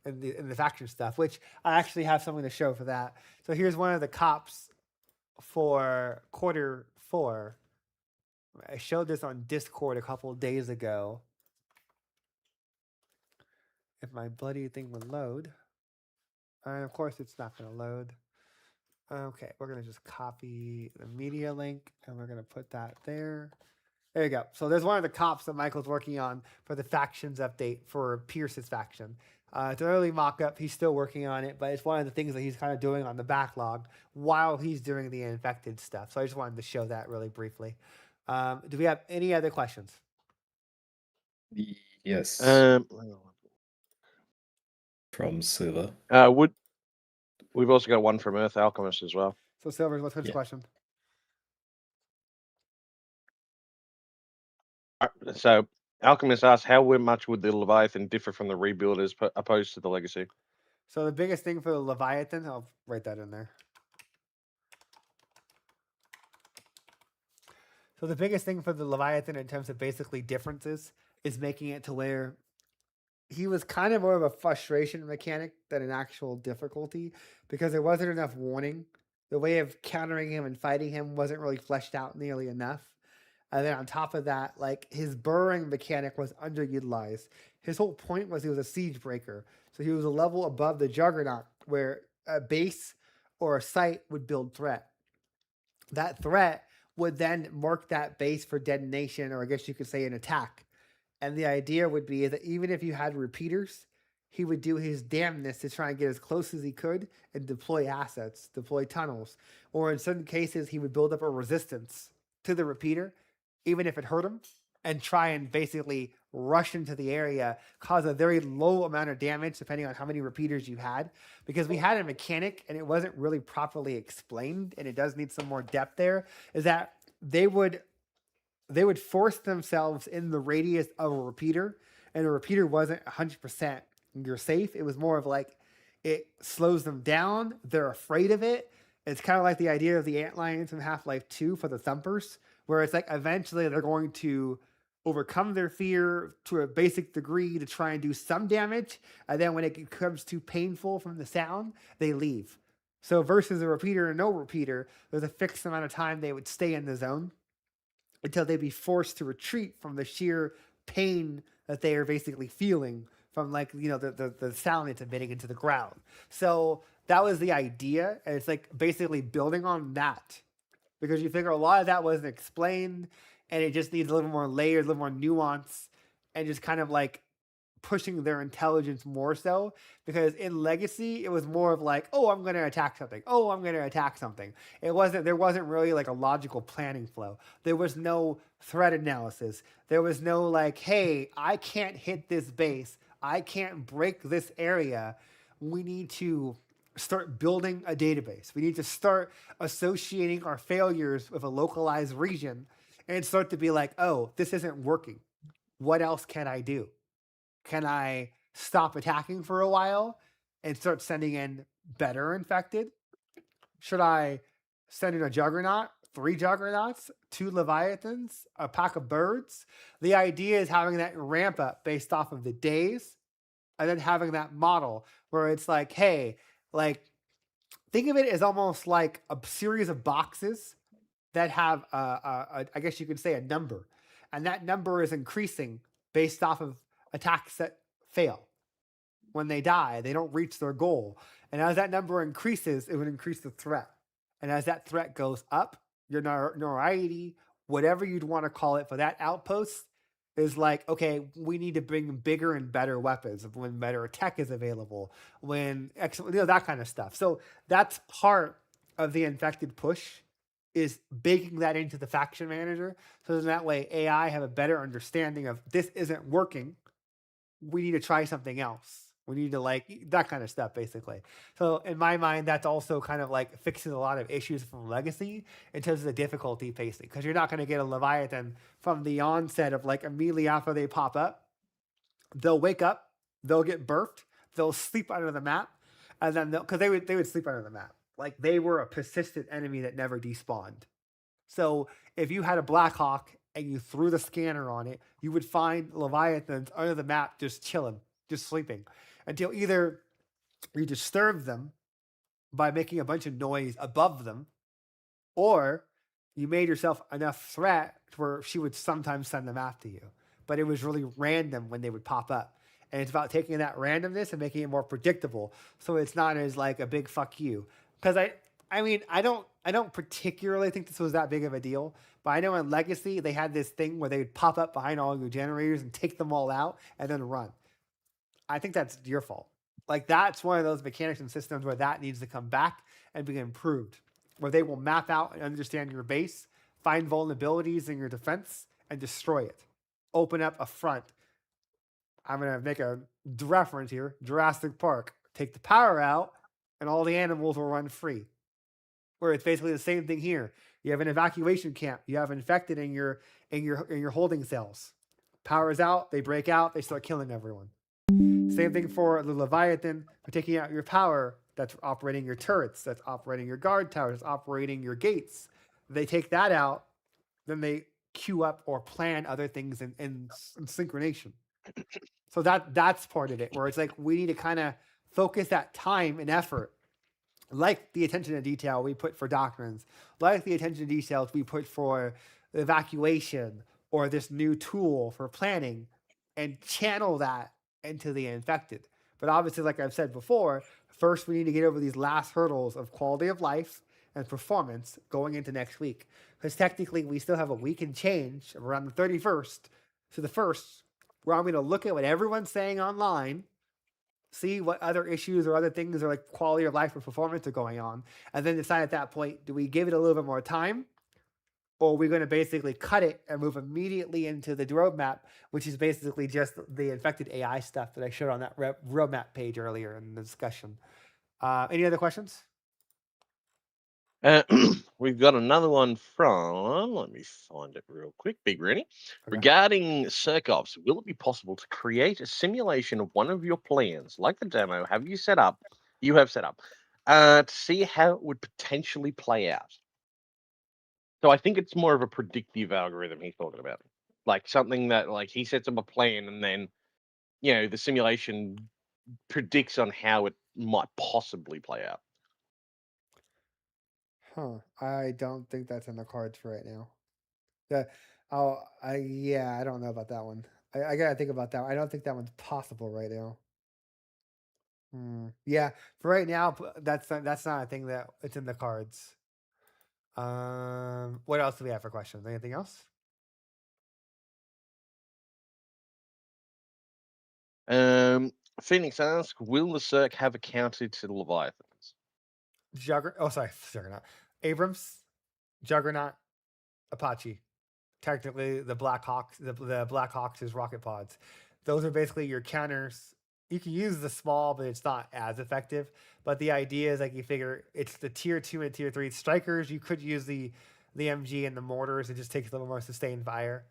in the faction stuff, which I actually have something to show for that. So here's one of the cops for Q4. I showed this on Discord a couple of days ago. If my bloody thing would load. And of course it's not going to load. Okay, we're going to just copy the media link and we're going to put that there. There you go. So there's one of the cops that Michael's working on for the factions update for Pierce's faction. It's an early mock-up. He's still working on it, but it's one of the things that he's kind of doing on the backlog while he's doing the infected stuff. So I just wanted to show that really briefly. Do we have any other questions? Yes. From Silver. We've also got one from Earth Alchemist as well. So Silver, what's his question? So Alchemist asks, how much would the Leviathan differ from the rebuilders opposed to the Legacy? So the biggest thing for the Leviathan, I'll write that in there. So the biggest thing for the Leviathan in terms of basically differences is making it to where he was kind of more of a frustration mechanic than an actual difficulty, because there wasn't enough warning. The way of countering him and fighting him wasn't really fleshed out nearly enough. And then on top of that, like his burrowing mechanic was underutilized. His whole point was he was a siege breaker. So he was a level above the Juggernaut, where a base or a site would build threat. That threat would then mark that base for detonation, or I guess you could say an attack. And the idea would be that even if you had repeaters, he would do his damnness to try and get as close as he could and deploy assets, deploy tunnels. Or in certain cases, he would build up a resistance to the repeater, even if it hurt him, and try and basically rush into the area, cause a very low amount of damage depending on how many repeaters you had. Because we had a mechanic and it wasn't really properly explained, and it does need some more depth there, is that they would force themselves in the radius of a repeater, and a repeater wasn't 100% you're safe. It was more of like it slows them down. They're afraid of it. It's kind of like the idea of the antlions from Half-Life 2 for the thumpers, where it's like eventually they're going to overcome their fear to a basic degree to try and do some damage, and then when it becomes too painful from the sound, they leave. So versus a repeater and no repeater, there's a fixed amount of time they would stay in the zone until they'd be forced to retreat from the sheer pain that they are basically feeling from, like, you know, the sound it's emitting into the ground. So that was the idea, and it's like basically building on that, because you figure a lot of that wasn't explained, and it just needs a little more layers, a little more nuance, and just kind of like pushing their intelligence more so. Because in Legacy, it was more of like, oh, I'm going to attack something. Oh, I'm going to attack something. There wasn't really like a logical planning flow. There was no threat analysis. There was no like, hey, I can't hit this base. I can't break this area we need to start building a database. We need to start associating our failures with a localized region and start to be like, oh, this isn't working. What else can I do? Can I stop attacking for a while and start sending in better infected? Should I send in a juggernaut, 3 juggernauts, 2 leviathans, a pack of birds? The idea is having that ramp up based off of the days and then having that model where it's like, hey, like, think of it as almost like a series of boxes that have, I guess you could say, a number. And that number is increasing based off of attacks that fail. When they die, they don't reach their goal. And as that number increases, it would increase the threat. And as that threat goes up, your notoriety, whatever you'd want to call it for that outpost, is like, okay, we need to bring bigger and better weapons when better tech is available, when that kind of stuff. So that's part of the infected push, is baking that into the faction manager. So that way AI have a better understanding of this isn't working. We need to try something else. We need to that kind of stuff, basically. So in my mind, that's also kind of like fixing a lot of issues from Legacy in terms of the difficulty facing, because you're not going to get a Leviathan from the onset of immediately after they pop up. They'll wake up, they'll get birthed, they'll sleep under the map, and then because they would sleep under the map. Like they were a persistent enemy that never despawned. So if you had a Blackhawk and you threw the scanner on it, you would find Leviathans under the map just chilling, just sleeping, until either you disturb them by making a bunch of noise above them, or you made yourself enough threat where she would sometimes send them after you. But it was really random when they would pop up. And it's about taking that randomness and making it more predictable, so it's not as like a big fuck you. Because I don't particularly think this was that big of a deal, but I know in Legacy they had this thing where they would pop up behind all your generators and take them all out and then run. I think that's your fault. Like that's one of those mechanics and systems where that needs to come back and be improved, where they will map out and understand your base, find vulnerabilities in your defense, and destroy it. Open up a front. I'm going to make a reference here. Jurassic Park. Take the power out and all the animals will run free. Where it's basically the same thing here. You have an evacuation camp. You have infected in your holding cells. Power's out, they break out, they start killing everyone. Same thing for the Leviathan, for taking out your power, that's operating your turrets, that's operating your guard towers, that's operating your gates. They take that out, then they queue up or plan other things in synchronization. So that's part of it, where it's like we need to kind of focus that time and effort, like the attention to detail we put for doctrines, like the attention to details we put for evacuation or this new tool for planning, and channel that into the infected. But obviously, like I've said before, first we need to get over these last hurdles of quality of life and performance going into next week. Because technically we still have a week and change around the 31st to the 1st, where I'm going to look at what everyone's saying online, see what other issues or other things or like quality of life or performance are going on, and then decide at that point, do we give it a little bit more time, or are we going to basically cut it and move immediately into the roadmap, which is basically just the infected AI stuff that I showed on that roadmap page earlier in the discussion. Any other questions? We've got another one from, let me find it real quick, Big Rennie. Okay. Regarding CERC OPS, will it be possible to create a simulation of one of your plans, like the demo you have set up, to see how it would potentially play out? So I think it's more of a predictive algorithm he's talking about. Like something that like he sets up a plan and then, the simulation predicts on how it might possibly play out. I don't think that's in the cards for right now. I don't know about that one. I gotta think about that. I don't think that one's possible right now. Yeah, for right now, that's not a thing that it's in the cards. What else do we have for questions? Anything else? Phoenix asks, will the CERC have a counter to the Leviathans? Juggernaut. Abrams, Juggernaut, Apache. Technically, the Blackhawks, the Blackhawks is rocket pods. Those are basically your counters you can use the small, but it's not as effective. But the idea is like you figure it's the tier 2 and tier 3 strikers. You could use the MG and the mortars. It just takes a little more sustained fire.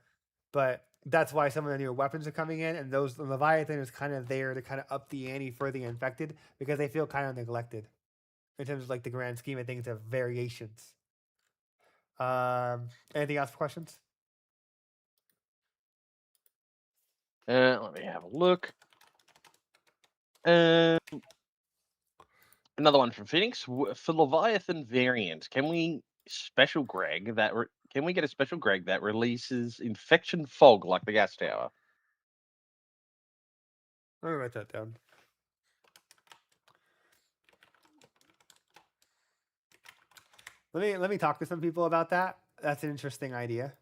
But that's why some of the newer weapons are coming in, and the Leviathan is kind of there to kind of up the ante for the infected because they feel kind of neglected in terms of like the grand scheme of things of variations. Anything else for questions? Let me have a look. Another one from Phoenix for Leviathan variant. Can we special Greg that? Can we get a special Greg that releases infection fog like the gas tower? Let me write that down. Let me talk to some people about that. That's an interesting idea.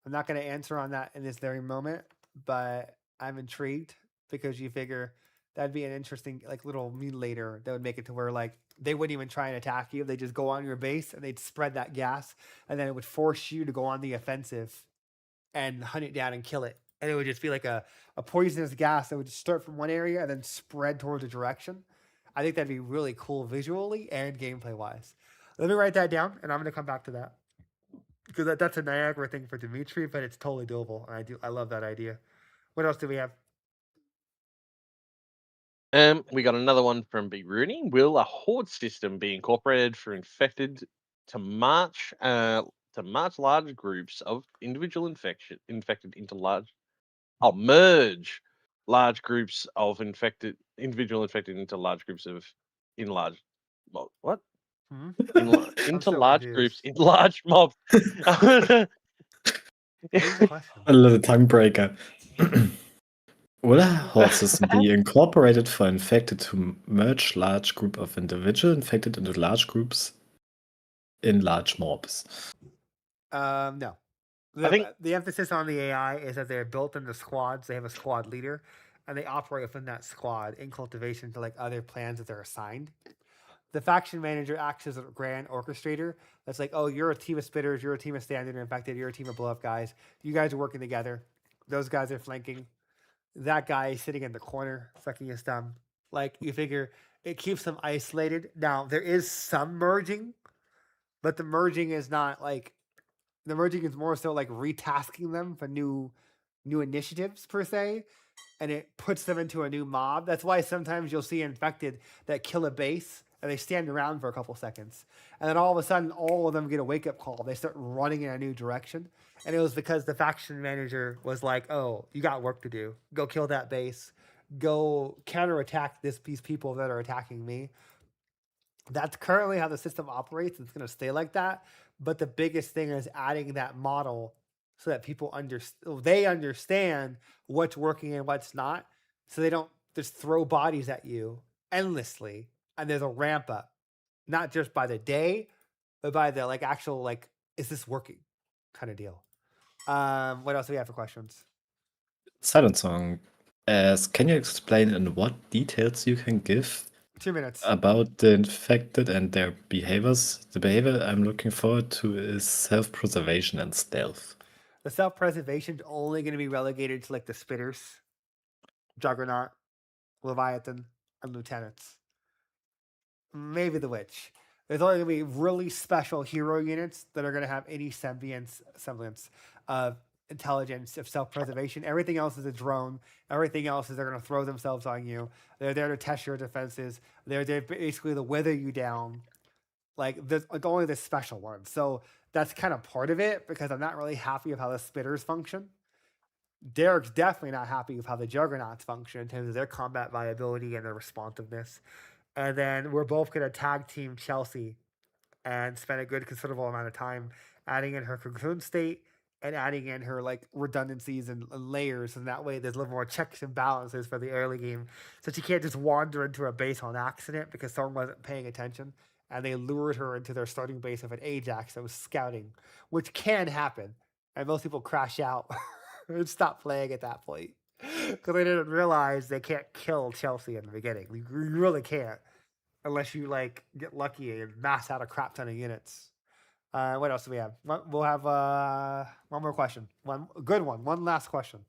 I'm not going to answer on that in this very moment, but I'm intrigued because you figure that'd be an interesting like little mutilator that would make it to where like they wouldn't even try and attack you. They just go on your base and they'd spread that gas, and then it would force you to go on the offensive and hunt it down and kill it. And it would just be like a poisonous gas that would start from one area and then spread towards a direction. I think that'd be really cool visually and gameplay wise. Let me write that down, and I'm going to come back to that because that's a Niagara thing for Dimitri, but it's totally doable. And I love that idea. What else do we have? We got another one from B. Rooney. Will a horde system be incorporated for infected to march large groups of individual infected into large? I'll merge large groups of individual infected into large groups of what? Into large groups in large mobs. What's the question? A little tongue breaker. Will a horde system be incorporated for infected to merge large group of individual infected into large groups in large mobs? No. The emphasis on the AI is that they're built into squads. They have a squad leader, and they operate within that squad in cultivation to like other plans that they're assigned. The faction manager acts as a grand orchestrator. That's like, oh, you're a team of spitters, you're a team of standard infected, you're a team of blow up guys. You guys are working together. Those guys are flanking. That guy is sitting in the corner, sucking his thumb. Like, you figure it keeps them isolated. Now, there is some merging, but the merging is not like, the merging is more so like retasking them for new initiatives per se, and it puts them into a new mob. That's why sometimes you'll see infected that kill a base and they stand around for a couple seconds, and then all of a sudden all of them get a wake-up call. They start running in a new direction, and it was because the faction manager was like, oh, you got work to do, go kill that base, go counterattack these people that are attacking me. That's currently how the system operates. It's going to stay like that. But the biggest thing is adding that model so that people understand what's working and what's not. So they don't just throw bodies at you endlessly. And there's a ramp up, not just by the day, but by the like actual, like, is this working kind of deal. What else do we have for questions? Silent Song asks, can you explain in what details you can give 2 minutes. about the infected and their behaviors? The behavior I'm looking forward to is self-preservation and stealth. The self-preservation is only going to be relegated to like the spitters, Juggernaut, Leviathan, and Lieutenants. Maybe the Witch. There's only going to be really special hero units that are going to have any semblance of intelligence, of self-preservation. Everything else is a drone. Everything else is they're going to throw themselves on you. They're there to test your defenses. They're there basically to wither you down. Like, there's only the special ones. So that's kind of part of it because I'm not really happy with how the spitters function. Derek's definitely not happy with how the Juggernauts function in terms of their combat viability and their responsiveness. And then we're both going to tag team Chelsea and spend a good considerable amount of time adding in her cocoon state and adding in her like redundancies and layers. And that way there's a little more checks and balances for the early game. So she can't just wander into a base on accident because someone wasn't paying attention and they lured her into their starting base of an Ajax that was scouting, which can happen. And most people crash out and stop playing at that point. Because they didn't realize they can't kill Chelsea in the beginning. You really can't. Unless you, like, get lucky and mass out a crap ton of units. What else do we have? We'll have one more question. One good one. One last question.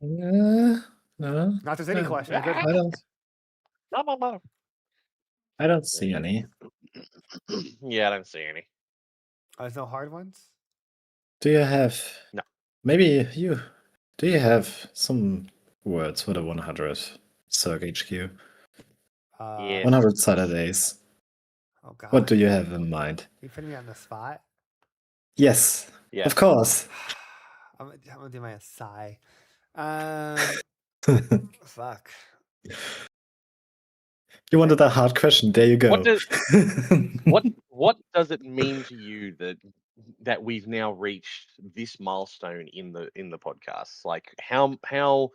No, Not there's any no, question. Good. I don't. No. I don't see any. Yeah, I don't see any. There's no hard ones. Do you have? No. Maybe you. Do you have some words for the 100 CERC HQ? Yes. 100 Saturdays. Oh God. What do you have in mind? You putting me on the spot? Yes, Yeah. of course. I'm gonna do my sigh. Fuck. You wanted a hard question. There you go. What does it mean to you that we've now reached this milestone in the podcast? Like how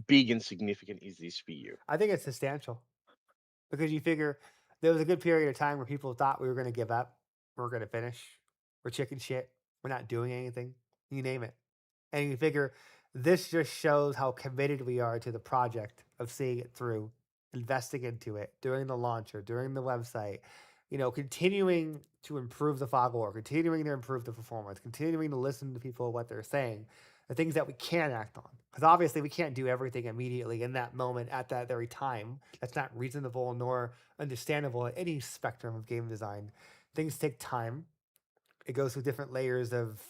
big and significant is this for you? I think it's substantial because you figure there was a good period of time where people thought we were going to give up, we're going to finish, we're chicken shit, we're not doing anything, you name it. And you figure this just shows how committed we are to the project of seeing it through, investing into it, doing the launcher, doing the website, continuing to improve the fog war, continuing to improve the performance, continuing to listen to people, what they're saying, the things that we can act on. Because obviously we can't do everything immediately in that moment at that very time. That's not reasonable nor understandable at any spectrum of game design. Things take time. It goes through different layers of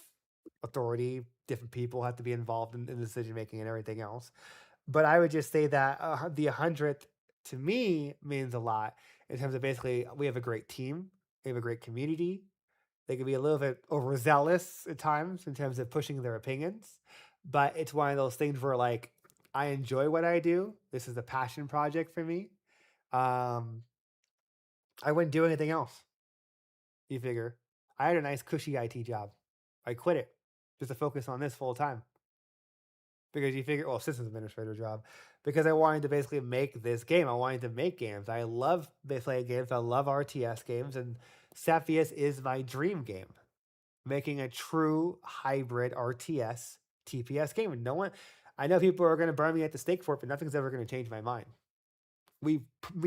authority. Different people have to be involved in decision making and everything else. But I would just say that the 100th to me means a lot in terms of basically we have a great team, we have a great community. They can be a little bit overzealous at times in terms of pushing their opinions, but it's one of those things where like I enjoy what I do. This is a passion project for me. I wouldn't do anything else. You figure I had a nice cushy IT job. I quit it just to focus on this full time. Because you figure, systems administrator job, because I wanted to basically make this game. I wanted to make games. I love playing games. I love RTS games, and Cepheus is my dream game. Making a true hybrid RTS TPS game. And I know people are going to burn me at the stake for it, but nothing's ever going to change my mind. We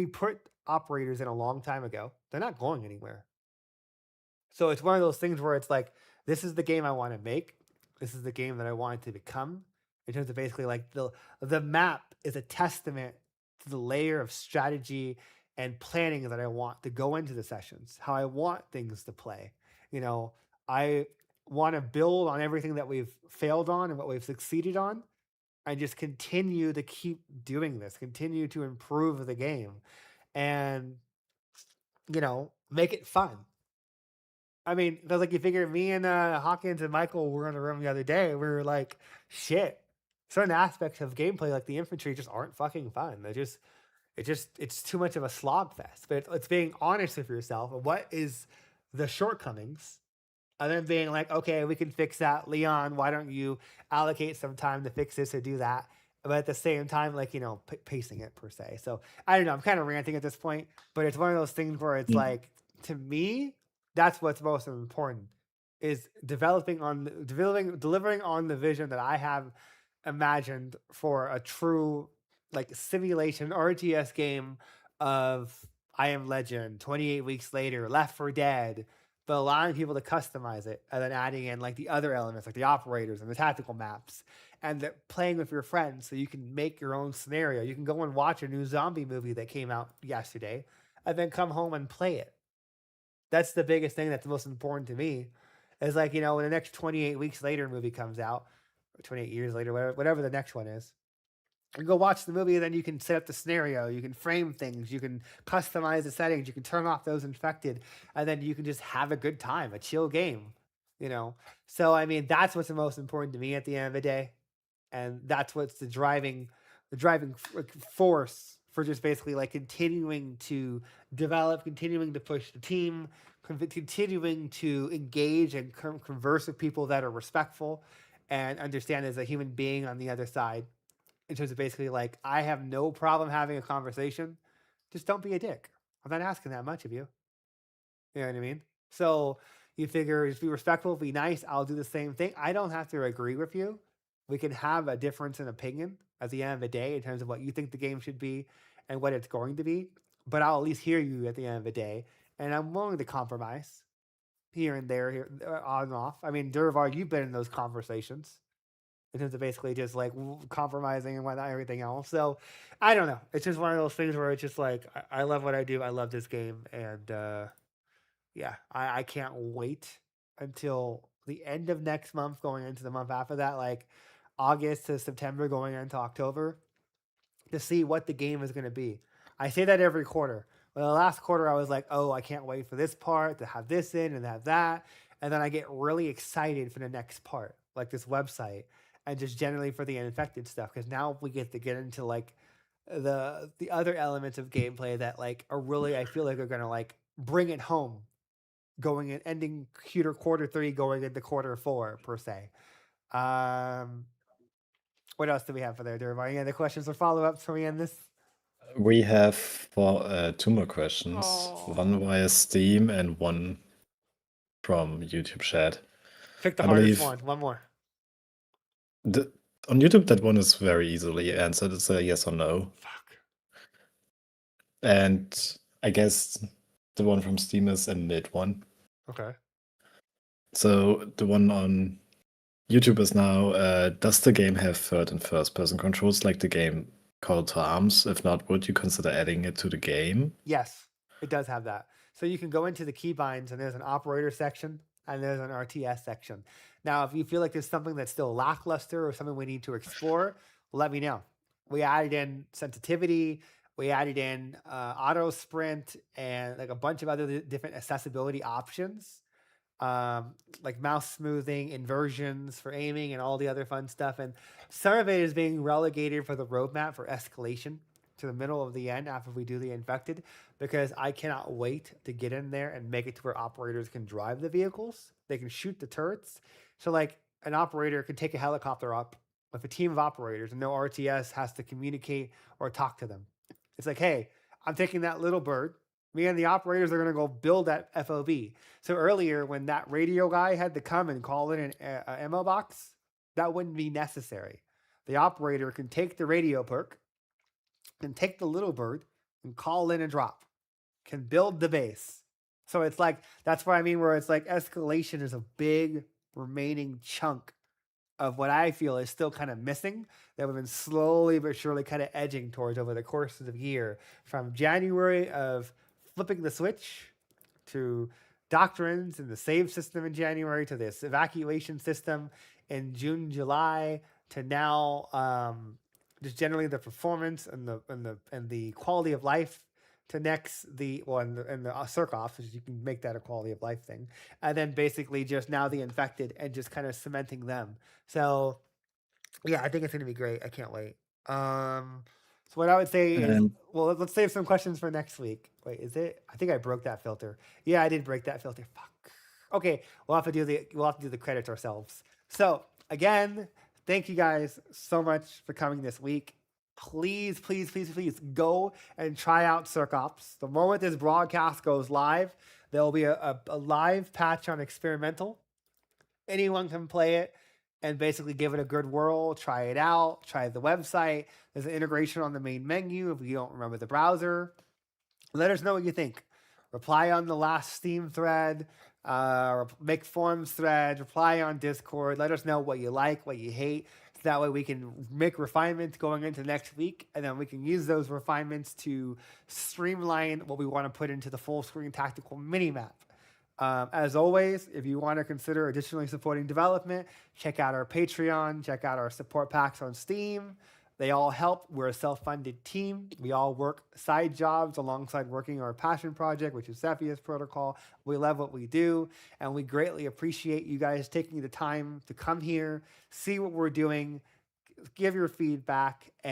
put operators in a long time ago. They're not going anywhere. So it's one of those things where it's like, this is the game I want to make. This is the game that I want it to become. In terms of basically like the map is a testament to the layer of strategy and planning that I want to go into the sessions, how I want things to play. I want to build on everything that we've failed on and what we've succeeded on and just continue to keep doing this, continue to improve the game and, make it fun. I mean, because like you figure me and Hawkins and Michael were in the room the other day. We were like, shit. Certain aspects of gameplay, like the infantry, just aren't fucking fun. It's too much of a slog fest. But it's being honest with yourself. What is the shortcomings? And then being like, okay, we can fix that. Leon, why don't you allocate some time to fix this or do that? But at the same time, like, pacing it per se. So I don't know. I'm kind of ranting at this point, but it's one of those things where it's like, to me, that's what's most important is delivering on the vision that I have imagined for a true like simulation RTS game of I Am Legend, 28 Weeks Later, Left 4 Dead, but allowing people to customize it and then adding in like the other elements like the operators and the tactical maps and playing with your friends so you can make your own scenario. You can go and watch a new zombie movie that came out yesterday and then come home and play it. That's the biggest thing that's most important to me is like, when the next 28 Weeks Later movie comes out, 28 years later, whatever the next one is. You go watch the movie, and then you can set up the scenario. You can frame things. You can customize the settings. You can turn off those infected, and then you can just have a good time, a chill game, So, I mean, that's what's the most important to me at the end of the day, and that's what's the driving force for just basically like continuing to develop, continuing to push the team, continuing to engage and converse with people that are respectful and understand as a human being on the other side in terms of basically like, I have no problem having a conversation. Just don't be a dick. I'm not asking that much of you. You know what I mean? So you figure just be respectful, be nice. I'll do the same thing. I don't have to agree with you. We can have a difference in opinion at the end of the day in terms of what you think the game should be and what it's going to be. But I'll at least hear you at the end of the day. And I'm willing to compromise here and there, here on and off. I mean, Durvar, you've been in those conversations. in terms of basically just like compromising and whatnot, everything else. So I don't know. It's just one of those things where it's just like I love what I do. I love this game, and yeah, I can't wait until the end of next month, going into the month after that, like August to September, going into October, to see what the game is going to be. I say that every quarter. Well, the last quarter, I was like, oh, I can't wait for this part to have this in and have that. And then I get really excited for the next part, like this website, and just generally for the infected stuff. Because now we get to get into like the other elements of gameplay that like are really, I feel like, are going to like bring it home, going and ending quarter 3, going into quarter 4 per se. What else do we have for there, Derby? Any other questions or follow-ups before we end this? We have 2 more questions. One via Steam and one from YouTube chat. Pick the I hardest believe- one. One more. On YouTube, that one is very easily answered. It's a yes or no. Fuck. And I guess the one from Steam is a mid one. Okay. So the one on YouTube is now, does the game have third and first person controls like the game Call to Arms? If not, would you consider adding it to the game? Yes, it does have that. So you can go into the keybinds and there's an operator section and there's an RTS section. Now, if you feel like there's something that's still lackluster or something we need to explore, let me know. We added in sensitivity, we added in auto sprint, and like a bunch of other different accessibility options, like mouse smoothing, inversions for aiming, and all the other fun stuff. And some of it is being relegated for the roadmap for escalation to the middle of the end after we do the infected, because I cannot wait to get in there and make it to where operators can drive the vehicles. They can shoot the turrets. So like an operator can take a helicopter up with a team of operators and no RTS has to communicate or talk to them. It's like, hey, I'm taking that little bird. Me and the operators are going to go build that FOB. So earlier when that radio guy had to come and call in an ammo box, that wouldn't be necessary. The operator can take the radio perk, can take the little bird and call in and drop, can build the base. So it's like, that's what I mean, where it's like escalation is a big remaining chunk of what I feel is still kind of missing that we've been slowly but surely kind of edging towards over the course of the year, from January of flipping the switch to doctrines and the save system in January to this evacuation system in June, July, to now just generally the performance and the quality of life to next the CERC OPS, which you can make that a quality of life thing, and then basically just now the infected and just kind of cementing them. So yeah, I think it's gonna be great. I can't wait. So what I would say is, well, let's save some questions for next week. Wait, is it? I think I broke that filter. Yeah, I did break that filter. Fuck. Okay, we'll have to do the credits ourselves. So again, thank you guys so much for coming this week. Please, please, please, please go and try out CERC OPS. The moment this broadcast goes live, there will be a live patch on experimental. Anyone can play it and basically give it a good whirl, try it out, try the website. There's an integration on the main menu if you don't remember the browser. Let us know what you think. Reply on the last Steam thread, make forums thread, reply on Discord. Let us know what you like, what you hate. So that way we can make refinements going into next week, and then we can use those refinements to streamline what we want to put into the full screen tactical mini-map. As always, if you want to consider additionally supporting development, check out our Patreon, check out our support packs on Steam. They all help. We're a self-funded team. We all work side jobs alongside working our passion project, which is Cepheus Protocol. We love what we do, and we greatly appreciate you guys taking the time to come here, see what we're doing, give your feedback, and